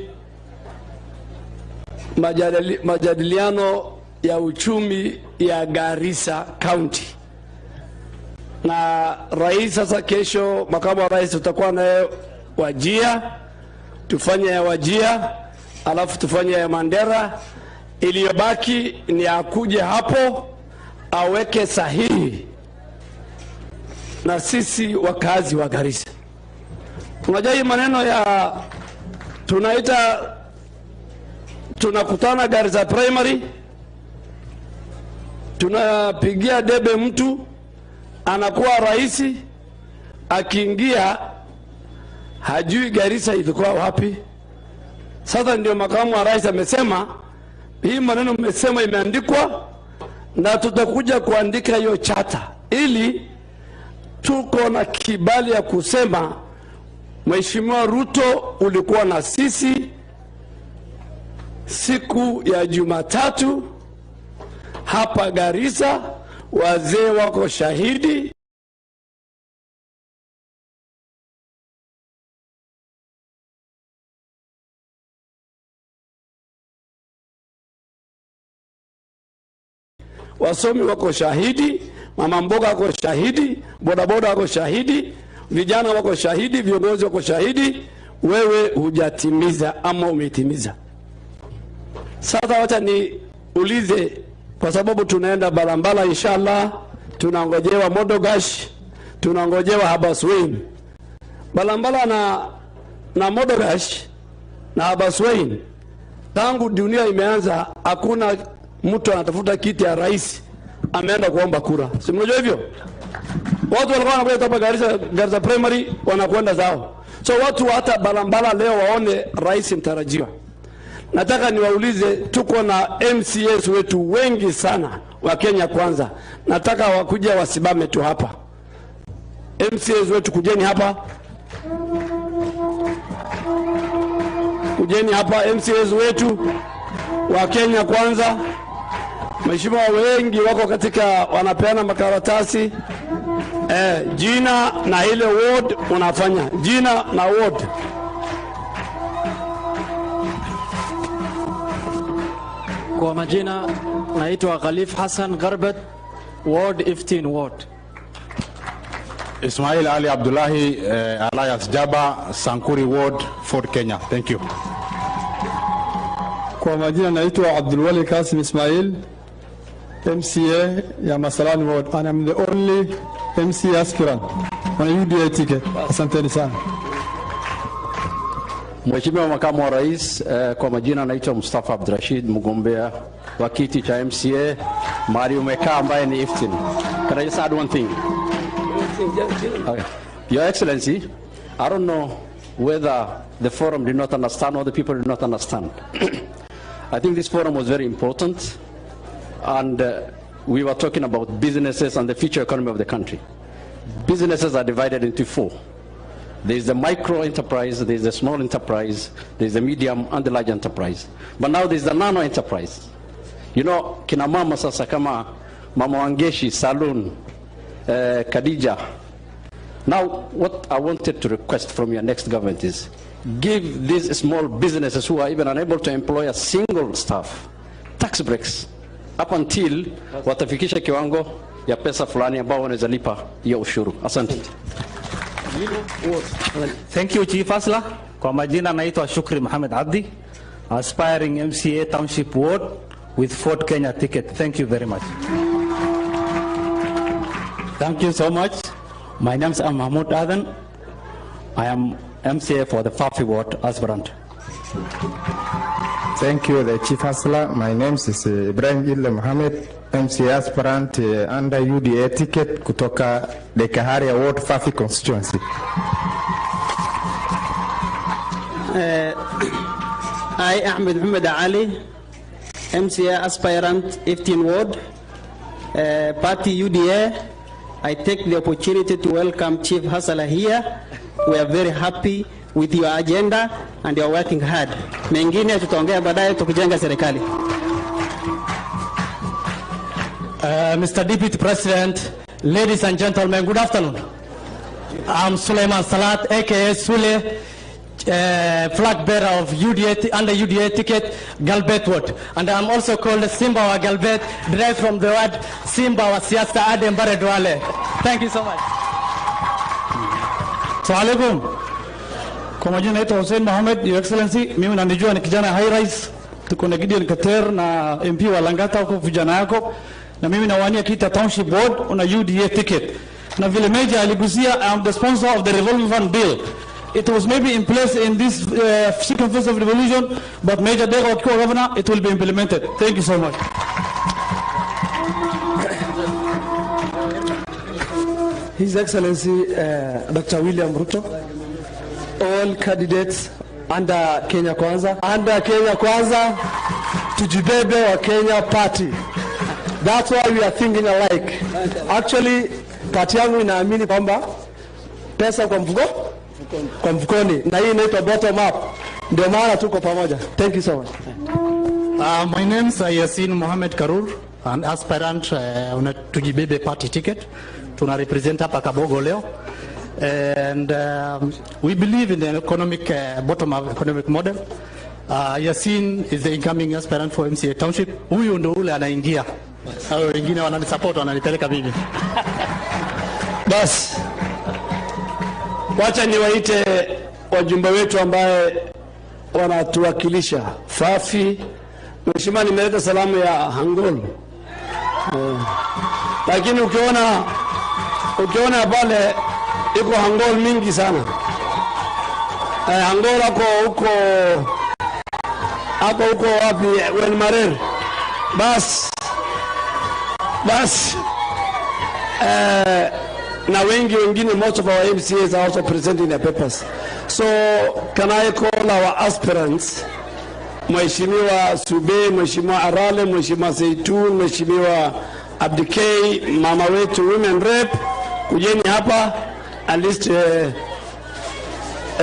majadiliano ya uchumi ya Garissa County. Na rais sasa, kesho makamu wa rais tutakuwa naye Wajia, tufanye ya Wajia, alafu tufanye ya Mandera. Iliyobaki ni akuje hapo aweke sahihi na sisi wakazi wa Garissa. Unajua hii maneno ya tunakutana Garissa primary, tunapigia debe mtu anakuwa rais, akiingia hajui Garissa ilikuwa wapi. Sasa ndio makamu wa rais amesema hii maneno mmesema imeandikwa na tutakuja kuandika hiyo chata, ili tuko na kibali ya kusema Mheshimiwa Ruto ulikuwa na sisi siku ya Jumatatu hapa Garissa, wazee wako shahidi. Wasomi wako shahidi, mama mboga wako shahidi, bodaboda wako shahidi, vijana wako shahidi, viongozi wako shahidi. Wewe hujatimiza ama umetimiza. Sasa wacha niulize, kwa sababu tunaenda barabara inshallah, tunangojewa Modogash, tunangojewa Habaswein. Barabara na Modogash na Habaswein, tangu dunia imeanza hakuna mtu anatafuta kiti ya rais ameenda kuomba kura. Si mnajua hivyo? Watu walikuwa wanakuja hapa Garissa primary wanakwenda zao. So watu hata barabara leo waone rais mtarajiwa. Nataka niwaulize, tuko na MCAs wetu wengi sana wa Kenya Kwanza. Nataka wakuja wasimame tu hapa. MCAs wetu kujeni hapa. Kujeni hapa MCAs wetu wa Kenya Kwanza. Mheshimiwa wengi wako katika wanapeana makaratasi. Jina na ile ward unafanya. Jina na ward. Kwa majina naitwa Khalif Hassan Garbat, ward 15 ward. Ismail Ali Abdullahi, alias Jaba, Sankuri ward, Fort Kenya. Thank you. Kwa majina naitwa Abdulwali Kasim Ismail, MCA ya Masalani ward, and I'm the only MC aspirant on a UDA ticket. Asanteni sana. Mheshimiwa makamu wa rais, kwa majina naitwa Mustafa Abdurashid, mgombea wa kiti cha MCA mahali umekaa ambaye ni 15. Can I just add one thing? Okay. Your Excellency, I don't know whether the forum did not understand or the people did not understand. I think this forum was very important, and we were talking about businesses and the future economy of the country. Businesses are divided into 4. There is the micro enterprise, there is the small enterprise, there is the medium and the large enterprise. But now there is the nano enterprise. You know, kina mama sasa kama Mama Wangeshi, Salon, Khadija. Now, what I wanted to request from your next government is give these small businesses who are even unable to employ a single staff tax breaks up until watafikisha kiwango ya pesa fulani ambao wanaweza lipa ya ushuru. Asante. Thank you, Chief Asla. Kwa majina naitwa Shukri Mohamed Abdi, aspiring MCA Township Ward with Fort Kenya ticket. Thank you very much. Thank you so much. My name is Mahmoud Adan. I am MCA for the Fafi Ward aspirant. Thank you, the Chief Hustler. My name is Ibrahim Illa Mohammed, MCA aspirant under UDA ticket kutoka the Kahari Ward Fafi constituency. I, Ahmed Muhammad Ali, MCA aspirant 15 Ward, Party UDA. I take the opportunity to welcome Chief Hustler here. We are very happy with your agenda and you are working hard. Mengine tutaongea baadaye tukijenga serikali. Mr. Deputy President, ladies and gentlemen, good afternoon. I'm Suleiman Salat, aka Sule, flag bearer of UDA, under UDA ticket, Galbet Ward. And I'm also called Simbawa Galbet, derived from the word Simbawa Siasta Adembare Dwale. Thank you so much. Assalamu alaikum. Kwa majina naitwa Hussein Mohamed, Your Excellency. Mimi nanijua ni kijana high rise. Tuko na Gideon Kater na MP wa Langata huko vijana yako. Na mimi nawania kita Township Board on a UDA ticket. Na vile Major aligusia, I am the sponsor of the revolving fund bill. It was maybe in place in this second phase of revolution, but Major Dego akiwa governor, it will be implemented. Thank you so much. His Excellency Dr. William Ruto, all candidates under Kenya Kwanza, tujibebe wa Kenya party. That's why we are thinking alike. Actually, party yangu inaamini kwamba pesa kwa mfukoni, na hii inaitwa bottom up. Ndio maana tuko pamoja. Thank you so much. My name is Yasin Mohamed Karur, an aspirant on a tujibebe party ticket. Tuna represent hapa Kabogo leo. And we believe in the economic bottom-up economic model. Yasin is the incoming aspirant for MCA Township. Huyu ndo ule anaingia. Hao wengine wananisupport, wananipeleka bibi. Bas, wacha niwaite wajumbe wetu ambaye wanatuwakilisha Fafi. Mheshimiwa, nimeleta salamu ya Hangol. Lakini ukiona pale iko Hangol mingi sana. Hangol ako huko wapi? Wenmarer. Bas na wengine, most of our MCAs are also presenting their papers. So can I call our aspirants, Mheshimiwa Sube, Mheshimiwa Arale, Mheshimiwa Zeitun, Mheshimiwa Abdikei, mama wetu women rep, kujeni hapa at least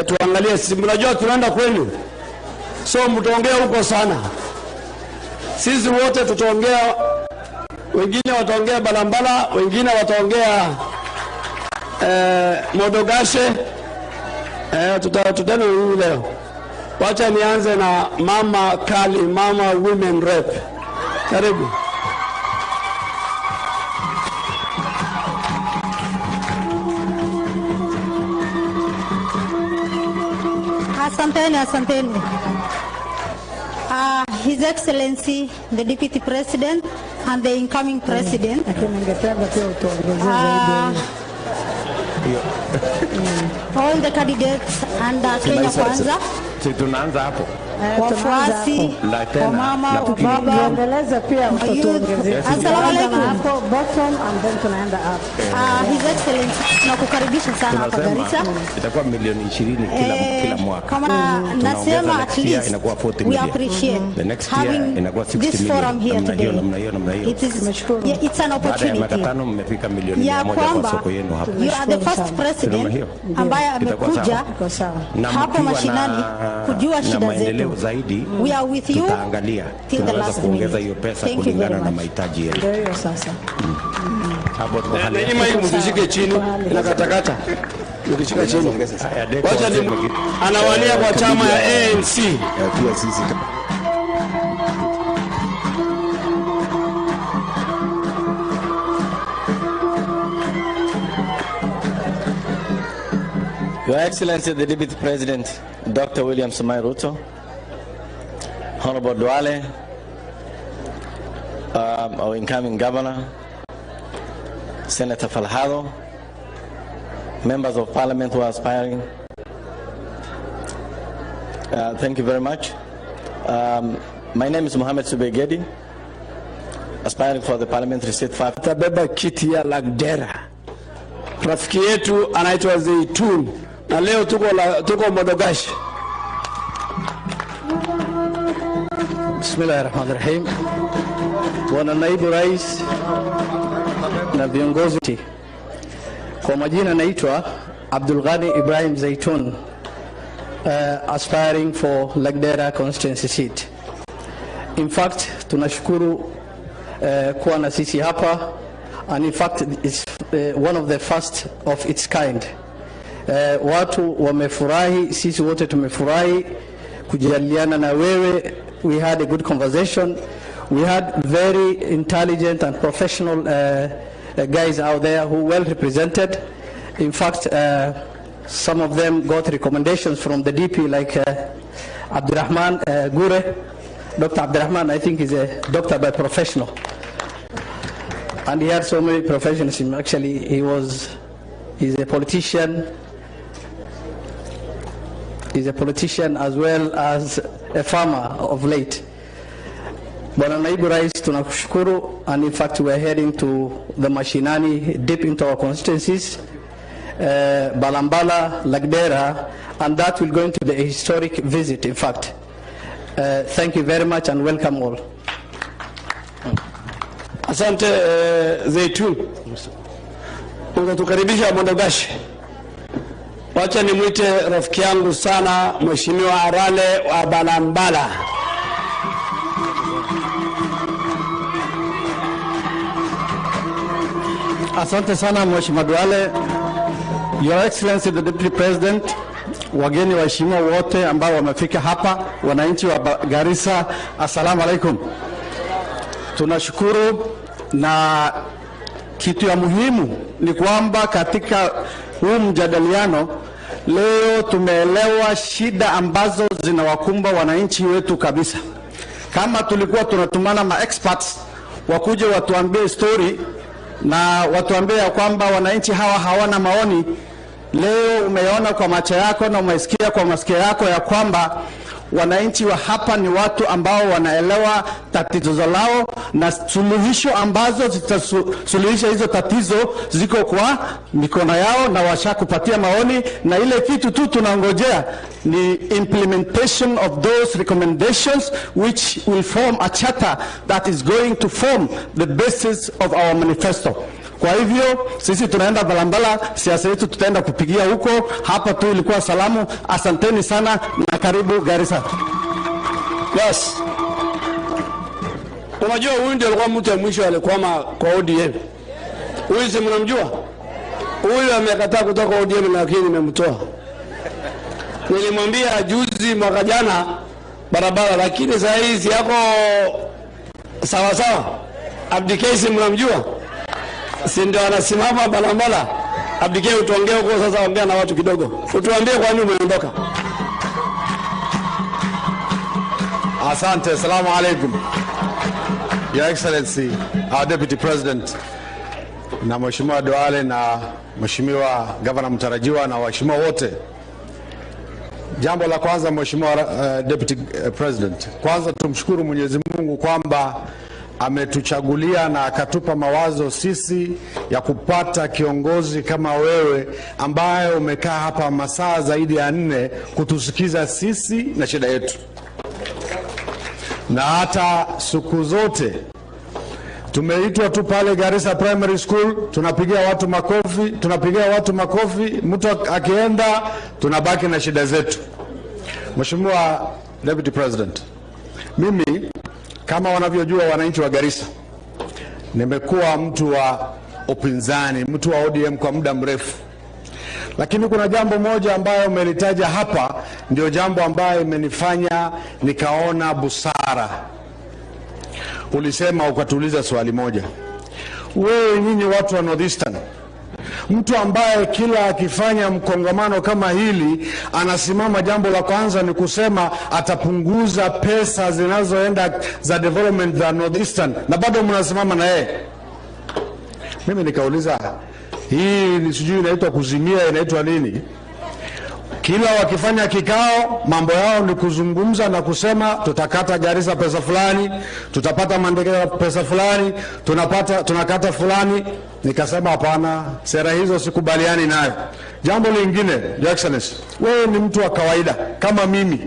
tuangalie. Sisi mnajua tunaenda kwenu, so mtaongea huko sana. Sisi wote tutaongea, wengine wataongea Balambala, wengine wataongea Modogashe. Tutano leo. Wacha nianze na mama Kali, mama women rep. Karibu. Asanteni. His Excellency, the Deputy President and the incoming President. All the candidates under Kenya Kwanza. Tunaanza hapo. Wafuasi, wamama, wababa, Assalamu alaikum. Bottom and then tunaenda up. His Excellency, tunakukaribisha sana hapa Garissa. Itakuwa milioni 20 kila mwaka. Kama nasema at least we appreciate having this forum here today. It's an opportunity. Ya kwamba you are the first president ambaye amekuja hapo mashinani kujua shida zetu. We are with you till the last minute. Thank you very much. Mkishike chini na katakata. Mkishika chini. Wacha anawania kwa chama ya ANC. Your Excellency, the Deputy President, Dr. William Samoei Ruto, Honorable Duale, our incoming Governor, Senator Falhado, members of parliament who are aspiring. Thank you very much. My name is Mohamed Subegedi, aspiring for the parliamentary seat 5. Tabeba kiti ya Lagdera. Rafiki yetu anaitwa Zaitun na leo tuko Modogashi. Bismillahirrahmanirrahim. Bwana naibu rais na viongozi, kwa majina naitwa Abdul Ghani Ibrahim Zaitun, aspiring for Lagdera constituency seat. In fact, tunashukuru kuwa na sisi hapa, and in fact it's one of the first of its kind. Watu wamefurahi, sisi wote tumefurahi kujadiliana na wewe. We had a good conversation. We had very intelligent and professional guys out there who well represented. In fact, some of them got recommendations from the DP, like Abdurrahman Gure. Dr. Abdurrahman, I think, is a doctor by professional. And he had so many professionalism. Actually, he's a politician. He's a politician as well as a farmer of late. Bwana naibu rais, tunakushukuru, and in fact we are heading to the mashinani, deep into our constituencies, Balambala, Lagdera, and that will go into the historic visit, in fact. Thank you very much and welcome all. Asante Zaitun. Unatukaribisha Modogashi. Wacha nimwite rafiki yangu sana Mheshimiwa Arale wa Balambala. Asante sana Mheshimiwa Duale. Your Excellency the Deputy President, wageni waheshimiwa wote ambao wamefika hapa, wananchi wa Garissa, assalamu alaikum. Tunashukuru, na kitu ya muhimu ni kwamba katika huu mjadiliano leo tumeelewa shida ambazo zinawakumba wananchi wetu kabisa. Kama tulikuwa tunatumana ma experts wakuje watuambie story na watuambie ya kwamba wananchi hawa hawana maoni, leo umeona kwa macho yako na umesikia kwa masikio yako ya kwamba wananchi wa hapa ni watu ambao wanaelewa tatizo lao, na suluhisho ambazo zitasuluhisha hizo tatizo ziko kwa mikono yao na washakupatia maoni, na ile kitu tu tunangojea ni implementation of those recommendations which will form a charter that is going to form the basis of our manifesto. Kwa hivyo sisi tunaenda Balambala, siasa yetu tutaenda kupigia huko. Hapa tu ilikuwa salamu. Asanteni sana na karibu Garissa. Yes. Unajua huyu ndio alikuwa mtu wa mwisho alikwama kwa ODM. Huyu si mnamjua? Huyu amekataa kutoka ODM lakini nimemtoa. Nilimwambia juzi mwaka jana barabara, lakini saa hizi yako sawa sawa. Abdikesi mnamjua? Si ndio anasimama Balambala. Abdikesi utuongee huko sasa, ongea na watu kidogo. Utuambie kwa nini umeondoka. Asante, assalamu alaikum. Your Excellency, our Deputy President, na Mheshimiwa Duale na Mheshimiwa Governor mtarajiwa na waheshimiwa wote. Jambo la kwanza Mheshimiwa Deputy President, kwanza tumshukuru Mwenyezi Mungu kwamba ametuchagulia na akatupa mawazo sisi ya kupata kiongozi kama wewe ambaye umekaa hapa masaa zaidi ya 4 kutusikiza sisi na shida yetu. Na hata siku zote tumeitwa tu pale Garissa Primary School, tunapigia watu makofi, mtu akienda tunabaki na shida zetu. Mheshimiwa Deputy President, mimi kama wanavyojua wananchi wa Garissa, nimekuwa mtu wa upinzani, mtu wa ODM kwa muda mrefu. Lakini kuna jambo moja ambayo umelitaja hapa, ndio jambo ambayo imenifanya nikaona busara. Ulisema ukatuuliza swali moja. Wewe nyinyi watu wa Northeastern, mtu ambaye kila akifanya mkongamano kama hili anasimama, jambo la kwanza ni kusema atapunguza pesa zinazoenda za development za Northeastern, na bado mnasimama na yeye. Mimi nikauliza hii ni sijui inaitwa kuzimia, inaitwa nini? Kila wakifanya kikao mambo yao ni kuzungumza na kusema tutakata Garissa pesa fulani, tutapata Mandera pesa fulani, tunakata fulani. Nikasema hapana, sera hizo sikubaliani nayo. Jambo lingine, Your Excellency, wewe ni mtu wa kawaida kama mimi.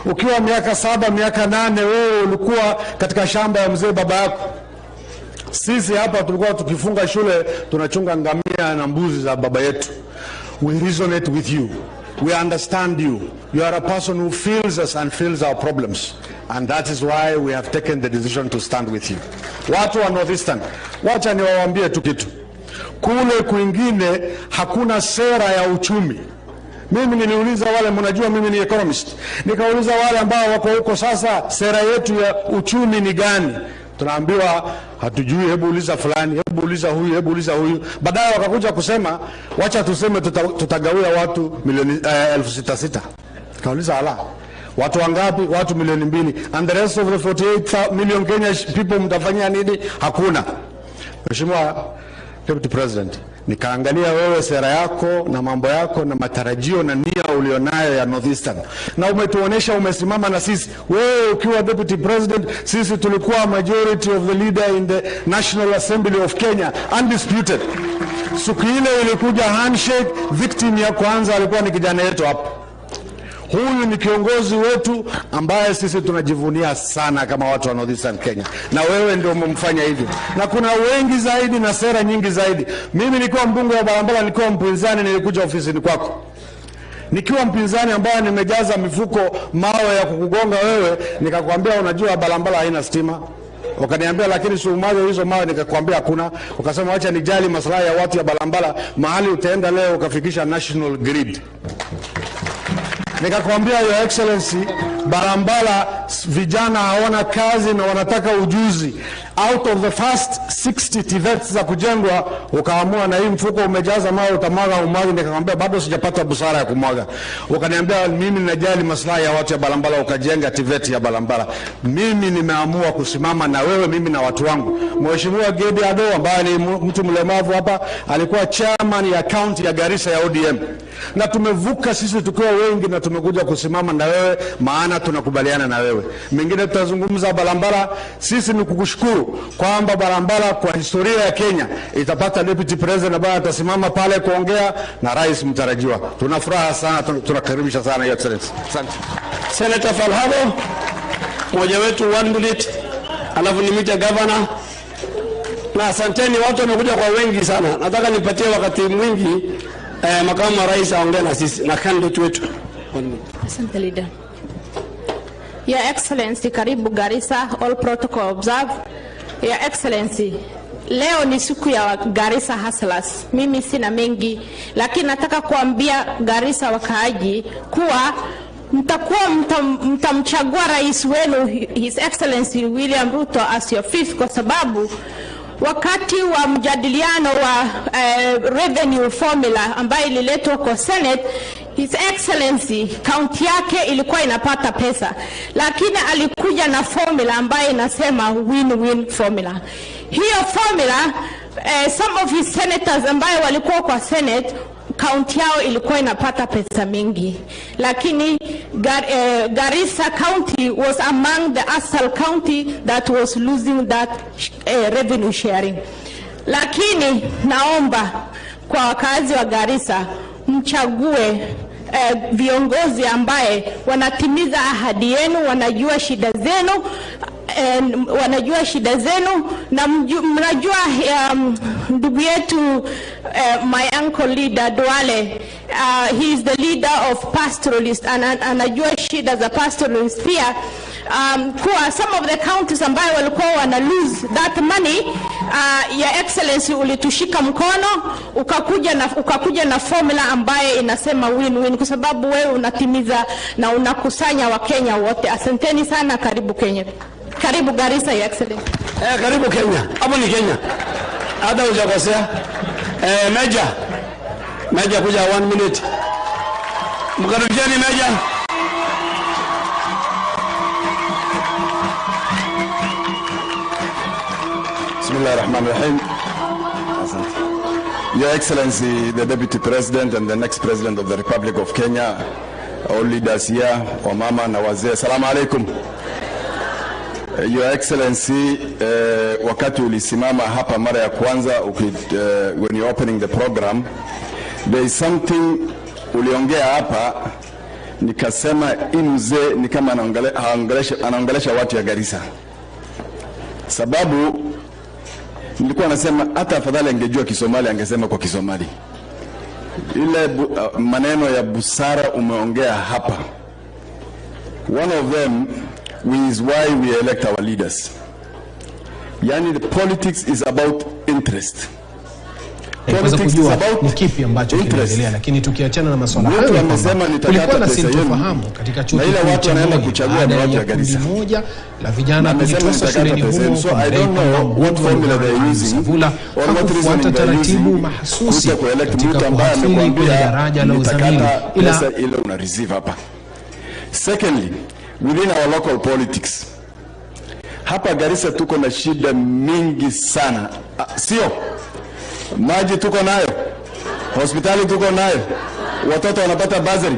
Ukiwa miaka 7, miaka 8 wewe ulikuwa katika shamba ya mzee baba yako. Sisi hapa tulikuwa tukifunga shule tunachunga ngamia na mbuzi za baba yetu. We resonate with you. We understand you. You are a person who feels us and feels our problems. And that is why we have taken the decision to stand with you. Watu wa Northeastern, wacha niwaambie tu kitu. Kule kwingine hakuna sera ya uchumi. Mimi niliuliza wale, mnajua mimi ni economist. Nikauliza wale ambao wako huko sasa, sera yetu ya uchumi ni gani? Tunaambiwa hatujui, hebu uliza fulani, hebu uliza huyu, hebu uliza huyu. Baadaye wakakuja kusema wacha tuseme tutagawia watu milioni 6,600. Kauliza ala, watu wangapi? Watu milioni 2. And the rest of the 48 million Kenyan people mtafanyia nini? Hakuna. Mheshimiwa Deputy President, nikaangalia wewe sera yako na mambo yako na matarajio na nia ulionayo ya Northeastern, na umetuonesha umesimama na sisi. Wewe ukiwa Deputy President, sisi tulikuwa majority of the leader in the National Assembly of Kenya, undisputed. Siku ile ilikuja handshake, victim ya kwanza alikuwa ni kijana yetu hapa. Huyu ni kiongozi wetu ambaye sisi tunajivunia sana kama watu wa Northeastern Kenya, na wewe ndio umemfanya hivyo, na kuna wengi zaidi na sera nyingi zaidi. Mimi nilikuwa mbunge wa Balambala, nilikuwa mpinzani, nilikuja ofisini kwako nikiwa mpinzani ambaye nimejaza mifuko mawe ya kukugonga wewe, nikakwambia unajua Balambala haina stima. Ukaniambia lakini si umaje hizo mawe, nikakwambia hakuna. Ukasema acha nijali maslahi ya watu ya Balambala, mahali utaenda leo ukafikisha national grid. Nikakwambia Your Excellency, Balambala vijana hawana kazi na wanataka ujuzi. Out of the first 60 TVETs za kujengwa, ukaamua na hii mfuko umejaza mawe utamwaga umwagi. Nikakwambia bado sijapata busara ya kumwaga. Ukaniambia mimi ninajali maslahi ya watu ya Balambala, ukajenga TVET ya Balambala. Mimi nimeamua kusimama na wewe, mimi na watu wangu. Mheshimiwa KDRTV ambaye ni mtu mlemavu hapa alikuwa chairman ya county ya Garissa ya ODM. Na tumevuka sisi tukiwa wengi na tumekuja kusimama na wewe, maana tunakubaliana na wewe. Mengine tutazungumza Balambala. Sisi ni kukushukuru kwamba Balambala kwa historia ya Kenya itapata Deputy President ambaye atasimama pale kuongea na rais mtarajiwa. Tunafuraha sana, tunakaribisha sana Your Excellency. Asante. Senator Falhabo, mmoja wetu 1 minute, alafu nimite governor. Na asanteni, watu wamekuja kwa wengi sana. Nataka nipatie wakati mwingi makamu wa rais aongee na sisi na candidate wetu. Asante leader. Your Excellency, karibu Garissa, all protocol observe. Your Excellency, leo ni siku ya Garissa hustlers. Mimi sina mengi, lakini nataka kuambia Garissa wakaaji kuwa mtamchagua rais wenu His Excellency William Ruto as your fifth, kwa sababu wakati wa mjadiliano wa revenue formula ambayo ililetwa kwa Senate, His Excellency county yake ilikuwa inapata pesa, lakini alikuja na formula ambayo inasema win-win formula. Hiyo formula some of his senators ambayo walikuwa kwa Senate county yao ilikuwa inapata pesa mingi, lakini Garissa county was among the asal county that was losing that revenue sharing. Lakini naomba kwa wakazi wa Garissa mchague viongozi ambaye wanatimiza ahadi yenu, wanajua shida zenu, na mnajua ndugu yetu my uncle leader Duale, he is the leader of pastoralists, anajua shida za pastoralists pia. Kwa some of the counties ambayo walikuwa wana lose that money, Your Excellency ulitushika mkono ukakuja na formula ambaye inasema win-win, kwa sababu wewe unatimiza na unakusanya wa Kenya wote. Asanteni sana, karibu Kenya. Karibu Garissa, Your Excellency. Karibu Kenya. Hapo ni Kenya. Hata hujakosea. Meja kuja 1 minute. Mkaribisheni Meja. Bismillahirrahmanirrahim. Your Excellency, the Deputy President and the next President of the Republic of Kenya, all leaders here, wamama na wazee, salamu alaikum. Your Excellency, wakati ulisimama hapa mara ya kwanza, when you're opening the program, there is something uliongea hapa, nikasema mzee ni kama anaongelesha watu ya Garissa. Sababu nilikuwa nasema hata afadhali angejua Kisomali angesema kwa Kisomali. Ile maneno ya busara umeongea hapa. One of them is why we elect our leaders. Yani the politics is about interest. Politics is about ni kipi ambacho kinaendelea, lakini tukiachana na masuala hayo, kulikuwa na sintofahamu katika chuo cha watu ya Garissa moja la vijana kujitosa shuleni humo kwa watu waliosavula hakufuata taratibu mahsusi katika kuhafili kwenye daraja la uzamili ile una receive hapa. Secondly, within our local politics, hapa Garissa tuko na shida mingi sana. Sio maji tuko nayo, hospitali tuko nayo, watoto wanapata bursary,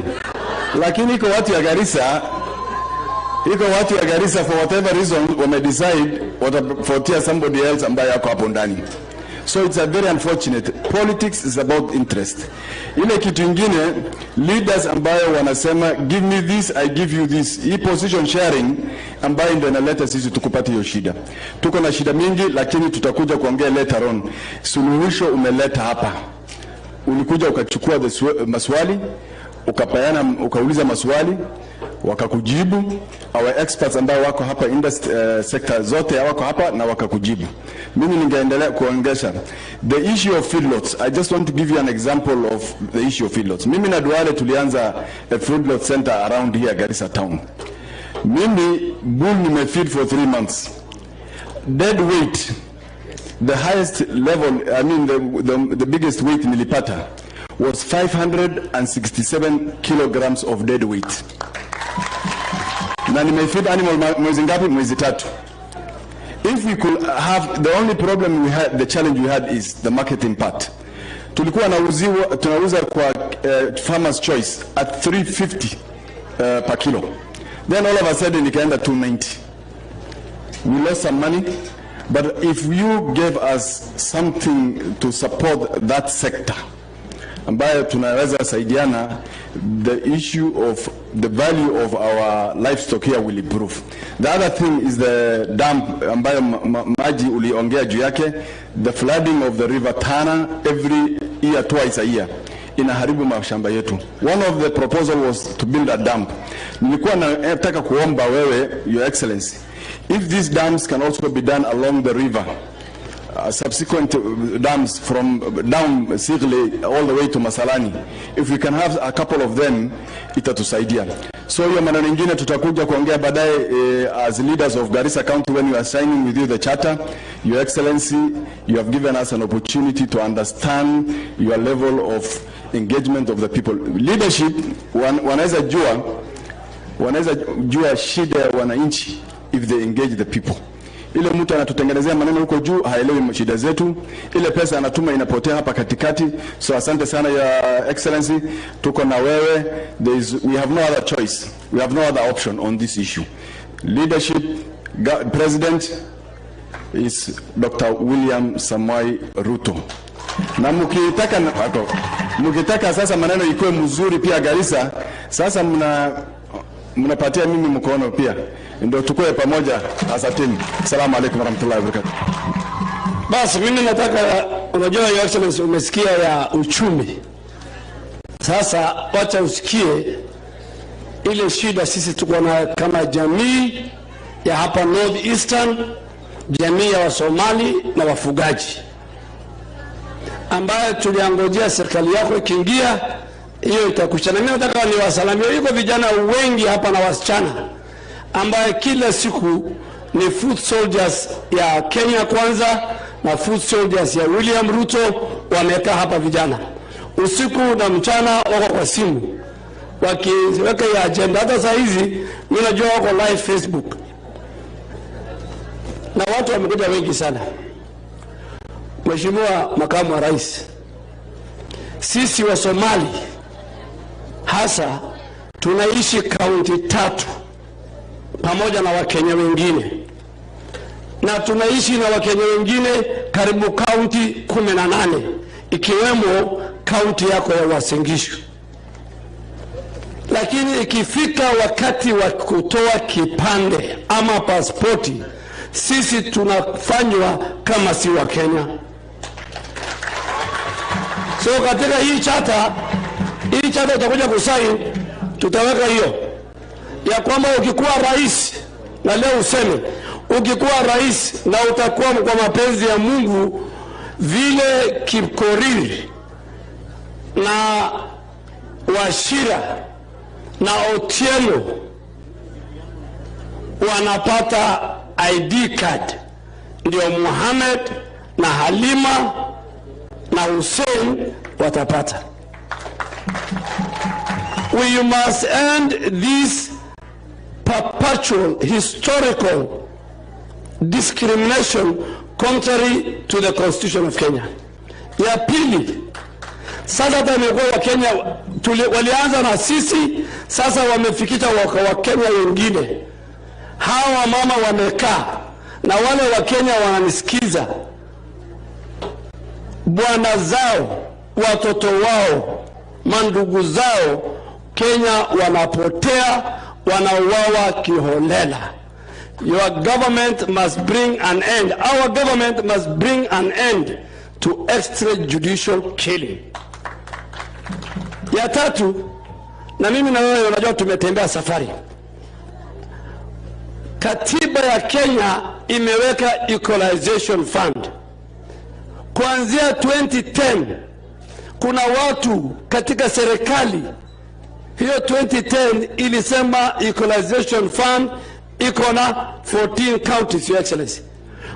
lakini iko watu ya Garissa for whatever reason wame decide watafuatia somebody else ambaye yako hapo ndani. So it's a very unfortunate. Politics is about interest. Ile kitu ingine, leaders ambayo wanasema give me this, I give you this. Hii position sharing ambayo ndio inaleta sisi tukupata hiyo shida. Tuko na shida mingi, lakini tutakuja kuongea later on. Suluhisho umeleta hapa. Ulikuja ukachukua maswali, ukauliza maswali, wakakujibu. Our experts ambao wako hapa industry sector zote wako hapa na wakakujibu. Mimi ningeendelea kuongeza the issue of feedlots. I just want to give you an example of the issue of feedlots. Mimi na Duale tulianza a feedlot center around here Garissa town. Mimi bull nimefeed for 3 months. Dead weight, the highest level, I mean the biggest weight nilipata was 567 kilograms of dead weight. Na nimefeed animal mwezi ngapi? Mwezi 3. If we could have, the only problem we had, the challenge we had is the marketing part. Tulikuwa tunauza kwa farmer's choice at 350 per kilo. Then all of a sudden ikaenda 290. We lost some money, but if you gave us something to support that sector, ambayo tunaweza saidiana, the issue of the value of our livestock here will improve. The other thing is the dam ambayo maji uliongea juu yake, the flooding of the river Tana every year, twice a year, inaharibu mashamba yetu. One of the proposal was to build a dam. Nilikuwa nataka kuomba wewe, Your Excellency, if these dams can also be done along the river, subsequent dams from down Sigle all the way to Masalani, if we can have a couple of them, itatusaidia. So hiyo maneno mengine tutakuja kuongea baadaye as leaders of Garissa County when we are signing with you the charter. Your Excellency, you have given us an opportunity to understand your level of engagement of the people. Leadership, wanaweza jua shida ya wananchi if they engage the people. Ile mtu anatutengenezea maneno huko juu haelewi shida zetu, ile pesa anatuma inapotea hapa katikati. So asante sana Your Excellency, tuko na wewe. We have no other choice, we have no other option on this issue. Leadership, President is Dr. William Samoei Ruto. Na mkitaka sasa maneno ikuwe mzuri pia Garissa, sasa mnapatia mimi mkono pia, ndio tukue pamoja asanteni. Asalamu alaykum warahmatullahi wabarakatuh. Basi mimi nataka, unajua Your Excellency, umesikia ya uchumi. Sasa wacha usikie ile shida sisi tuko na kama jamii ya hapa North Eastern, jamii ya Wasomali na wafugaji, ambaye tuliangojea serikali yako ikiingia hiyo itakushana. Mimi nataka niwasalamie, yuko vijana wengi hapa na wasichana ambaye kila siku ni food soldiers ya Kenya Kwanza na food soldiers ya William Ruto, wamekaa hapa vijana usiku na mchana, wako kwa simu wakiweka ya agenda. Hata saa hizi mimi najua wako live Facebook na watu wamekuja wengi sana. Mheshimiwa Makamu wa Rais, sisi wa Somali hasa tunaishi kaunti 3 pamoja na Wakenya wengine, na tunaishi na Wakenya wengine karibu kaunti 18 ikiwemo kaunti yako ya Uasin Gishu. Lakini ikifika wakati wa kutoa kipande ama pasipoti, sisi tunafanywa kama si wa Kenya. So katika hii chata utakuja kusaini, tutaweka hiyo ya kwamba ukikuwa rais, na leo useme ukikuwa rais na utakuwa kwa mapenzi ya Mungu, vile Kipkorir na Washira na Otieno wanapata ID card, ndio Muhammad na Halima na Hussein watapata. We must end this perpetual historical discrimination contrary to the Constitution of Kenya. Ya pili, sasa tumekuwa wa Kenya walianza na sisi, sasa wamefikisha wa Kenya wengine. Hawa mama wamekaa na wale wa Kenya wananisikiza, bwana zao, watoto wao, mandugu zao Kenya wanapotea, wanauawa kiholela. Your government must bring an end. Our government must bring an end to extrajudicial killing. Ya tatu, na mimi na wewe unajua tumetembea safari. Katiba ya Kenya imeweka equalization fund. Kuanzia 2010 kuna watu katika serikali hiyo 2010 ilisema equalization fund iko na 14 counties, your excellency.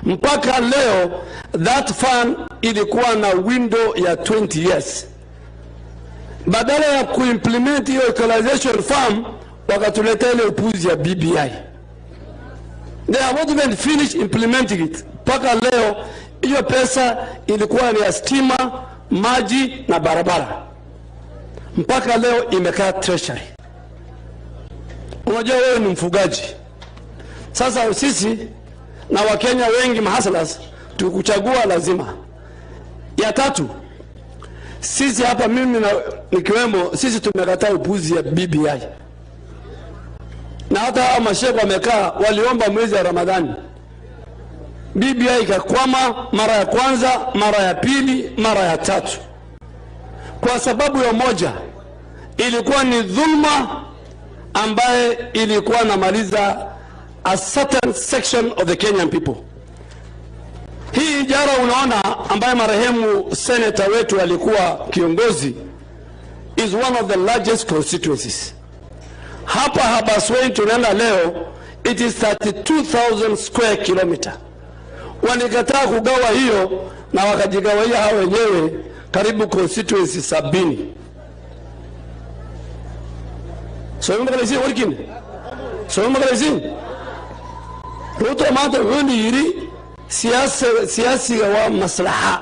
Mpaka leo that fund ilikuwa na window ya 20 years. Badala ya kuimplement hiyo equalization fund, wakatuletea ile upuzi ya BBI. They have not even finished implementing it. Mpaka leo hiyo pesa ilikuwa ni ya stima, maji na barabara. Mpaka leo imekaa treasury. Unajua wewe ni mfugaji. Sasa sisi na Wakenya wengi mahaslas tukuchagua lazima. Ya tatu, sisi hapa mimi na nikiwemo, sisi tumekataa upuzi ya BBI. Na hata masheikh wamekaa waliomba mwezi wa Ramadhani. BBI ikakwama mara ya kwanza, mara ya pili, mara ya tatu. Kwa sababu ya moja, ilikuwa ni dhulma ambaye ilikuwa namaliza a certain section of the Kenyan people. Hii ijara unaona ambaye marehemu senator wetu alikuwa kiongozi is one of the largest constituencies. Hapa Habaswein tunaenda leo, it is 32,000 square kilometer. Walikataa kugawa hiyo na wakajigawia hao wenyewe karibu constituency 70. So mkalezi working. So mkalezi Ruto maanta wuxuu yiri siyaasiga waa maslaxa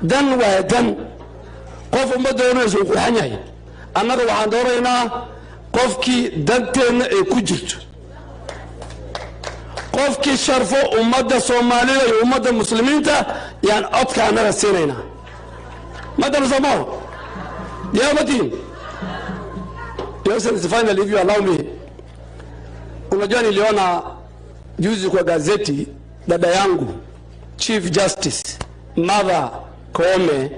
dan waa dan qof uma doonayso ku xanyahay annaga waxaan dooraynaa qofkii danteena ay ku jirto qofkii sharfo ummadda Soomaaliyeed iyo ummadda muslimiinta yaan codka annaga siinayna madana Soomaaliya yaamatiin. Yes, finally, if you allow me, unajua niliona juzi kwa gazeti dada yangu Chief Justice Martha Koome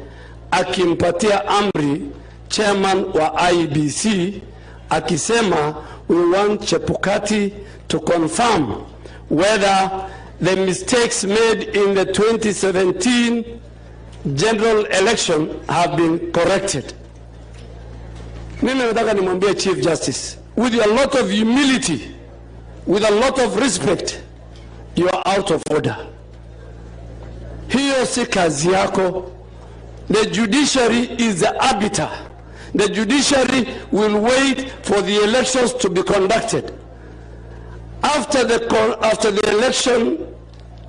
akimpatia amri chairman wa IEBC akisema we want Chebukati to confirm whether the mistakes made in the 2017 general election have been corrected. Mimi nataka nimwambie Chief Justice, with a lot of humility, with a lot of respect, you are out of order. Hiyo si kazi yako. The judiciary is the arbiter. The judiciary will wait for the elections to be conducted. After the election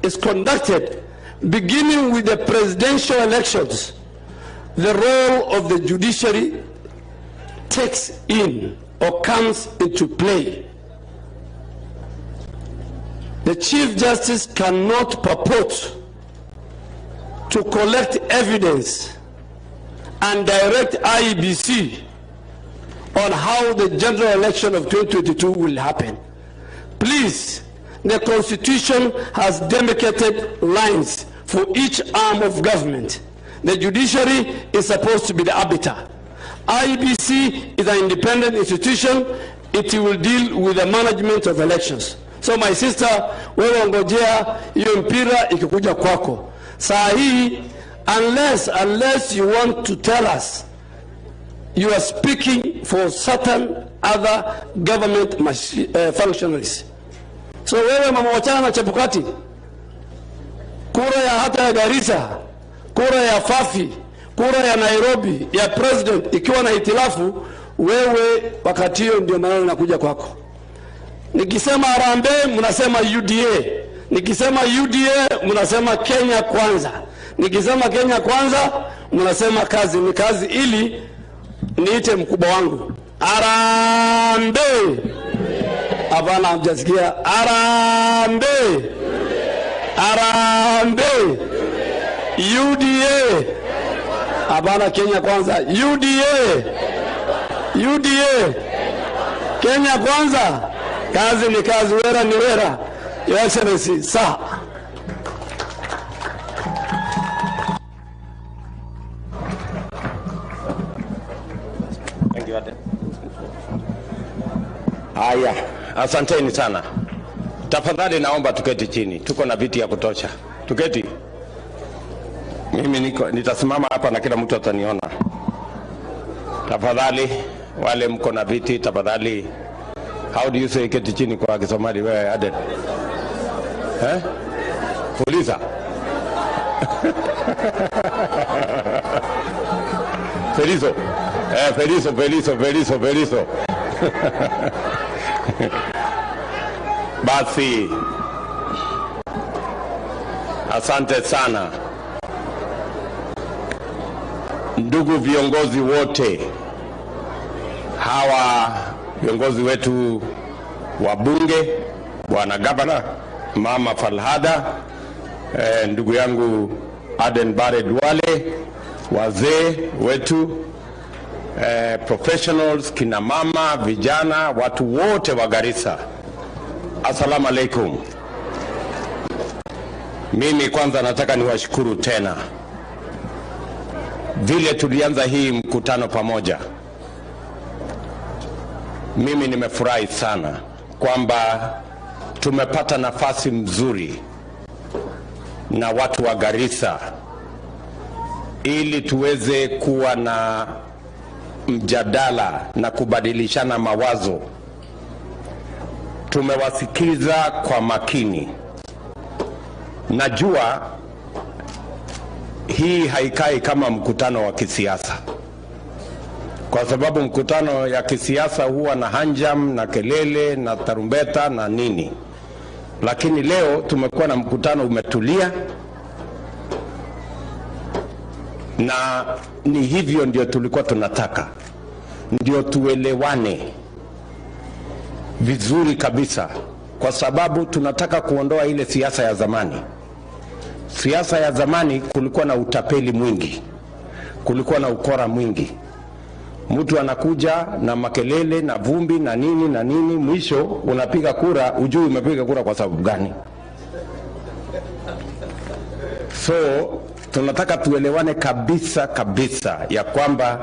is conducted, beginning with the presidential elections, the role of the judiciary takes in or comes into play. The Chief Justice cannot purport to collect evidence and direct IEBC on how the general election of 2022 will happen. Please, the Constitution has demarcated lines for each arm of government. The judiciary is supposed to be the arbiter. IEBC is an independent institution. It will deal with the management of elections. So my sister, wewe ngojea hiyo mpira ikikuja kwako. Saa hii, unless you want to tell us you are speaking for certain other government functionaries. So wewe mama wachana na Chebukati, kura ya hata ya Garissa, kura ya Fafi, kura ya Nairobi ya president ikiwa na hitilafu, wewe wakati hiyo ndio maneno yanakuja kwako. Nikisema Harambee mnasema UDA, nikisema UDA mnasema Kenya Kwanza, nikisema Kenya Kwanza mnasema kazi ni kazi, ili niite mkubwa wangu Harambee. Hapana, hamjasikia. Harambee, Harambee, UDA. Hapana, Kenya Kwanza, UDA, UDA, Kenya Kwanza. Kazi ni kazi, wera ni wera. Your Excellency, sir. Thank you, Ade. Haya, asanteni sana. Tafadhali naomba tuketi chini. Tuko na viti ya kutosha. Tuketi. Mimi nitasimama hapa na kila mtu ataniona. Tafadhali wale mko na viti, tafadhali. How do you say keti chini kwa Kisomali wewe Aden? Fuliza. Felizo. Felizo. Basi. Asante sana. Ndugu viongozi wote, hawa viongozi wetu wa bunge, bwana gavana, mama Falhada, ndugu yangu Aden Bare Duale, wazee wetu, professionals, kina mama, vijana, watu wote wa Garissa, assalamu alaikum. Mimi kwanza nataka niwashukuru tena. Vile tulianza hii mkutano pamoja, mimi nimefurahi sana kwamba tumepata nafasi mzuri na watu wa Garissa ili tuweze kuwa na mjadala na kubadilishana mawazo. Tumewasikiza kwa makini. Najua hii haikai kama mkutano wa kisiasa, kwa sababu mkutano ya kisiasa huwa na hanjam na kelele na tarumbeta na nini. Lakini leo tumekuwa na mkutano umetulia, na ni hivyo ndio tulikuwa tunataka, ndio tuelewane vizuri kabisa, kwa sababu tunataka kuondoa ile siasa ya zamani. Siasa ya zamani kulikuwa na utapeli mwingi, kulikuwa na ukora mwingi. Mtu anakuja na makelele na vumbi na nini, mwisho unapiga kura, ujui umepiga kura kwa sababu gani. So tunataka tuelewane kabisa ya kwamba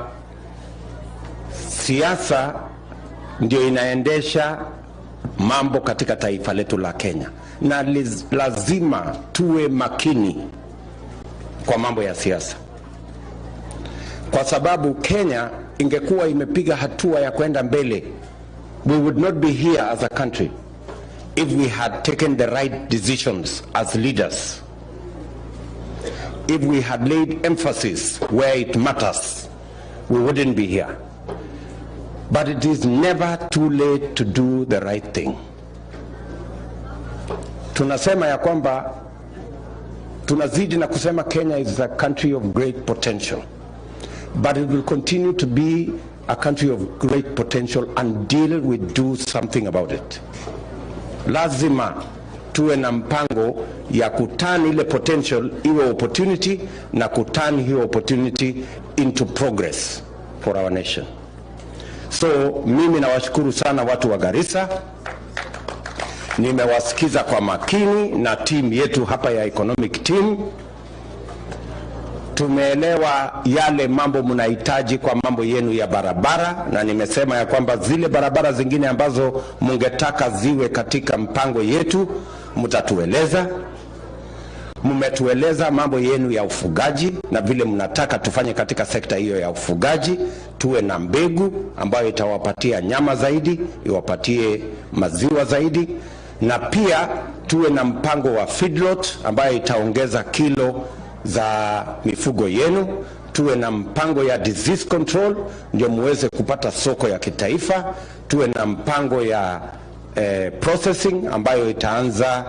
siasa ndio inaendesha mambo katika taifa letu la Kenya, na lazima tuwe makini kwa mambo ya siasa, kwa sababu Kenya ingekuwa imepiga hatua ya kwenda mbele, we would not be here as a country if we had taken the right decisions as leaders, if we had laid emphasis where it matters, we wouldn't be here. But it is never too late to do the right thing. Tunasema ya kwamba tunazidi na kusema Kenya is a country of great potential. but it will continue to be a country of great potential until we do something about it. Lazima tuwe na mpango ya kuturn ile potential iwe opportunity na kuturn hiyo opportunity into progress for our nation. So mimi nawashukuru sana watu wa Garissa. Nimewasikiza kwa makini na team yetu hapa ya economic team. Tumeelewa yale mambo mnahitaji kwa mambo yenu ya barabara, na nimesema ya kwamba zile barabara zingine ambazo mungetaka ziwe katika mpango yetu mtatueleza. Mmetueleza mambo yenu ya ufugaji na vile mnataka tufanye katika sekta hiyo ya ufugaji. Tuwe na mbegu ambayo itawapatia nyama zaidi, iwapatie maziwa zaidi, na pia tuwe na mpango wa feedlot ambayo itaongeza kilo za mifugo yenu. Tuwe na mpango ya disease control ndio muweze kupata soko ya kitaifa. Tuwe na mpango ya processing ambayo itaanza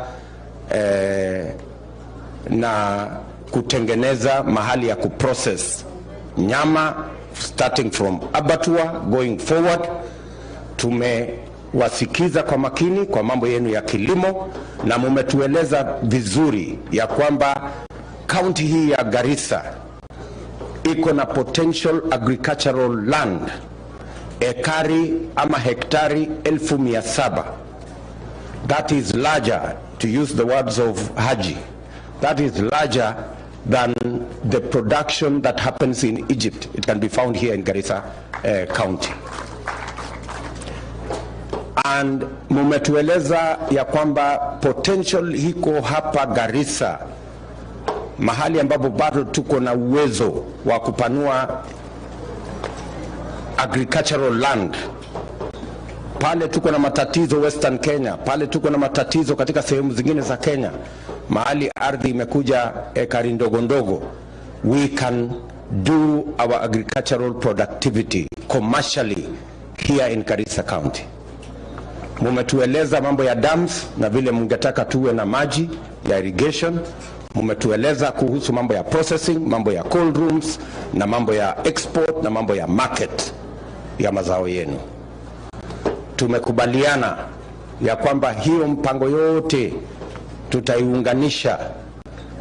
na kutengeneza mahali ya kuprocess nyama starting from abattoir going forward. Tumewasikiza kwa makini kwa mambo yenu ya kilimo, na mumetueleza vizuri ya kwamba county hii ya Garissa iko na potential agricultural land ekari ama hektari 1700. That is larger, to use the words of Haji, that is larger than the production that happens in Egypt. It can be found here in Garissa County. And mumetueleza ya kwamba potential hiko hapa Garissa, mahali ambapo bado tuko na uwezo wa kupanua agricultural land. Pale tuko na matatizo Western Kenya, pale tuko na matatizo katika sehemu zingine za Kenya, mahali ardhi imekuja ekari ndogo ndogo. We can do our agricultural productivity commercially here in Garissa County. Mumetueleza mambo ya dams na vile mungetaka tuwe na maji ya irrigation. Mumetueleza kuhusu mambo ya processing, mambo ya cold rooms, na mambo ya export, na mambo ya market ya mazao yenu. Tumekubaliana ya kwamba hiyo mpango yote tutaiunganisha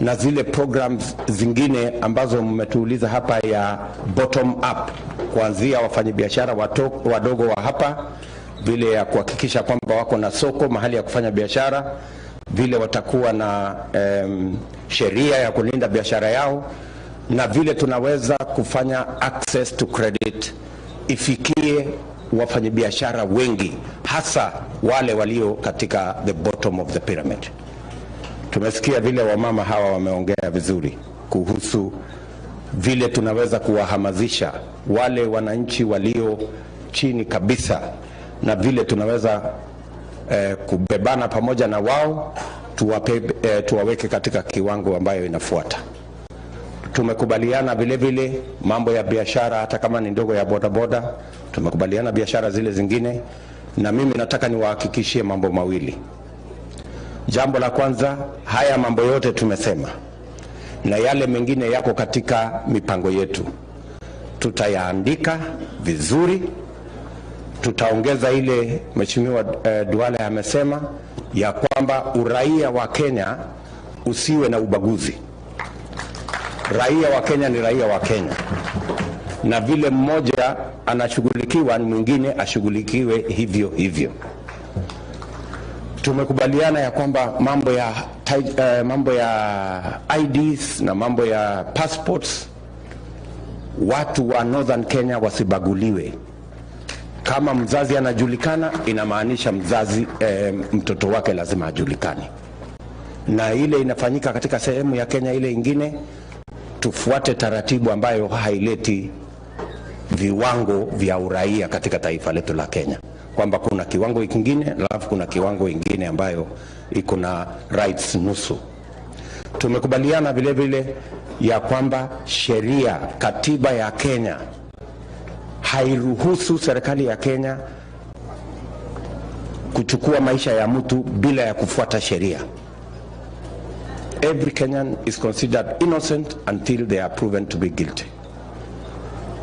na zile programs zingine ambazo mmetuuliza hapa ya bottom up, kuanzia wafanyabiashara wadogo wa hapa, vile ya kuhakikisha kwamba wako na soko mahali ya kufanya biashara, vile watakuwa na sheria ya kulinda biashara yao, na vile tunaweza kufanya access to credit ifikie wafanyabiashara wengi, hasa wale walio katika the bottom of the pyramid. Tumesikia vile wamama hawa wameongea vizuri kuhusu vile tunaweza kuwahamasisha wale wananchi walio chini kabisa, na vile tunaweza kubebana pamoja na wao tuwaweke katika kiwango ambayo inafuata. Tumekubaliana vile vile mambo ya biashara, hata kama ni ndogo ya bodaboda. Tumekubaliana biashara zile zingine, na mimi nataka niwahakikishie mambo mawili. Jambo la kwanza, haya mambo yote tumesema na yale mengine yako katika mipango yetu, tutayaandika vizuri. Tutaongeza ile Mheshimiwa Duale amesema ya kwamba uraia wa Kenya usiwe na ubaguzi. Raia wa Kenya ni raia wa Kenya, na vile mmoja anashughulikiwa ni mwingine ashughulikiwe hivyo hivyo. Tumekubaliana ya kwamba mambo ya IDs na mambo ya passports, watu wa Northern Kenya wasibaguliwe. Kama mzazi anajulikana, inamaanisha mzazi mtoto wake lazima ajulikane, na ile inafanyika katika sehemu ya Kenya ile ingine. Tufuate taratibu ambayo haileti viwango vya uraia katika taifa letu la Kenya, kwamba kuna kiwango kingine alafu kuna kiwango kingine ambayo iko na rights nusu. Tumekubaliana vile vile ya kwamba sheria, katiba ya Kenya hairuhusu serikali ya Kenya kuchukua maisha ya mtu bila ya kufuata sheria. Every Kenyan is considered innocent until they are proven to be guilty.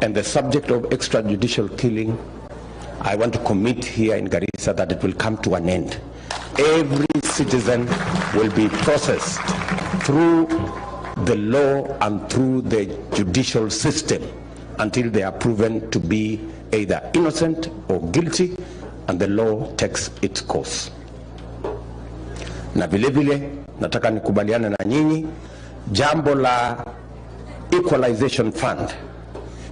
and the subject of extrajudicial killing, I want to commit here in Garissa that it will come to an end. Every citizen will be processed through the law and through the judicial system until they are proven to be either innocent or guilty and the law takes its course. Na vile vile nataka nikubaliane na nyinyi jambo la equalization fund.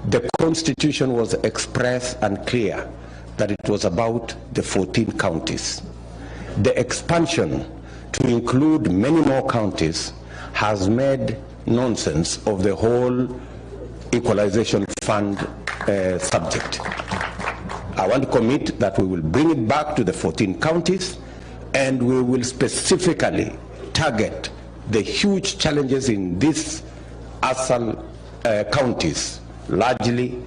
The constitution was express and clear that it was about the 14 counties. The expansion to include many more counties has made nonsense of the whole equalization fund subject. I want to commit that we will bring it back to the 14 counties and we will specifically target the huge challenges in these ASAL counties, largely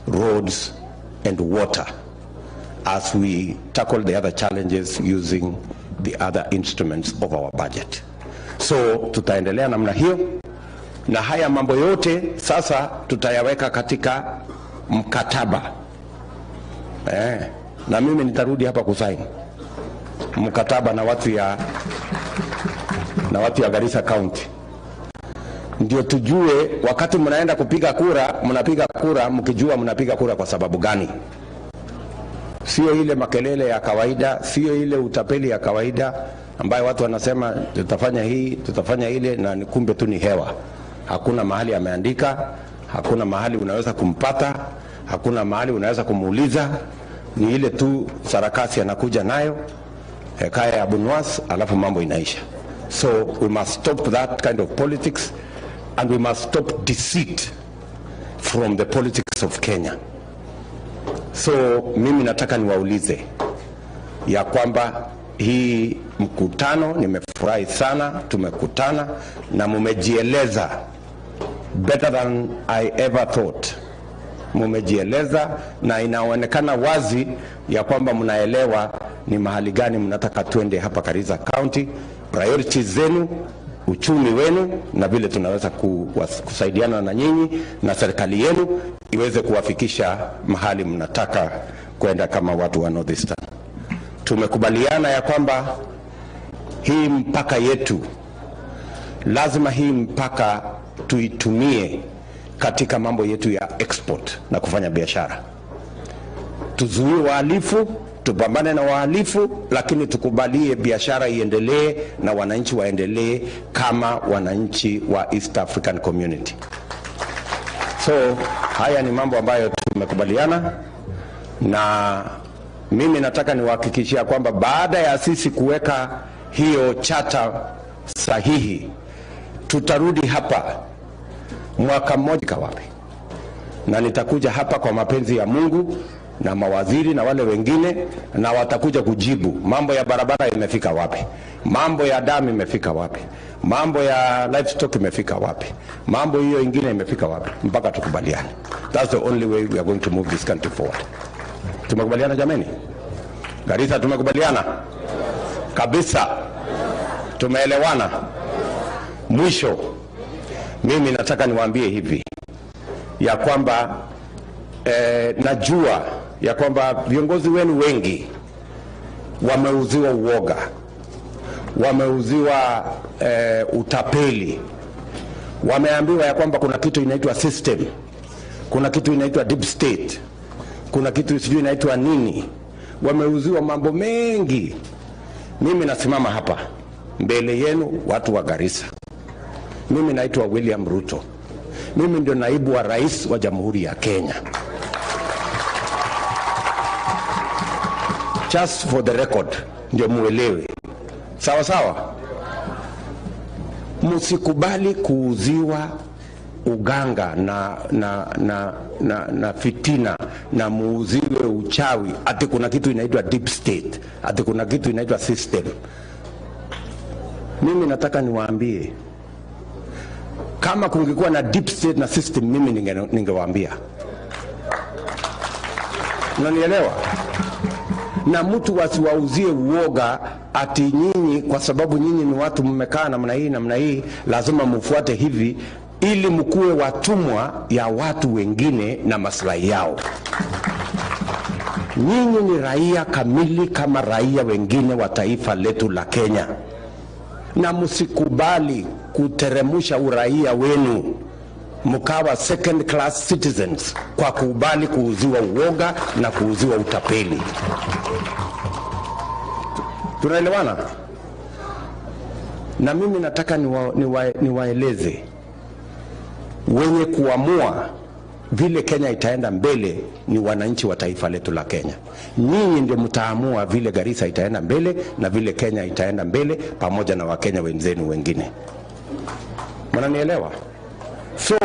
roads and water, as we tackle the other challenges using the other instruments of our budget. So tutaendelea namna hiyo, na haya mambo yote sasa tutayaweka katika mkataba. Na mimi nitarudi hapa kusaini mkataba na watu ya Garissa County. Ndio tujue wakati mnaenda kupiga kura, mnapiga kura mkijua mnapiga kura kwa sababu gani. Sio ile makelele ya kawaida, sio ile utapeli ya kawaida ambayo watu wanasema tutafanya hii, tutafanya ile, na kumbe tu ni hewa. Hakuna mahali ameandika, hakuna mahali unaweza kumpata, hakuna mahali unaweza kumuuliza. Ni ile tu sarakasi anakuja nayo, hekaya ya bunwas, alafu mambo inaisha. So we must stop that kind of politics and we must stop deceit from the politics of Kenya. So mimi nataka niwaulize ya kwamba hii mkutano nimefurahi sana, tumekutana na mumejieleza better than I ever thought. Mumejieleza na inaonekana wazi ya kwamba mnaelewa ni mahali gani mnataka tuende hapa Garissa County, priorities zenu, uchumi wenu, na vile tunaweza kusaidiana na nyinyi na serikali yenu iweze kuwafikisha mahali mnataka kwenda kama watu wa Northeastern. Tumekubaliana ya kwamba hii mpaka yetu, lazima hii mpaka tuitumie katika mambo yetu ya export na kufanya biashara. Tuzuie wahalifu, tupambane na wahalifu, lakini tukubalie biashara iendelee na wananchi waendelee kama wananchi wa East African Community. So haya ni mambo ambayo tumekubaliana, na mimi nataka niwahakikishia kwamba baada ya sisi kuweka hiyo chata sahihi, tutarudi hapa mwaka mmoja wapi, na nitakuja hapa kwa mapenzi ya Mungu na mawaziri na wale wengine, na watakuja kujibu mambo ya barabara imefika wapi, mambo ya damu imefika wapi, mambo ya livestock imefika wapi, mambo hiyo ingine imefika wapi, mpaka tukubaliane. That's the only way we are going to move this country forward. Tumekubaliana jameni? Garissa tumekubaliana kabisa, tumeelewana. Mwisho mimi nataka niwaambie hivi ya kwamba najua ya kwamba viongozi wenu wengi wameuziwa uoga, wameuziwa utapeli, wameambiwa ya kwamba kuna kitu inaitwa system, kuna kitu inaitwa deep state, kuna kitu sijui inaitwa nini. Wameuziwa mambo mengi. Mimi nasimama hapa mbele yenu watu wa Garissa. Mimi naitwa William Ruto. Mimi ndio naibu wa rais wa Jamhuri ya Kenya. Just for the record, ndio muelewe. Sawa sawa? Msikubali kuuziwa uganga na fitina, na muuziwe uchawi ati kuna kitu inaitwa deep state, ati kuna kitu inaitwa system. Mimi nataka niwaambie, kama kungekuwa na deep state na system, mimi ningewaambia. Unanielewa? Na mtu wasiwauzie uoga ati nyinyi kwa sababu nyinyi ni watu mmekaa namna hii lazima mfuate hivi. ili mkuwe watumwa ya watu wengine na maslahi yao. Nyinyi ni raia kamili kama raia wengine wa taifa letu la Kenya, na msikubali kuteremusha uraia wenu mkawa second class citizens kwa kubali kuuziwa uoga na kuuziwa utapeli. Tunaelewana? Na mimi nataka niwaeleze wenye kuamua vile Kenya itaenda mbele ni wananchi wa taifa letu la Kenya. Nyinyi ndio mtaamua vile Garissa itaenda mbele na vile Kenya itaenda mbele pamoja na Wakenya wenzenu wengine. Mnanielewa? So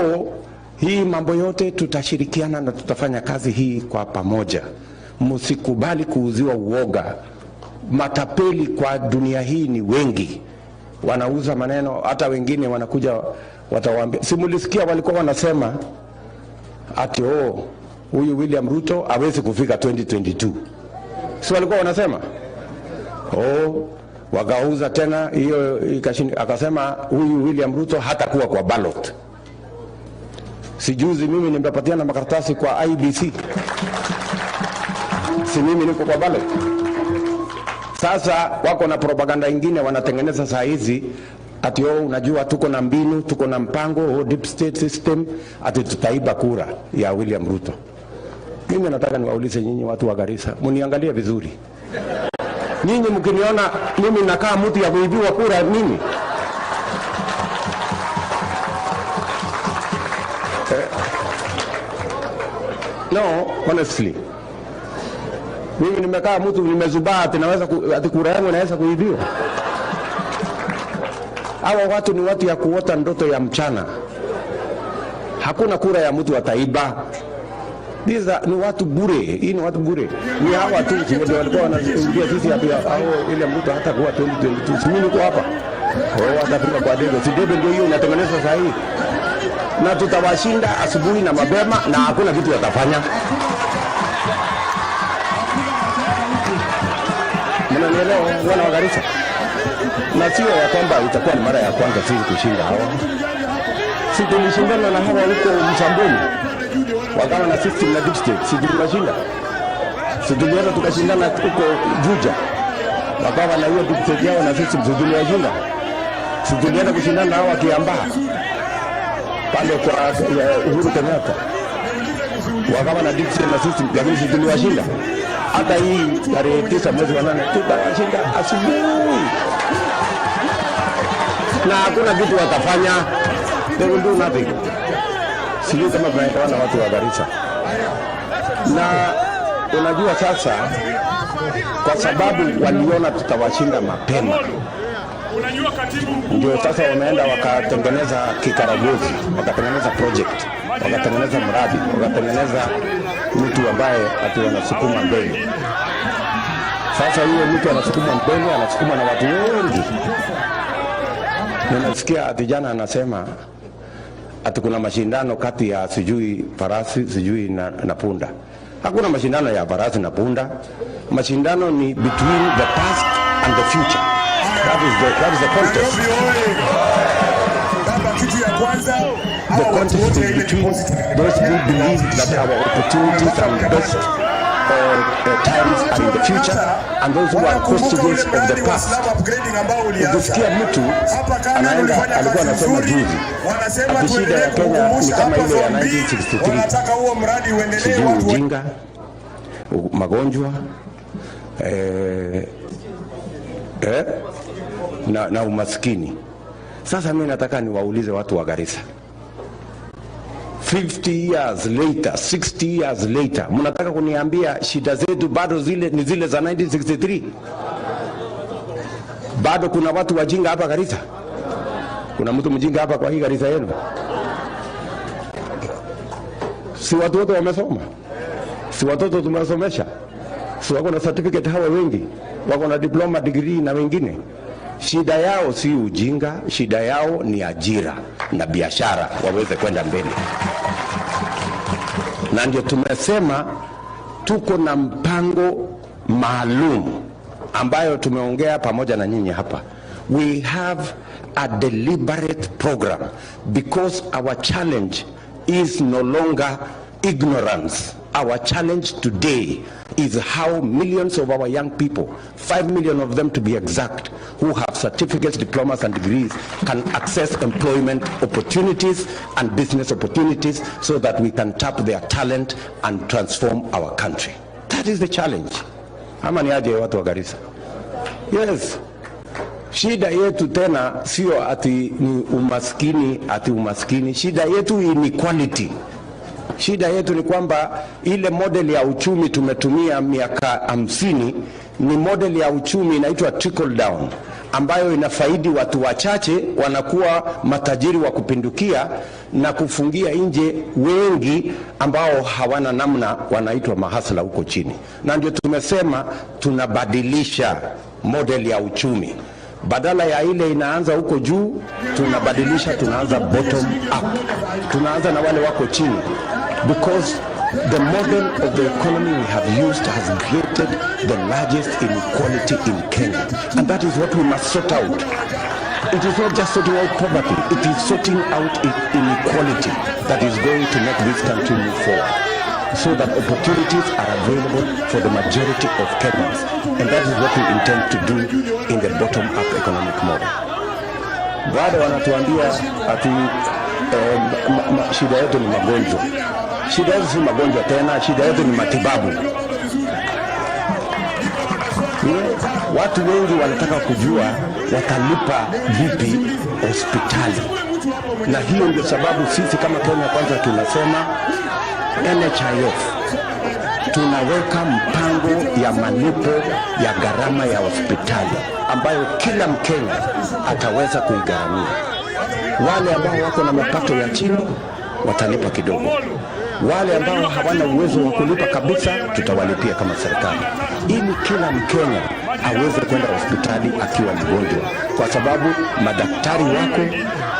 hii mambo yote tutashirikiana na tutafanya kazi hii kwa pamoja. Msikubali kuuziwa uoga. Matapeli kwa dunia hii ni wengi. Wanauza maneno, hata wengine wanakuja watawaambia. Simulisikia walikuwa wanasema ati huyu William Ruto hawezi kufika 2022. Si walikuwa wanasema? Wakauza tena hiyo akasema huyu William Ruto hatakuwa kwa ballot. Sijuzi mimi nimepatiana makaratasi kwa IBC. Si mimi niko kwa ballot. Sasa wako na propaganda ingine wanatengeneza saa hizi ati unajua tuko na mbinu, tuko na mpango, deep state system, ati tutaiba kura ya William Ruto. Mimi nataka niwaulize nyinyi watu wa Garissa, mniangalie vizuri. Nyinyi mkiniona mimi nakaa mtu ya kuibiwa kura mimi? No, honestly. Mimi nimekaa mtu nimezubaa ati naweza ati kura yangu inaweza kuibiwa? Hawa watu ni watu ya kuota ndoto ya mchana. Hakuna kura ya mtu ataiba. Ni watu bure. Hii ni watu bure. Ni hawa tu ndio walikuwa wanaingia sisi hapa ile mtu hata kuwa 2022. Mimi niko hapa. Watafika kwa debe. Si debe ndio hiyo inatengenezwa saa hii. Na tutawashinda asubuhi na mapema na hakuna kitu watafanya. Mnanielewa wana wa Garissa? Na sio ya kwamba itakuwa ni mara ya kwanza sisi kushinda hawa. Si tulishindana na hawa huko Msambweni. Wakawa na system na deep state. Si tulishinda. Si tuliweza tukashindana huko Juja. Wakawa na hiyo deep state yao na system tulishinda. Si tulienda kushindana na hawa Kiambaa. Pale kwa Uhuru Kenyatta. Wakawa na deep state na system lakini si tuliwashinda. Hata hii tarehe 9 mwezi wa 8 tutawashinda asubuhi. Na hakuna kitu watafanya. They will do nothing. Sijui kama tunaelewana watu wa Garissa. Na unajua sasa kwa sababu waliona tutawashinda mapema, ndio sasa wameenda wakatengeneza kikaragozi, wakatengeneza project, wakatengeneza mradi, wakatengeneza mtu ambaye ati wanasukuma mbele. Sasa huyo mtu anasukuma mbele, anasukuma na watu wengi. Ninasikia ati jana anasema ati kuna mashindano kati ya sijui farasi sijui na punda. Hakuna mashindano ya farasi na punda. Mashindano ni between the past and the future. That is the contest. The contest is between those who believe that our opportunities and best times are in the future and those who are hostages of the past. Ukisikia mtu anaenda alikuwa anasema juzi ati shida ya Kenya ni kama ile ya 1963, sijui ujinga, magonjwa, na umaskini. Sasa mimi nataka niwaulize watu wa Garissa, 50 years later, 60 years later, mnataka kuniambia shida zetu bado ni zile za 1963? Bado kuna watu wajinga hapa Garissa? Kuna mtu mjinga hapa kwa hii Garissa yenu? Si watu wote wamesoma? Si watoto tumewasomesha? Si wako na certificate hawa wengi? Wako na diploma, degree na wengine? Shida yao si ujinga, shida yao ni ajira na biashara waweze kwenda mbele. Na ndio tumesema tuko na mpango maalum ambayo tumeongea pamoja na nyinyi hapa. We have a deliberate program because our challenge is no longer ignorance. Our challenge today is how millions of our young people, 5 million of them to be exact, who have certificates, diplomas and degrees, can access employment opportunities and business opportunities so that we can tap their talent and transform our country. That is the challenge. Ama ni aje watu wa Garissa? Yes. Shida yetu tena sio ati ni umaskini, shida yetu ni inequality. Shida yetu ni kwamba ile model ya uchumi tumetumia miaka 50 ni model ya uchumi inaitwa trickle down, ambayo inafaidi watu wachache, wanakuwa matajiri wa kupindukia na kufungia nje wengi ambao hawana namna, wanaitwa mahasla huko chini. Na ndio tumesema tunabadilisha model ya uchumi. Badala ya ile inaanza huko juu, tunabadilisha, tunaanza bottom up. Tunaanza na wale wako chini. Because the model of the economy we have used has created the largest inequality in Kenya. And that is what we must sort out. It is not just sorting out poverty, it is sorting out inequality that is going to make this country move forward, so that opportunities are available for the majority of Kenyans. And that is what we intend to do in the bottom-up economic model. Bado wanatuambia ati shida yetu ni magonjwa. Shida yetu si magonjwa tena, shida yetu ni matibabu. Watu wengi wanataka kujua watalipa vipi hospitali. Na hiyo ndio sababu sisi kama Kenya Kwanza tunasema NHIF tunaweka mpango ya malipo ya gharama ya hospitali ambayo kila Mkenya ataweza kuigharamia. Wale ambao wako na mapato ya chini watalipa kidogo. Wale ambao hawana uwezo wa kulipa kabisa tutawalipia kama serikali, ili kila Mkenya aweze kwenda hospitali akiwa mgonjwa, kwa sababu madaktari wako,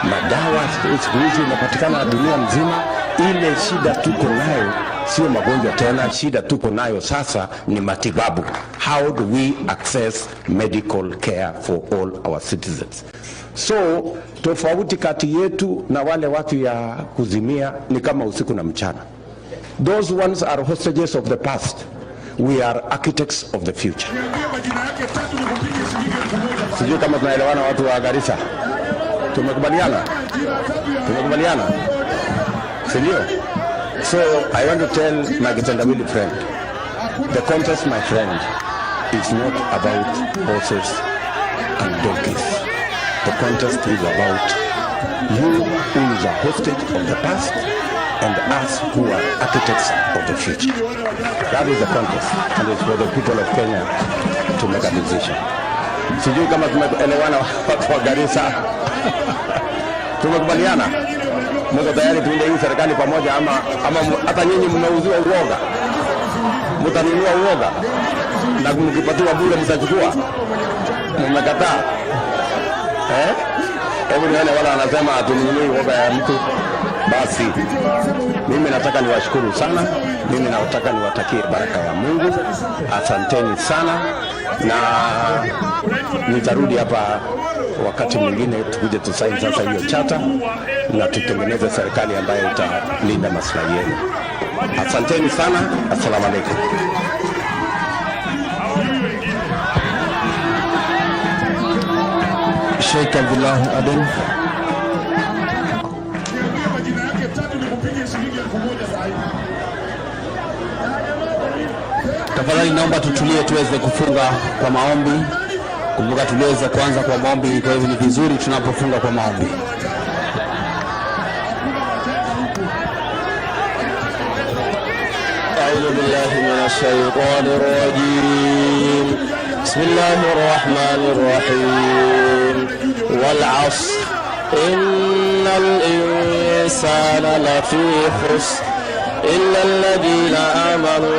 madawa siku hizi inapatikana dunia mzima. Ile shida tuko nayo sio magonjwa tena, shida tuko nayo sasa ni matibabu. How do we access medical care for all our citizens? So tofauti kati yetu na wale watu ya kuzimia ni kama usiku na mchana. Those ones are hostages of the past. We are architects of the future. Sijui kama tunaelewana watu wa Garissa. Tumekubaliana? Sio? So I want to tell my Kitendawili friend, the contest, my friend, is not about horses and donkeys. The contest is about you who is a hostage of the past and us who are architects of the future. That is the contest, and it's for the people of Kenya to make a decision. Sijui kama tumeelewana watu wa Garissa. Tumekubaliana? Mko tayari tuende hii serikali pamoja ama hata nyinyi mnauziwa uoga? Mtanunua uoga na mkipatiwa bure mtachukua? Mmekataa? Hebu nione wala wanasema atununui uoga ya mtu. Basi mimi nataka niwashukuru sana, mimi nataka niwatakie baraka ya Mungu. Asanteni sana, na nitarudi hapa wakati mwingine tukuje tusaini sasa hiyo chata na tutengeneze serikali ambayo italinda maslahi yenu. Asanteni sana, assalamu alaikum. Sheikh Abdullah Aden. Tafadhali naomba tutulie tuweze kufunga kwa maombi. Kumbuka tuliweza kuanza kwa maombi, kwa hivyo ni vizuri tunapofunga kwa maombi. A'udhu billahi minash shaitanir rajim. Bismillahir rahmanir rahim. Wal 'asr innal insana lafi khusr illa alladhina amanu